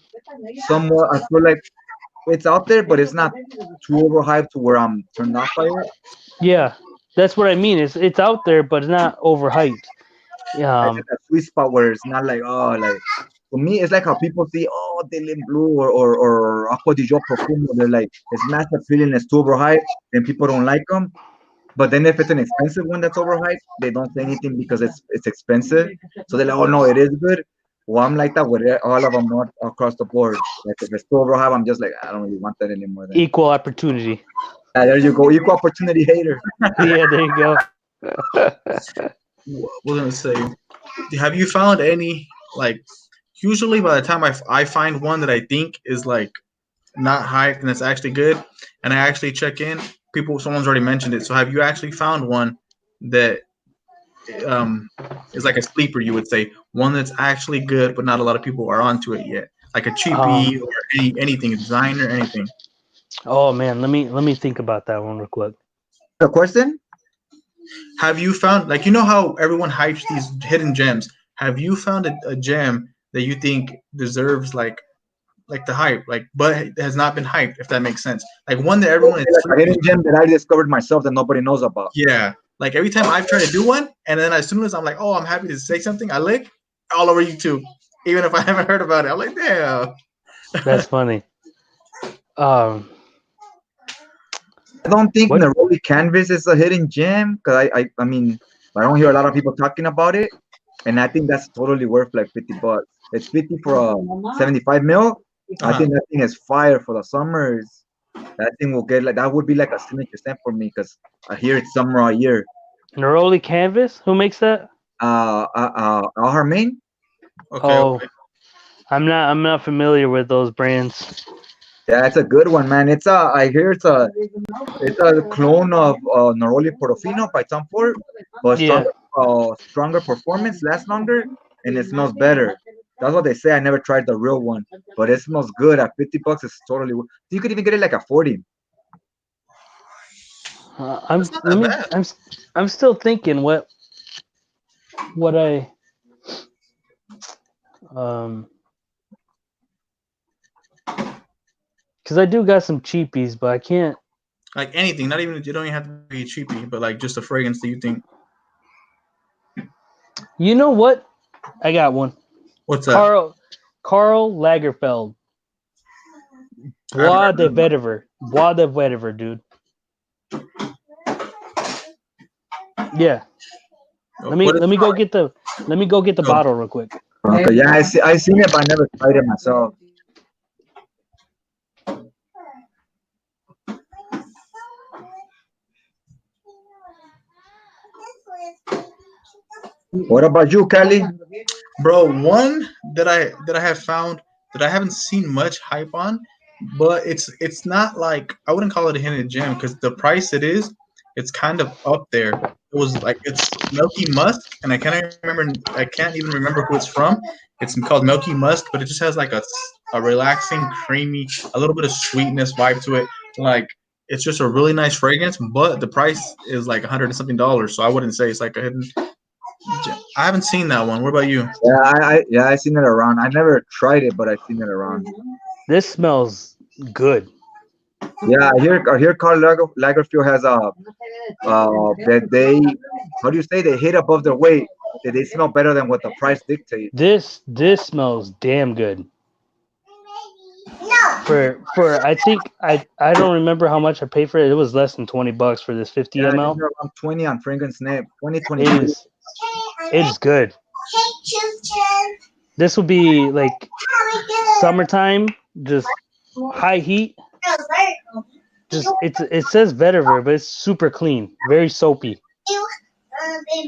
somewhat. I feel like it's out there, but it's not too overhyped to where I'm turned off by it. Yeah, that's what I mean. It's out there, but it's not overhyped. It's a sweet spot where it's not like for me, it's like how people see Dylan Blue or Aqua di Gio Profumo. They're like it's mass appealing, it's too overhyped, and people don't like them. But then if it's an expensive one that's overhyped, they don't say anything because it's expensive. So they're like, oh no, it is good. Well, I'm like that with all of them across the board. Like if it's too overhyped, I'm just like, I don't really want that anymore. Then. Equal opportunity. Yeah, there you go. Equal opportunity hater. Yeah, there you go. We're gonna say, have you found any usually by the time I find one that I think is like not hyped and it's actually good, and I actually check in, someone's already mentioned it. So have you actually found one that is like a sleeper? You would say one that's actually good, but not a lot of people are onto it yet, like a cheapie or anything, designer, anything. Oh man, let me think about that one real quick. The question? Have you found, like, you know how everyone hypes these hidden gems? Have you found a gem that you think deserves like the hype, like, but has not been hyped, if that makes sense? Like one that everyone is Like a hidden gem that I discovered myself that nobody knows about. yeah. Like every time I've tried to do one, and then as soon as I'm like, oh, I'm happy to say something, I lick all over YouTube, even if I haven't heard about it. I'm like, damn. That's funny. I don't think What? Neroli Canvas is a hidden gem because I mean I don't hear a lot of people talking about it, and I think that's totally worth like $50. It's 50 for a 75 mil. I think that thing is fire for the summers. That thing will get like that would be like a signature stamp for me because I hear it's summer all year. Neroli Canvas? Who makes that? Al Harmain. Okay. Oh, Okay. I'm not familiar with those brands. Yeah, it's a good one, man. It's a I hear it's a clone of Neroli Portofino by Tom Ford, but Yeah. stronger performance, lasts longer, and it smells better. That's what they say. I never tried the real one, but it smells good. At $50, it's totally. You could even get it like a 40. I'm That's not let that me bad. I'm still thinking what I because I do got some cheapies, but I can't. Like anything, not even, you don't even have to be cheapy, but like just a fragrance that you think. You know what? I got one. What's that? Karl Lagerfeld. I've Bois heard de of that. Vetiver. Bois de Vetiver, dude. Yeah. What is Let me it go like? get the Go. bottle real quick. Okay, yeah, I seen it, but I never tried it myself. What about you, Cali? Bro, one that I have found that I haven't seen much hype on, but it's not like, I wouldn't call it a hidden gem because the price it is, it's kind of up there. It was like, it's Milky Musk, and I can't even remember who it's from. It's called Milky Musk, but it just has like a relaxing, creamy, a little bit of sweetness vibe to it. Like it's just a really nice fragrance, but the price is like $100 and something. So I wouldn't say it's like a hidden gem. I haven't seen that one. What about you? Yeah, I seen it around. I never tried it, but I seen it around. This smells good. Yeah, I hear Karl Lagerfeld has that they how do you say they hit above their weight. That they smell better than what the price dictates. This smells damn good. For I think I don't remember how much I paid for it. It was less than $20 for this 50 Yeah, I think ml. they're around 20 on Fragrance Net, 20, It 22. is it is good. This will be like summertime, just high heat. Just it says vetiver, but it's super clean, very soapy.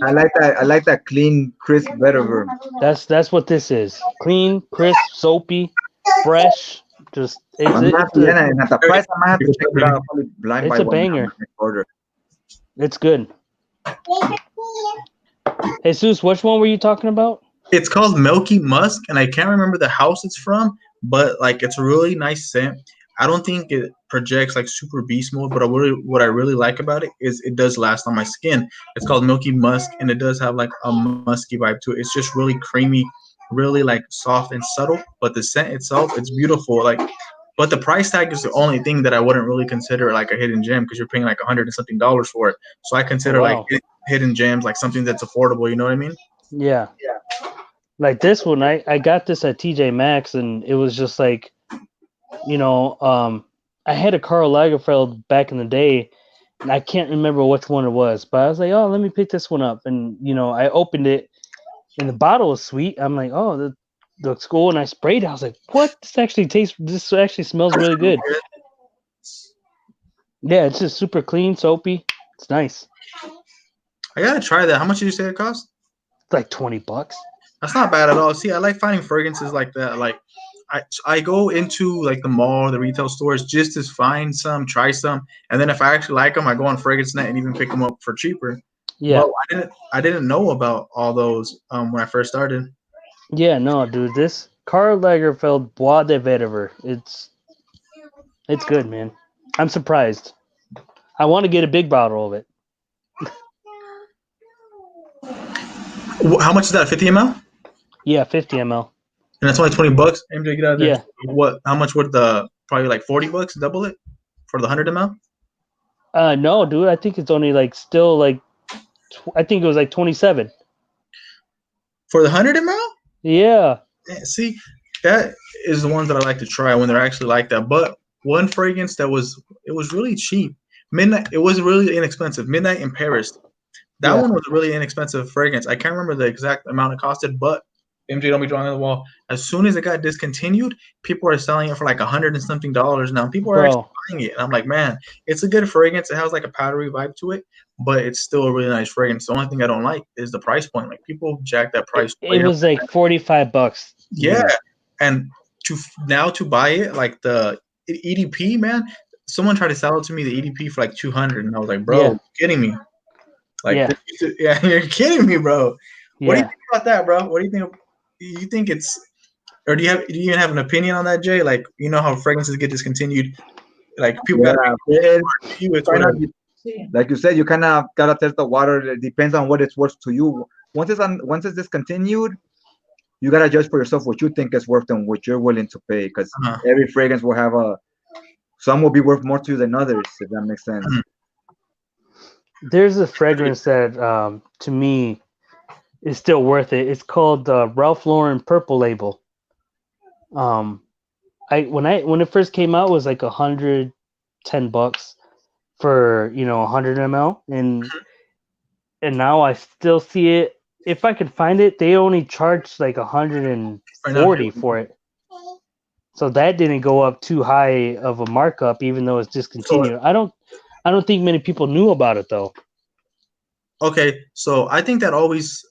I like that. I like that clean, crisp vetiver. That's what this is. Clean, crisp, soapy, fresh. Just I'm gonna have to, yeah, and at the price, I might have to check it out. I'll probably blind it's buy a one now. banger. Next order. It's good. Jesus, which one were you talking about? It's called Milky Musk, and I can't remember the house it's from, but like it's a really nice scent. I don't think it projects like super beast mode, but what I really like about it is it does last on my skin. It's called Milky Musk, and it does have like a musky vibe to it. It's just really creamy, really like soft and subtle, but the scent itself, it's beautiful. Like, but the price tag is the only thing that I wouldn't really consider like a hidden gem because you're paying like $100 and something for it. So I Oh, consider like wow. hidden gems like something that's affordable. You know what I mean? Yeah. Like this one, I got this at TJ Maxx, and it was just like, I had a Karl Lagerfeld back in the day, and I can't remember which one it was, but I was like, oh, let me pick this one up, and I opened it, and the bottle was sweet. I'm like, oh, that looks cool, and I sprayed it. I was like, what? This actually smells really good. Yeah, it's just super clean, soapy. It's nice. I gotta try that. How much did you say it cost? It's like $20. That's not bad at all. See, I like finding fragrances like that. Like, I go into like the mall, the retail stores, just to find some, try some, and then if I actually like them, I go on FragranceNet and even pick them up for cheaper. Yeah. But I didn't know about all those when I first started. Yeah, no, dude. This Karl Lagerfeld Bois de Vetiver. It's good, man. I'm surprised. I want to get a big bottle of it. How much is that? 50 ml? Yeah, 50 ml. And that's only $20. MJ, get out of there. Yeah. What? How much would the probably like $40? Double it for the 100 ml? No, dude. I think it's only like still like. I think it was like 27. For the 100 ml? Yeah. See, that is the ones that I like to try when they're actually like that. But one fragrance that was really cheap. Midnight. It was really inexpensive. Midnight in Paris. That one was a really inexpensive fragrance. I can't remember the exact amount it costed, but MJ, don't be drawing on the wall. As soon as it got discontinued, people are selling it for like $100 and something now. People are actually buying it, and I'm like, man, it's a good fragrance. It has like a powdery vibe to it, but it's still a really nice fragrance. The only thing I don't like is the price point. Like people jack that price. It was like $45. Yeah, and to buy it like the EDP, man. Someone tried to sell it to me the EDP for like 200, and I was like, bro, you're kidding me. Like, yeah, you're kidding me, bro. What do you think about that, bro? What do you think? Do you think it's, or do you even have an opinion on that, Jay? Like, you know how fragrances get discontinued, like people got like you said, you kind of gotta test the water. It depends on what it's worth to you. Once it's discontinued, you gotta judge for yourself what you think is worth and what you're willing to pay. Because every fragrance will have some will be worth more to you than others, if that makes sense. There's a fragrance that to me is still worth it. It's called Ralph Lauren Purple Label. When it first came out, it was like $110 for 100 ml, and now I still see it. If I could find it, they only charge like 140 for it. So that didn't go up too high of a markup, even though it's discontinued. I don't think many people knew about it though. Okay, so I think that always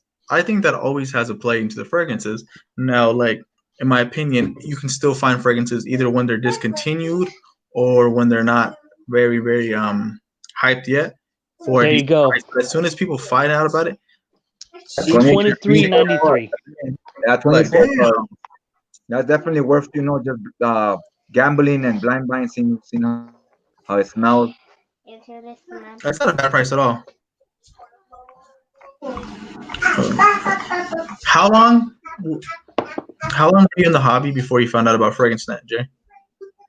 has a play into the fragrances. Now, like in my opinion, you can still find fragrances either when they're discontinued or when they're not very, very hyped yet. There you go. As soon as people find out about it, $23.93. Yeah, 24. That's definitely worth just gambling and blind buying, seeing how it smells. That's not a bad price at all. How long were you in the hobby before you found out about FragranceNet, Jay?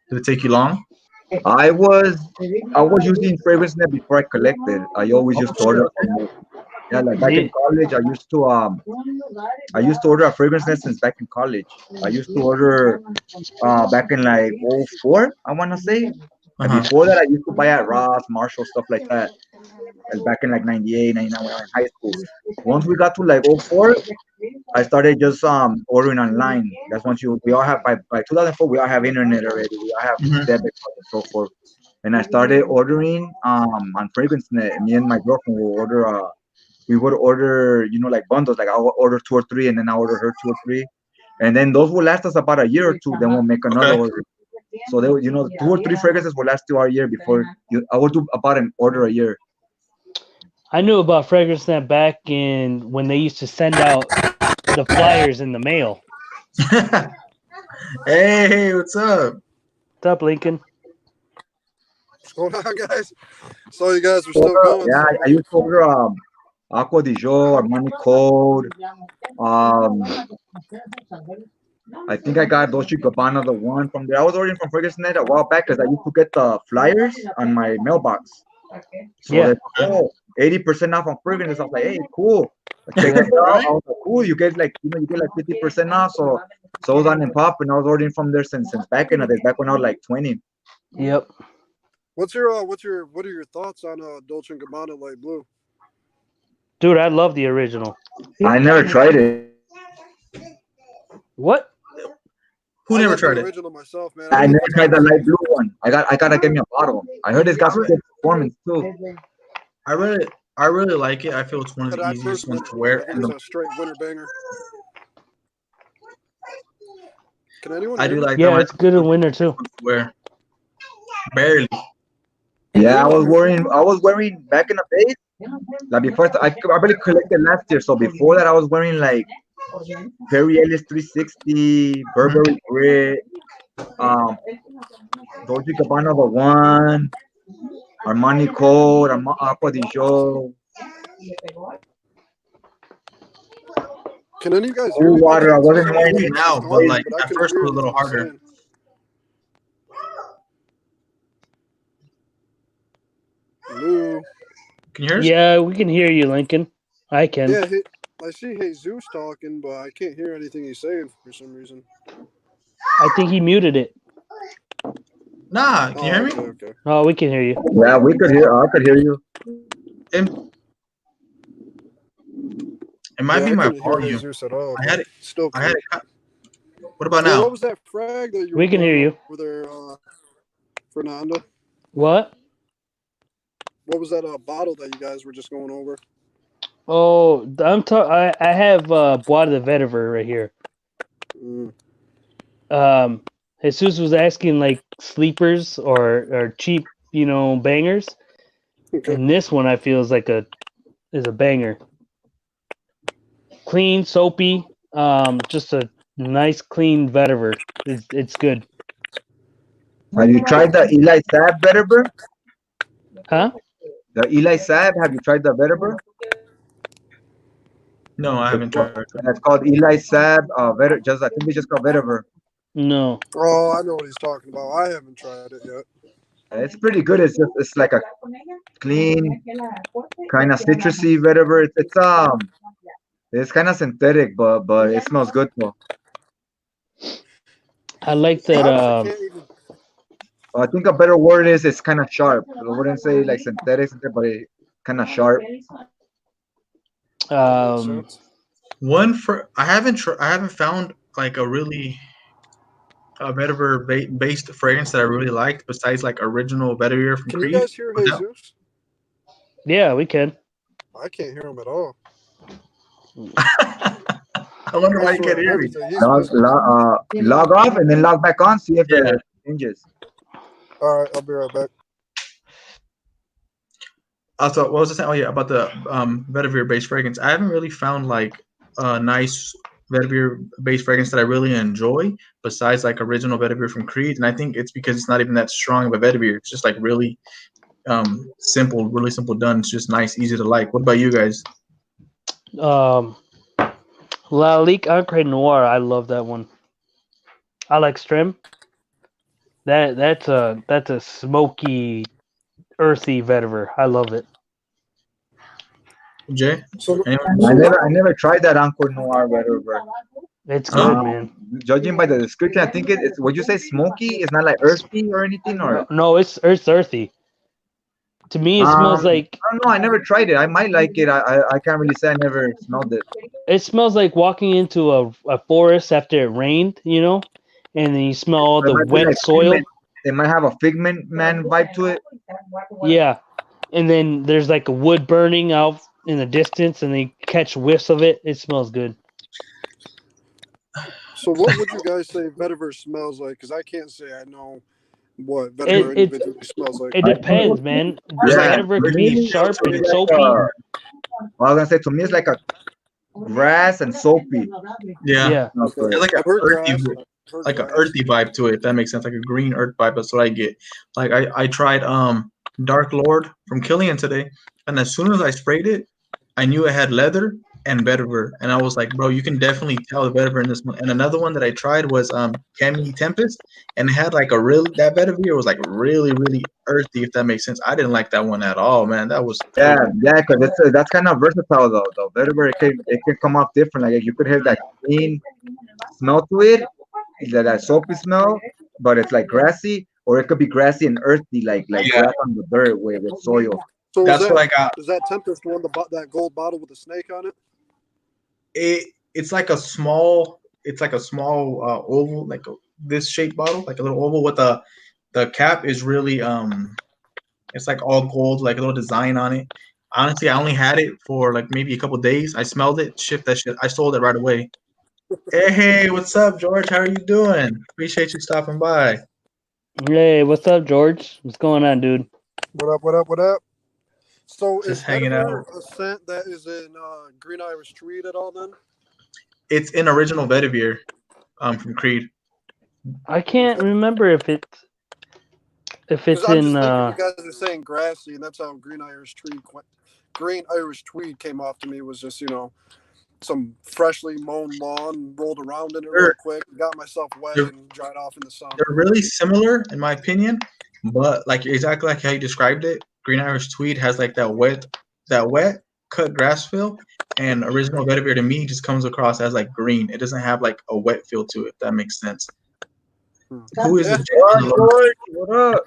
Did it take you long? I was using FragranceNet before I collected. I always used to order. Yeah, like back in college, I used to order a FragranceNet since back in college. I used to order back in like 04, I want to say. And before that, I used to buy at Ross, Marshall, stuff like that. And back in like 98, 99 when I was in high school. Once we got to like 04, I started just ordering online. That's once we all have by 2004 we all have internet already. We all have debit cards and so forth. And I started ordering on FragranceNet. Me and my girlfriend would order like bundles. Like I'll order 2 or 3, and then I'll order her 2 or 3, and then those will last us about a year or two. Then we'll make another order. So they, 2 or 3 fragrances will last you our year before I will do about an order a year. I knew about FragranceNet back in when they used to send out the flyers in the mail. Hey, what's up? What's up, Lincoln? What's going on, guys? So you guys are still going. Yeah, I used to order Aqua di Joe, Armani Code. I think I got Dolce & Gabbana, the one from there. I was ordering from FragranceNet a while back because I used to get the flyers on my mailbox. So 80% off on fragrances. I was like, hey, cool. Check it out. I was like, cool. You get like 50% off. So I was on and pop, and I was ordering from there since back in the days, back when I was like 20. Yep. What are your thoughts on Dolce & Gabbana Light Blue? Dude, I love the original. I never tried it. What? Who never tried the it? original myself, man. I never tried the light blue one. I gotta get me a bottle. I heard it's got some good performance too. I really like it. I feel it's one of the easiest ones to wear. It's a straight winter banger. Can anyone? I do like. Yeah, it's good in winter too. Wear. Barely. Yeah, I was wearing back in the days. Like before, I really collected last year. So before that, I was wearing like Perry Ellis 360, Burberry Grit, Dolce & Gabbana the one. Armani Code, Aqua di Joe. Can any of you guys hear Cool me? water. I My wasn't internet's hearing You you. now, but talking, like but I at couldn't first it hear was a little anything harder. you're saying. Hello. Can you hear us? Yeah, we can hear you, Lincoln. I can. Yeah, I see Jesus talking, but I can't hear anything he's saying for some reason. I think he muted it. Nah, can you hear me? Okay. Oh, we can hear you. Yeah, we could hear. I could hear you. It might Yeah, be I my couldn't hear volume. Jesus at all. I had it. Still I had can't. it. What about Hey, now? what was that frag that you We were can hear going you. over there, Fernando? What? What was that bottle that you guys were just going over? Oh, I have Bois de Vetiver right here. Mm. Jesus was asking like sleepers or cheap, bangers, Okay. and this one I feel is a banger. Clean, soapy, just a nice clean vetiver. It's good. Have you tried the Eli Sab vetiver? Huh? The Eli Sab. Have you tried the vetiver? No, I haven't tried it. It's called Eli Sab. I think it's just called vetiver. No. Oh, I know what he's talking about. I haven't tried it yet. It's pretty good. It's like a clean, kind of citrusy vetiver. It's kind of synthetic, but it smells good though. I like that. I honestly can't even. I think a better word is it's kind of sharp. I wouldn't say like synthetic, but it kind of sharp. That makes sense. I haven't found like a really vetiver based fragrance that I really liked besides like original vetiver from Can you Creed. guys hear Jesus? Yeah, we can. I can't hear him at all. I wonder why I you can't swear, hear me. everything. He's Log off and then log back on. See if Yeah. it changes. all right. I'll be right back. Also, what was I saying? Oh yeah, about the vetiver based fragrance. I haven't really found like a nice vetiver based fragrance that I really enjoy besides like original vetiver from Creed, and I think it's because it's not even that strong of a vetiver. It's just like really simple, really simple done. It's just nice, easy to like. What about you guys? La Lique Encre Noir. I love that one. I like Strim. That's a smoky, earthy vetiver. I love it. Jay? So, Anyone? I never tried that Encore Noir vetiver. It's good, Um, man. Judging by the description, I think it's would you say smoky? It's not like earthy or anything, or No, it's earthy. To me, it smells like I don't know. I never tried it. I might like it. I can't really say I never smelled it. walking into a forest after it rained, and then you smell all It the might be wet like soil. Figment. It might have a Figment Man vibe to it. Yeah, and then there's like a wood burning out in the distance, and they catch whiffs of it. It smells good. so what would you guys say vetiver smells like? Because I can't say I know what vetiver individually smells like. It depends, man. There's like Vetiver could be sharp To me, and it's soapy. well, I was gonna say to me it's like a grass and soapy. Yeah. Okay. It's like I've heard grass. like an earthy vibe to it, if that makes sense. Like a green earth vibe. That's what I get. Like I tried Dark Lord from Killian today, and as soon as I sprayed it, I knew it had leather and vetiver, and I was like, bro, you can definitely tell the vetiver in this one. And another one that I tried was Cami Tempest, and it had like that vetiver was like really earthy, if that makes sense. I didn't like that one at all, man. That was Yeah, because that's kind of versatile though. Though vetiver, it can come off different. Like you could have that clean smell to it, that soapy smell, but it's like grassy, or it could be grassy and earthy, like Yeah. grass on the dirt with soil. So That's what I got. is that Tempest one, that gold bottle with the snake on it? It's like a small oval, like this shaped bottle, like a little oval with the cap is really it's like all gold, like a little design on it. Honestly, I only had it for like maybe a couple days. I smelled it, shipped that shit. I sold it right away. Hey, what's up, George? How are you doing? Appreciate you stopping by. Hey, what's up, George? What's going on, dude? What up? So Just is hanging vetiver out. a scent that is in Green Irish Tweed at all then? It's in original vetiver from Creed. I can't remember if if it's I'm in just thinking you guys are saying grassy, and that's how Green Irish Tweed came off to me, was just, some freshly mown lawn, rolled around in it real quick, got myself wet and dried off in the sun. They're really similar in my opinion, but like exactly like how you described it, Green Irish Tweed has like that wet cut grass feel, and original vetiver to me just comes across as like green. It doesn't have like a wet feel to it, if that makes sense. Who is the J on the lower? What up?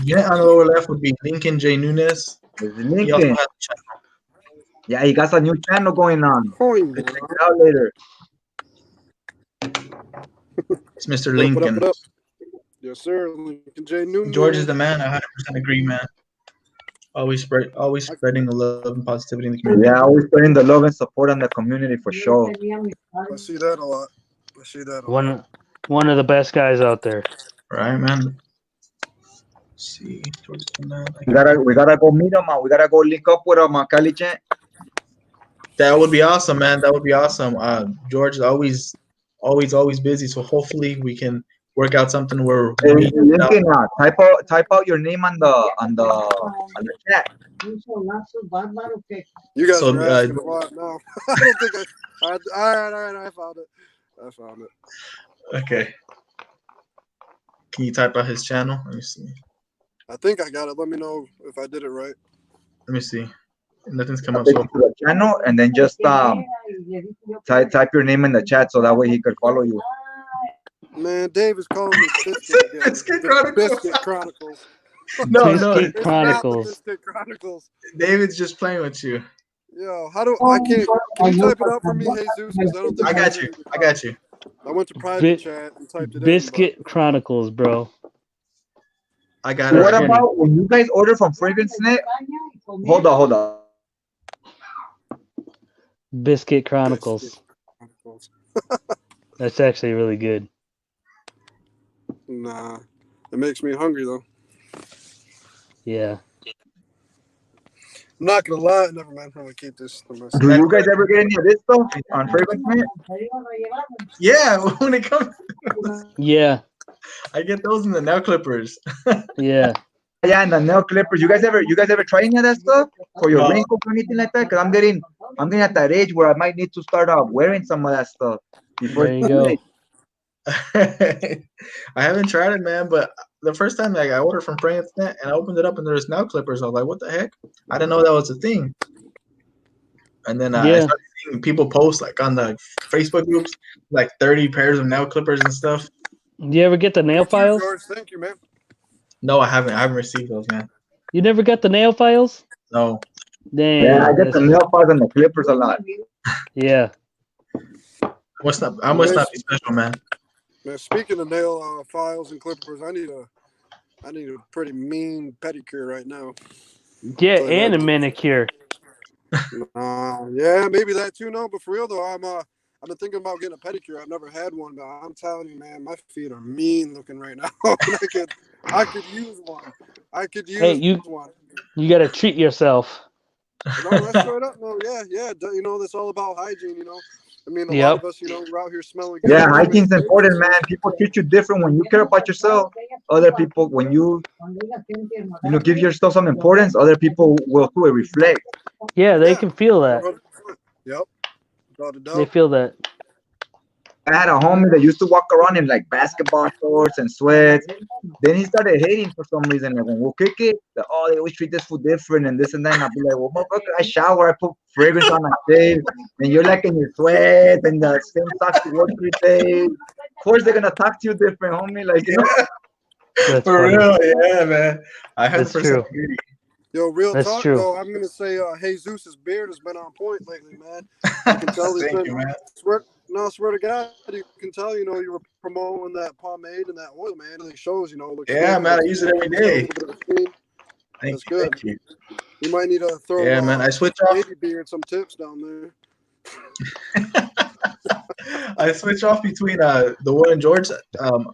Jet on the lower left would be Lincoln J. Nunes. It's He also Lincoln. has a channel. Yeah, he got some new channel going on. Oh, Check it out later. It's Mr. Lincoln. What up? Yes, sir. Lincoln J. Nunez. George is the man. I 100% agree, man. Always spreading the love and positivity in the community. Yeah, always putting the love and support on the community for sure. I see that a lot. lot. One of the best guys out there. Right, man. Let's see, George is the man. We gotta go meet him. We gotta go link up with him, Cali Gent. That would be awesome, man. That would be awesome. George is always busy, so hopefully we can work out something where Lincoln, type out your name on the chat. You guys are asking a lot now. I don't think all right. I found it. Okay. Can you type out his channel? Let me see. I think I got it. Let me know if I did it right. Let me see. Nothing's come up. So the channel, and then just type your name in the chat so that way he could follow you. Man, Dave is calling me Biscuit again. Biscuit Chronicles. No. Biscuit Chronicles. Biscuit Chronicles. David's just playing with you. Yo, can you type it out for me, Jesus? I don't think I got you. I went to private chat and typed it Biscuit Chronicles, bro. I got it. What about when you guys order from Fragrance Net? Hold on. Biscuit Chronicles. That's actually really good. Nah, it makes me hungry though. Yeah. I'm not gonna lie. Never mind. I'm gonna keep this to myself. Do you guys ever get any of this stuff on Fragrance Net? Yeah, when it comes. Yeah. I get those in the nail clippers. Yeah. Yeah, and the nail clippers. You guys ever try any of that stuff for your wrinkles or anything like that? Because I'm getting at that age where I might need to start wearing some of that stuff before. There you go. I haven't tried it, man, but the first time I ordered from France Net and I opened it up and there's nail clippers, I was like, what the heck? I didn't know that was a thing. And then I started seeing people post like on the Facebook groups, like 30 pairs of nail clippers and stuff. Do you ever get the nail files? George, thank you, man. No, I haven't. I haven't received those, man. You never got the nail files? No. Damn. Yeah, I get the nail files and the clippers a lot. Yeah. I must not be special, man. Man, speaking of nail files and clippers, I need a pretty mean pedicure right now. Yeah, and a manicure. Yeah, maybe that too. No, but for real though, I've been thinking about getting a pedicure. I've never had one, but I'm telling you, man, my feet are mean looking right now. I could use one. One. You gotta treat yourself. No, that's straight up. No, yeah. That's all about hygiene. I mean, a lot of us, we're out here smelling good. Yeah, hygiene's important, man. People treat you different when you care about yourself. Other people, when you give yourself some importance, other people will too. It reflects. Yeah, they can feel that. 100%. Yep. They feel that. I had a homie that used to walk around in like basketball shorts and sweats. Then he started hating for some reason. Like when we'll kick it, they always treat this food different and this and that. And I'll be like, well, motherfucker, I shower, I put fragrance on my face, and you're like in your sweats and the same socks you work 3 days. Of course, they're gonna talk to you different, homie. Like, That's for funny. real, yeah, man. I 100% agree. Yo, real That's talk true. though, I'm gonna say Jesus' beard has been on point lately, man. You can tell he's been. Man. Swear to God, you can tell. You were promoting that pomade and that oil, man. And it shows, looks Yeah, good. man, I use it every day. That's good. Thank you. You might need to throw. Yeah, man, I switch off. Baby beard, some tips down there. I switch off between the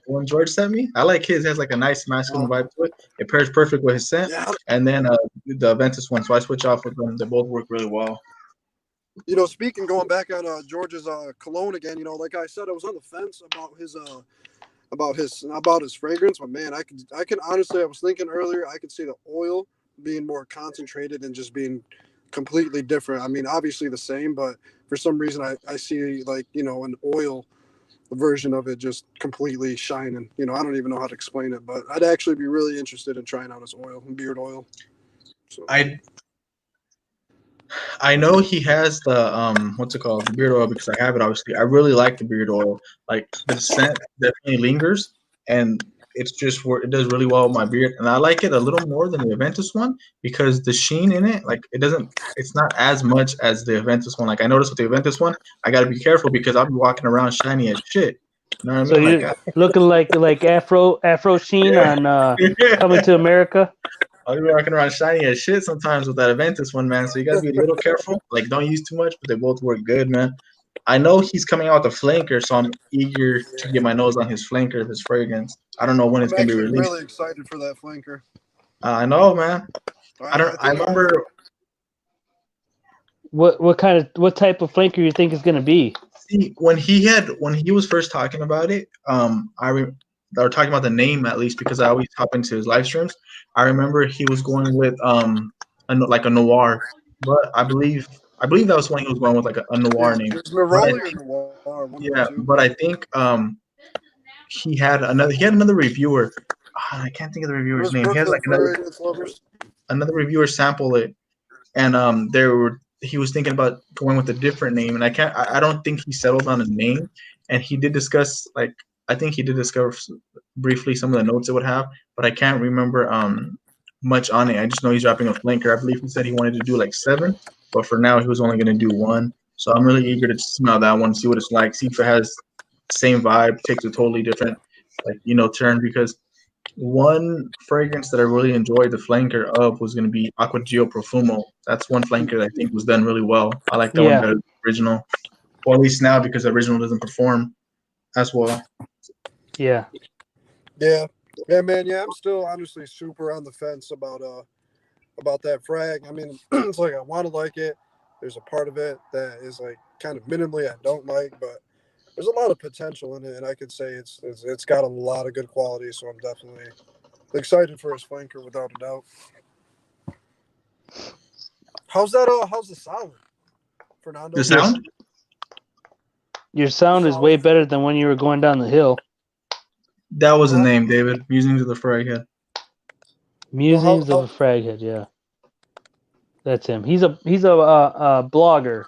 one George sent me. I like his. It has like a nice masculine vibe to it. It pairs perfect with his scent. Yeah. And then the Ventus one. So I switch off with them. They both work really well. Speaking, going back on George's cologne again. Like I said, I was on the fence about about his fragrance, but man, I can honestly, I was thinking earlier, I could see the oil being more concentrated and just being completely different. I mean, obviously the same, but for some reason I see like, an oil version of it just completely shining. I don't even know how to explain it, but I'd actually be really interested in trying out his oil and beard oil. So I know he has the what's it called, the beard oil, because I have it. Obviously, I really like the beard oil. Like the scent definitely lingers, and it does really well with my beard. And I like it a little more than the Aventus one because the sheen in it, like it's not as much as the Aventus one. Like I noticed with the Aventus one, I got to be careful because I'll be walking around shiny as shit. You know what So I mean? you're looking like Afro Sheen on Coming to America. I'll be walking around shiny as shit sometimes with that Aventus one, man. So you gotta be a little careful. Like, don't use too much, but they both work good, man. I know he's coming out with a flanker, so I'm eager to get my nose on his flanker, his fragrance. I don't know when it's I'm gonna be actually released. really excited for that flanker. I know, man. I remember. What type of flanker you think is gonna be? See, when he was first talking about it, they were talking about the name at least because I always hop into his live streams. I remember he was going with like a noir, but I believe that was when he was going with like a noir Yeah, name. it's But I Neroli or think Noir, one of the yeah, two. but I think he had another reviewer. I can't think of the It reviewer's was name. He has Brooklyn like another Fragrance Lovers. another reviewer sample it, and he was thinking about going with a different name, and I don't think he settled on a name, and he did discuss like I think he did discuss briefly some of the notes it would have, but I can't remember much on it. I just know he's dropping a flanker. I believe he said he wanted to do like 7, but for now he was only going to do 1. So I'm really eager to smell that one, see what it's like, see if it has same vibe, takes a totally different turn, because one fragrance that I really enjoyed the flanker of was going to be Aqua Gio Profumo. That's one flanker that I think was done really well. I like that one Yeah, better than the original. Or at least now because the original doesn't perform as well. yeah. Yeah, yeah, man. Yeah, I'm still honestly super on the fence about that frag. I mean, it's like I want to like it. There's a part of it that is like kind of minimally I don't like, but there's a lot of potential in it, and I could say it's got a lot of good quality. So I'm definitely excited for his flanker without a doubt. How's that? How's the sound, Fernando? The sound? Your sound is way better than when you were going down the hill. That was the name, David. Musings of the Fraghead. Musings of a Fraghead, yeah. That's him. He's a blogger.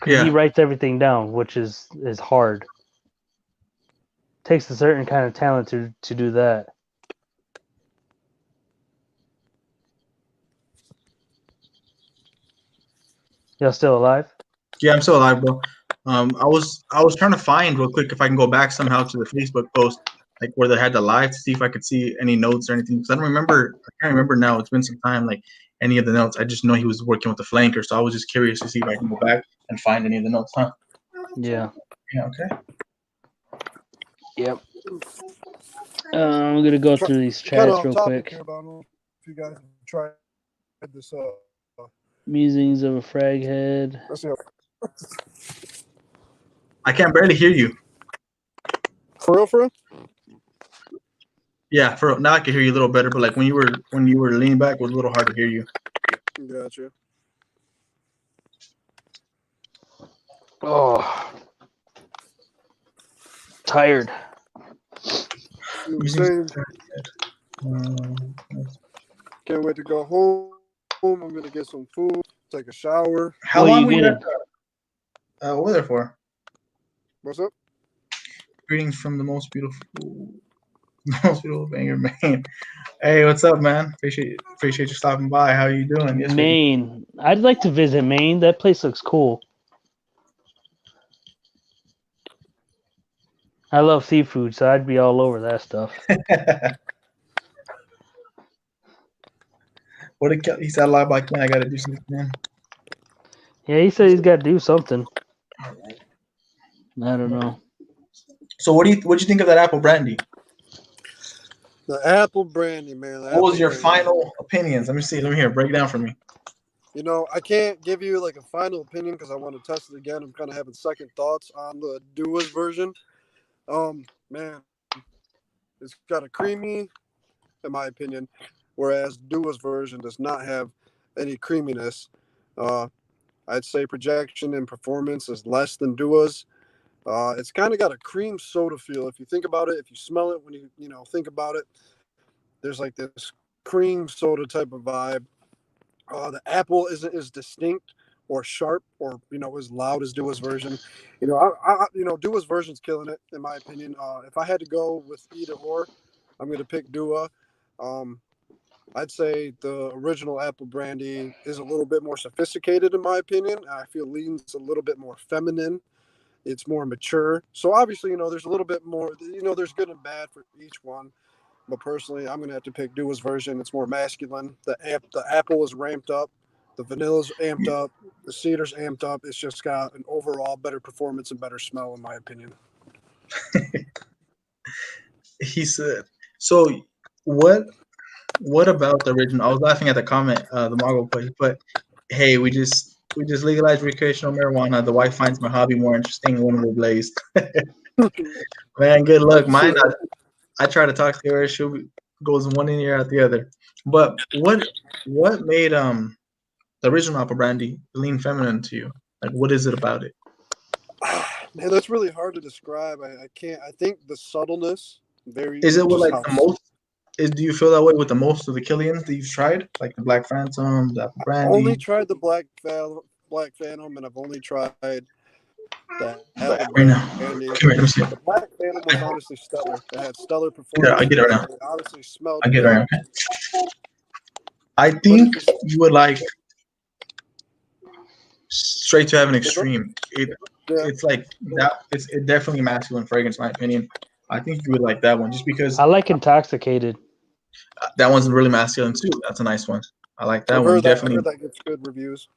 Yeah. He writes everything down, which is hard. Takes a certain kind of talent to do that. Y'all still alive? Yeah, I'm still alive, bro. I was trying to find real quick if I can go back somehow to the Facebook post, like where they had the live, to see if I could see any notes or anything. Because I can't remember now. It's been some time, like any of the notes. I just know he was working with the flanker, so I was just curious to see if I can go back and find any of the notes, huh? Yeah. Yeah, okay. Yep. I'm gonna go through these chats real quick. Here, but I don't know if you guys have tried this. Musings of a Fraghead. Let's see. I can barely hear you. For real? Yeah, now I can hear you a little better, but like when you were leaning back, it was a little hard to hear you. Gotcha. Oh, tired. Can't wait to go home. I'm gonna get some food, take a shower. How long were you at over there for? What's up? Greetings from the most beautiful banger, Maine. Hey, what's up, man? Appreciate you stopping by. How are you doing? Yes, Maine. I'd like to visit Maine. That place looks cool. I love seafood, so I'd be all over that stuff. He said a lot about I gotta do something, man. Yeah, he said he's got to do something. I don't know. So what'd you think of that apple brandy? The apple brandy, man. What was your final opinions? Let me see. Let me hear. Break it down for me. I can't give you like a final opinion because I want to test it again. I'm kind of having second thoughts on the Dua's version. Man, it's got a creamy, in my opinion, whereas Dua's version does not have any creaminess. Uh, I'd say projection and performance is less than Dua's. It's kind of got a cream soda feel. If you think about it, if you smell it when you think about it, there's like this cream soda type of vibe. The apple isn't as distinct or sharp or as loud as Dua's version. Dua's version's killing it in my opinion. If I had to go with either or, I'm gonna pick Dua. Um, I'd say the original apple brandy is a little bit more sophisticated in my opinion. I feel leans a little bit more feminine. It's more mature. So obviously, there's a little bit more. There's good and bad for each one. But personally, I'm gonna have to pick Dua's version. It's more masculine. The apple is ramped up, the vanilla's amped up, the cedar's amped up. It's just got an overall better performance and better smell, in my opinion. He said. So what about the original? I was laughing at the comment the Margo put, hey, we just legalized recreational marijuana. The wife finds my hobby more interesting when we're blazed. Man, good luck. Mine, I try to talk to her. She goes one in ear out the other. But what made the original apple brandy lean feminine to you? Like, what is it about it? Man, that's really hard to describe. I can't. I think the subtleness. Is it with Just like how the most? Do you feel that way with the most of the Killians that you've tried, like the Black Phantom, the apple only brandy? tried the Black Phantom, and I've only tried the apple Right now, brandy. come here. Let me see. But the Black Phantom was honestly stellar. It had stellar I performance. get it right now. It honestly smelled I get it good. right now. Okay. I But if think you would like straight to have an yeah, extreme. It's like that. It definitely a masculine fragrance, in my opinion. I think you would like that one just because I like intoxicated. that one's really masculine too. That's a nice one. I like that I've one. You heard that. I've definitely heard that gets good reviews.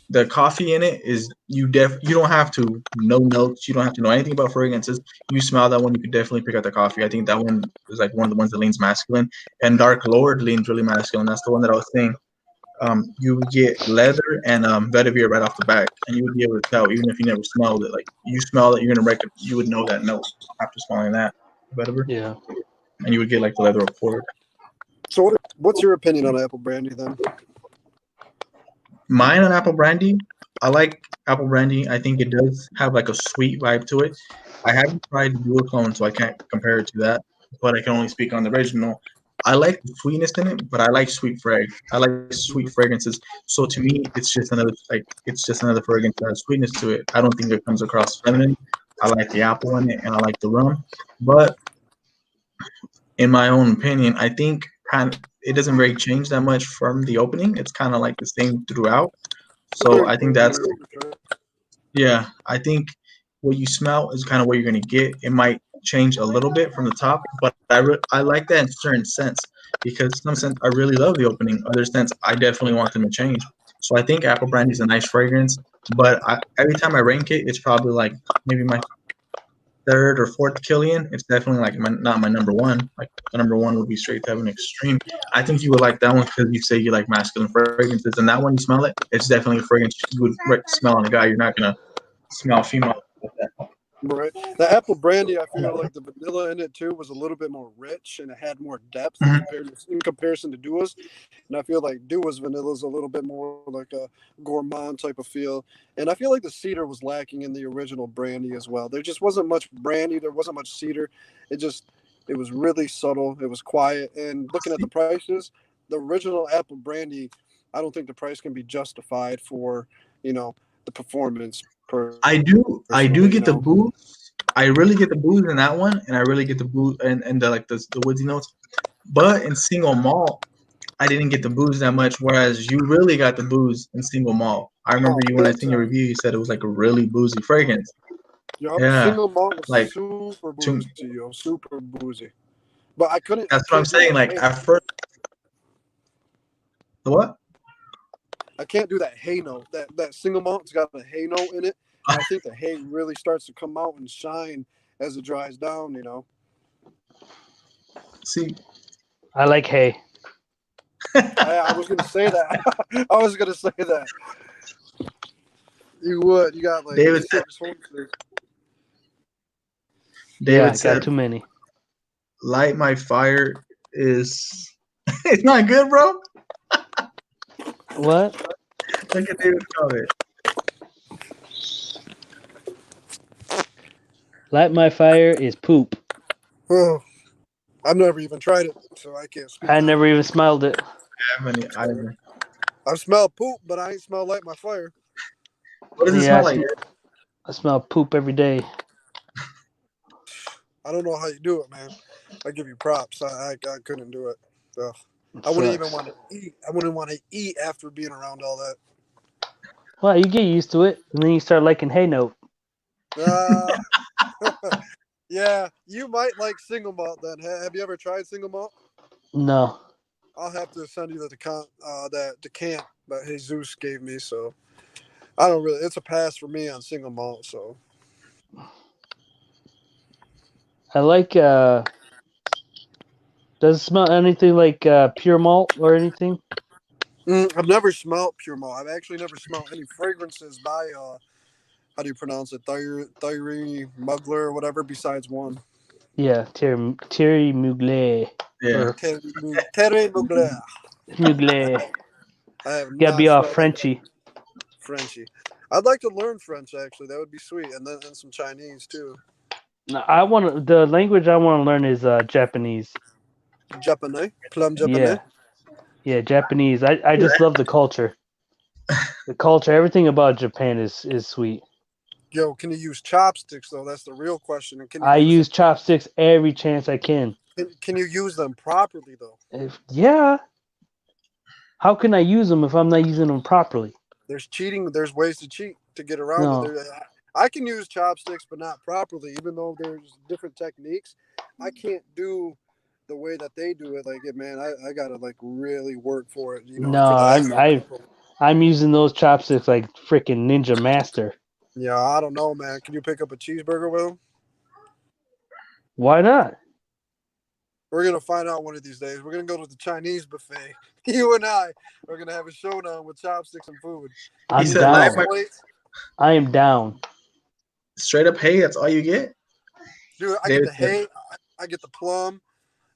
the coffee in it is you don't have to know notes. You don't have to know anything about fragrances. You smell that one, you could definitely pick out the coffee. I think that one is like one of the ones that leans masculine. And Dark Lord leans really masculine. That's the one that I was saying. You would get leather and vetiver right off the back, and you would be able to tell even if you never smelled it. Like you smell it, you're gonna you would know that note after smelling that vetiver, Yeah. and you would get like the leather accord. So, what's your opinion on apple brandy then? Mine on apple brandy, I like apple brandy. I think it does have like a sweet vibe to it. I haven't tried the dual clone, so I can't compare it to that. But I can only speak on the original. I like the sweetness in it, but I like sweet I like sweet fragrances. So to me, it's just another fragrance that has sweetness to it. I don't think it comes across feminine. I like the apple in it, and I like the rum. But in my own opinion, I think it doesn't really change that much from the opening. It's kind of like the same throughout. It's So very I think creamy. that's yeah. I think what you smell is kind of what you're gonna get. It might change a little bit from the top, but I like that in certain sense because some sense I really love the opening. Other sense I definitely want them to change. So I think apple brandy is a nice fragrance, but every time I rank it, it's probably like maybe my third or fourth Killian. It's definitely like not my number one. Like the number one would be straight to have an extreme. I think you would like that one because you say you like masculine fragrances, and that one you smell it, it's definitely a fragrance you would smell on a guy. You're not gonna smell female with that. Right. The apple brandy, I feel like the vanilla in it too was a little bit more rich and it had more depth Mhm. in comparison to Dua's. And I feel like Dua's vanilla is a little bit more like a gourmand type of feel. And I feel like the cedar was lacking in the original brandy as well. There just wasn't much brandy. There wasn't much cedar. It was really subtle. It was quiet. And looking at the prices, the original apple brandy, I don't think the price can be justified for, the performance I do personally, get the booze. I really get the booze in that one, and I really get the booze and the like the woodsy notes. But in single malt, I didn't get the booze that much. Whereas you really got the booze in single malt. I remember Oh, you when I big seen your time. review, you said it was like a really boozy fragrance. Yup, Yeah, single malt was like super to boozy, yo, super boozy. But I that's what I'm can't do saying. that Like hay. at first, the what? I can't do that hay note. That single malt's got a hay note in it, and I think the hay really starts to come out and shine as it dries down. See, I like hay. I was gonna say that. I was gonna say that. You would. You got like David said 6 horses. David Yeah, said, got too many. "Light my fire" is it's not good, bro. What? Look at David's comment. Light my fire is poop. Oh, I've never even tried it, so I can't speak. I never even smelled it. I haven't either. I've smelled poop, but I ain't smelled light my fire. What does it Yeah, smell like? I smell poop every day. I don't know how you do it, man. I give you props. I couldn't do it. So It I wouldn't even sucks. want to eat. I wouldn't want to eat after being around all that. Well, you get used to it, and then you start liking Hey Note. Yeah, you might like single malt then. Have you ever tried single malt? No. I'll have to send you the decant that Jesus gave me. So I don't really. It's a pass for me on single malt. So I like, does it smell anything like pure malt or anything? I've never smelled pure malt. I've actually never smelled any fragrances by how do you pronounce it? Thierry Mugler or whatever. Besides one. Yeah, Thierry Mugler. Yeah. Or Terry Mugler. Mugler. I have Gotta be not all smelled Frenchy. Frenchy. I'd like to learn French actually. That would be sweet, and then some Chinese too. The language I want to learn is Japanese. Japanese, plum Japanese. Yeah, Japanese. I just love the culture. The culture, everything about Japan is sweet. Yo, can you use chopsticks though? That's the real question. And can you I use use chopsticks every chance I can. can you use them properly though? Yeah. How can I use them if I'm not using them properly? There's cheating. There's ways to cheat to get around No. it. I can use chopsticks, but not properly. Even though there's different techniques, I can't do the way that they do it. Like, man, I gotta like really work for it. No, For the I'm using those chopsticks like freaking Ninja Master. Yeah, I don't know, man. Can you pick up a cheeseburger with them? Why not? We're gonna find out one of these days. We're gonna go to the Chinese buffet. You and I are gonna have a showdown with chopsticks and food. I'm said, down. "Light I am down. Straight up, hey, that's all you get." Dude, I get the hay, I get the plum,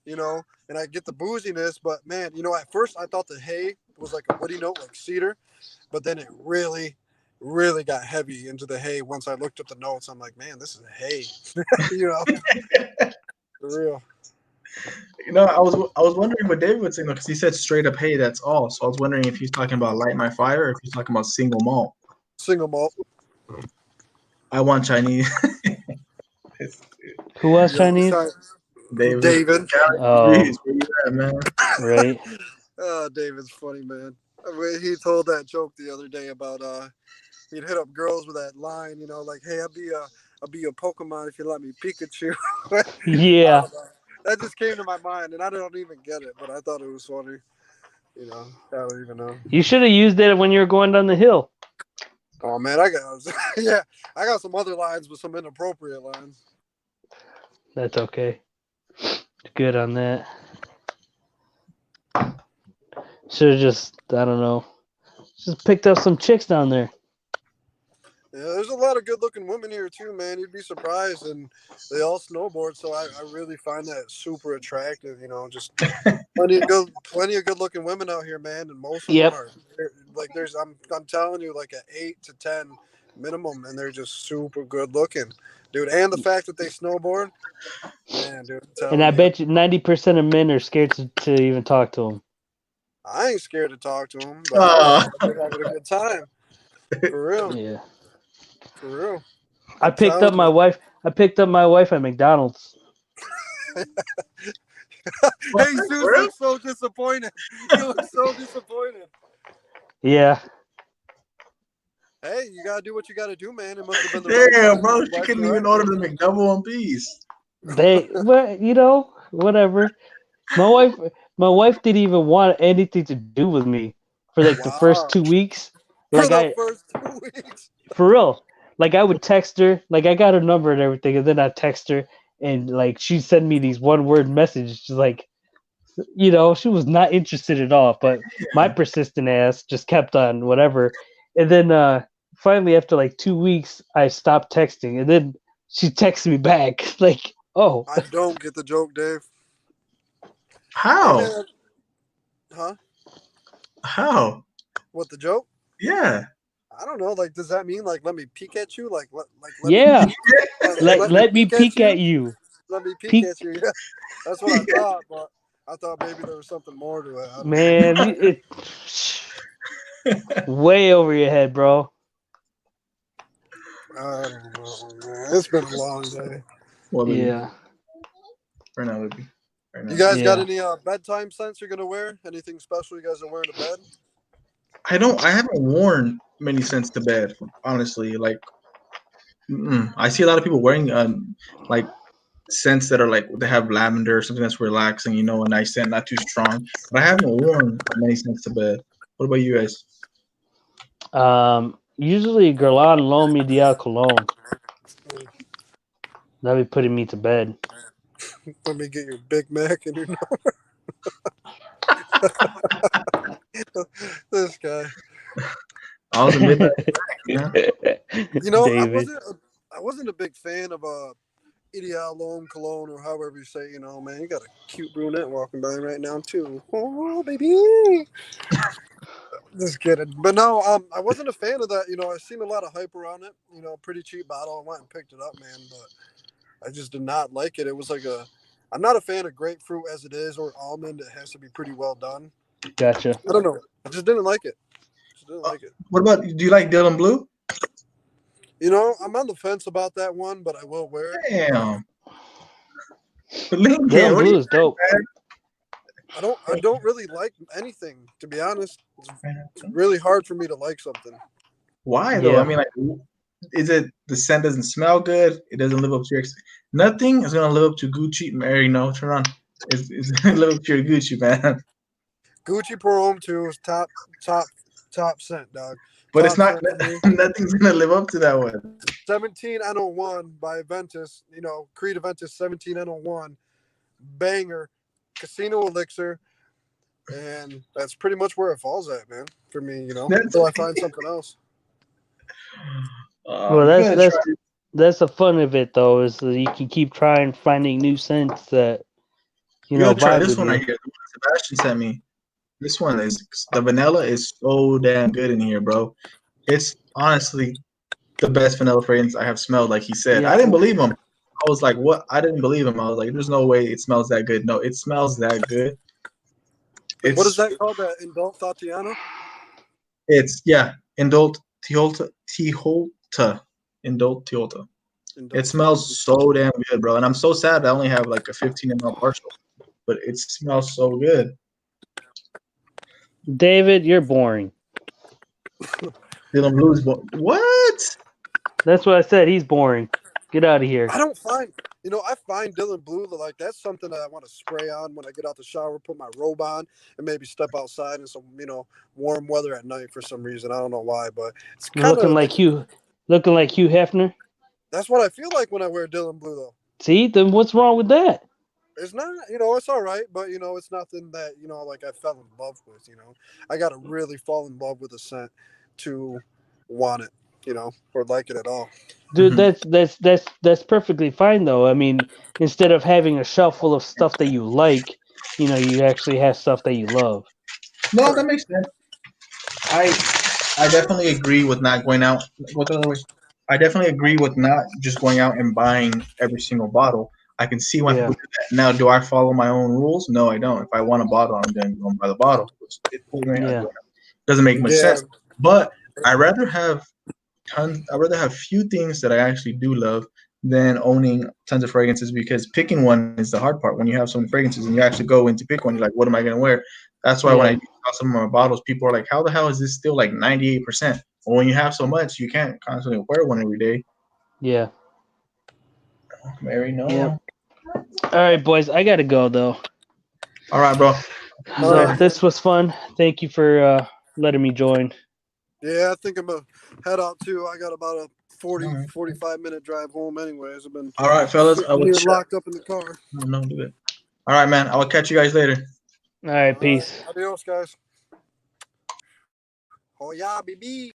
and I get the booziness. But man, at first I thought the hay was like a woody note, like cedar, but then it really, really got heavy into the hay. Once I looked at the notes, I'm like, man, this is hay. For real. I was wondering what David would say because he said straight up, hey, that's all. So I was wondering if he's talking about light my fire or if he's talking about single malt. Single malt. I want Chinese. Who was Chinese? David. Oh, where you at, man? right. David's funny, man. He told that joke the other day about he'd hit up girls with that line, like, hey, I'll be your Pokemon if you let me Pikachu. Yeah. That just came to my mind, and I don't even get it, but I thought it was funny. I don't even know. You should have used it when you were going down the hill. Oh man, I got some other lines with some inappropriate lines. That's okay. Good on that. Should have just, I don't know, just picked up some chicks down there. Yeah, there's a lot of good-looking women here too, man. You'd be surprised, and they all snowboard. So I really find that super attractive. Just plenty of good-looking women out here, man, and most of them are like I'm telling you, like an 8 to 10 minimum, and they're just super good-looking, dude. And the fact that they snowboard, man, dude. And I bet you 90% of men are scared to even talk to them. I ain't scared to talk to them, but they're having a good time. For real. Yeah. For real. I picked up my wife at McDonald's. Hey, Zeus looks so disappointed. He looks so disappointed. Yeah. Hey, you gotta do what you gotta do, man. It must have been the Damn, bro, she couldn't even order the McDouble on piece. Whatever. My wife didn't even want anything to do with me for like the first 2 weeks. First 2 weeks. For real. Like I would text her, like I got her number and everything, and then I text her and like she'd send me these 1-word messages. She's like, she was not interested at all. But my persistent ass just kept on whatever. And then finally after like 2 weeks I stopped texting, and then she texted me back like Oh, I don't get the joke, Dave. How? Hey, man. Huh? How? What, the joke? Yeah. I don't know. Like, does that mean like let me peek at you? Like let yeah. me Let me peek at you? you. Let me peek Peek, at you. Yeah, that's what I thought. But I thought maybe there was something more to it. I don't know. man. Way over your head, bro. I don't know, man. It's been a long day. What, baby? Yeah. Right now, baby. Right now. You guys got Yeah. any bedtime scents you're gonna wear? Anything special you guys are wearing to bed? I haven't worn many scents to bed, honestly. Like, I see a lot of people wearing like scents that are like they have lavender, something that's relaxing, you know, a nice scent, not too strong. But I haven't worn many scents to bed. What about you guys? Usually Guerlain L'Homme Ideal Cologne. That'd be putting me to bed. Let me get your Big Mac and your this guy. I was a midnight. Yeah. You know, David. I wasn't a big fan of Ideal L'Homme Cologne or however you say. You know, man, you got a cute brunette walking by right now too. Oh, baby. Just kidding. But no, I wasn't a fan of that. You know, I've seen a lot of hype around it. You know, pretty cheap bottle. I went and picked it up, man, but I just did not like it. It was like I'm not a fan of grapefruit as it is or almond. It has to be pretty well done. Gotcha. I don't know. I just didn't like it. Just didn't like it. What about? Do you like Dylan Blue? You know, I'm on the fence about that one, but I will wear it. Damn. Lincoln, Dylan what do Blue you is dope. I don't really like anything, to be honest. think? It's really hard for me to like something. Why though? Yeah. I mean, like, is it the scent doesn't smell good? It doesn't live up to your. Nothing is gonna live up to Gucci. Mary, no, turn on. It's gonna live up to your Gucci, man. Gucci Pour Homme 2 is top scent, dog. But it's Top not. scent for me. Nothing's gonna live up to that one. 17N01 by Aventus, you know, Creed Aventus 17N01, banger, Casino Elixir, and that's pretty much where it falls at, man, for me, you know, until I find something else. Well, You gotta try. that's the fun of it, though, is that you can keep trying finding new scents that You gotta try vibe this with one you. right here. The one Sebastian sent me. This one is the vanilla is so damn good in here, bro. It's honestly the best vanilla fragrance I have smelled. Like he said, Yeah. I didn't believe him. I was like, what? I didn't believe him. I was like, there's no way it smells that good. No, it smells that good. It's What is that called? That Indult Tatiana? It's Indult Tiolta. Indult Tiolta. It smells so damn good, bro. And I'm so sad I only have like a 15 ml partial, but it smells so good. David, you're boring. Dylan Blues, what? That's what I said. He's boring. Get out of here. I don't find, you know, I find Dylan Blue like that's something that I want to spray on when I get out the shower, put my robe on, and maybe step outside in some, you know, warm weather at night for some reason. I don't know why, but it's kind Looking of like Hugh Hefner. that's what I feel like when I wear Dylan Blue, though. See, then what's wrong with that? It's not, you know, it's all right, but you know, it's nothing that, you know, like I fell in love with. You know, I got to really fall in love with a scent to want it, you know, or like it at all. Dude, that's perfectly fine though. I mean, instead of having a shelf full of stuff that you like, you actually have stuff that you love. No, that makes sense. I definitely agree with not going out. What the other way? I definitely agree with not just going out and buying every single bottle. I can see why Yeah. people do that. Now, do I follow my own rules? No, I don't. If I want a bottle, I'm going to go and buy the bottle. Yeah. Doesn't make much Yeah. sense. But I'd rather have few things that I actually do love than owning tons of fragrances, because picking one is the hard part. When you have so many fragrances and you actually go in to pick one, you're like, what am I going to wear? That's why when I saw some of my bottles, people are like, how the hell is this still like 98%? Well, when you have so much, you can't constantly wear one every day. Yeah. Mary, no. Yep. All right, boys. I got to go, though. All right, bro. So this was fun. Thank you for letting me join. Yeah, I think I'm going to head out too. I got about a 45-minute drive home anyways. I've been all right, fellas. I will locked up in the car. No, do it. All right, man. I will catch you guys later. All right, peace. Adios, guys. Oh, yeah, baby.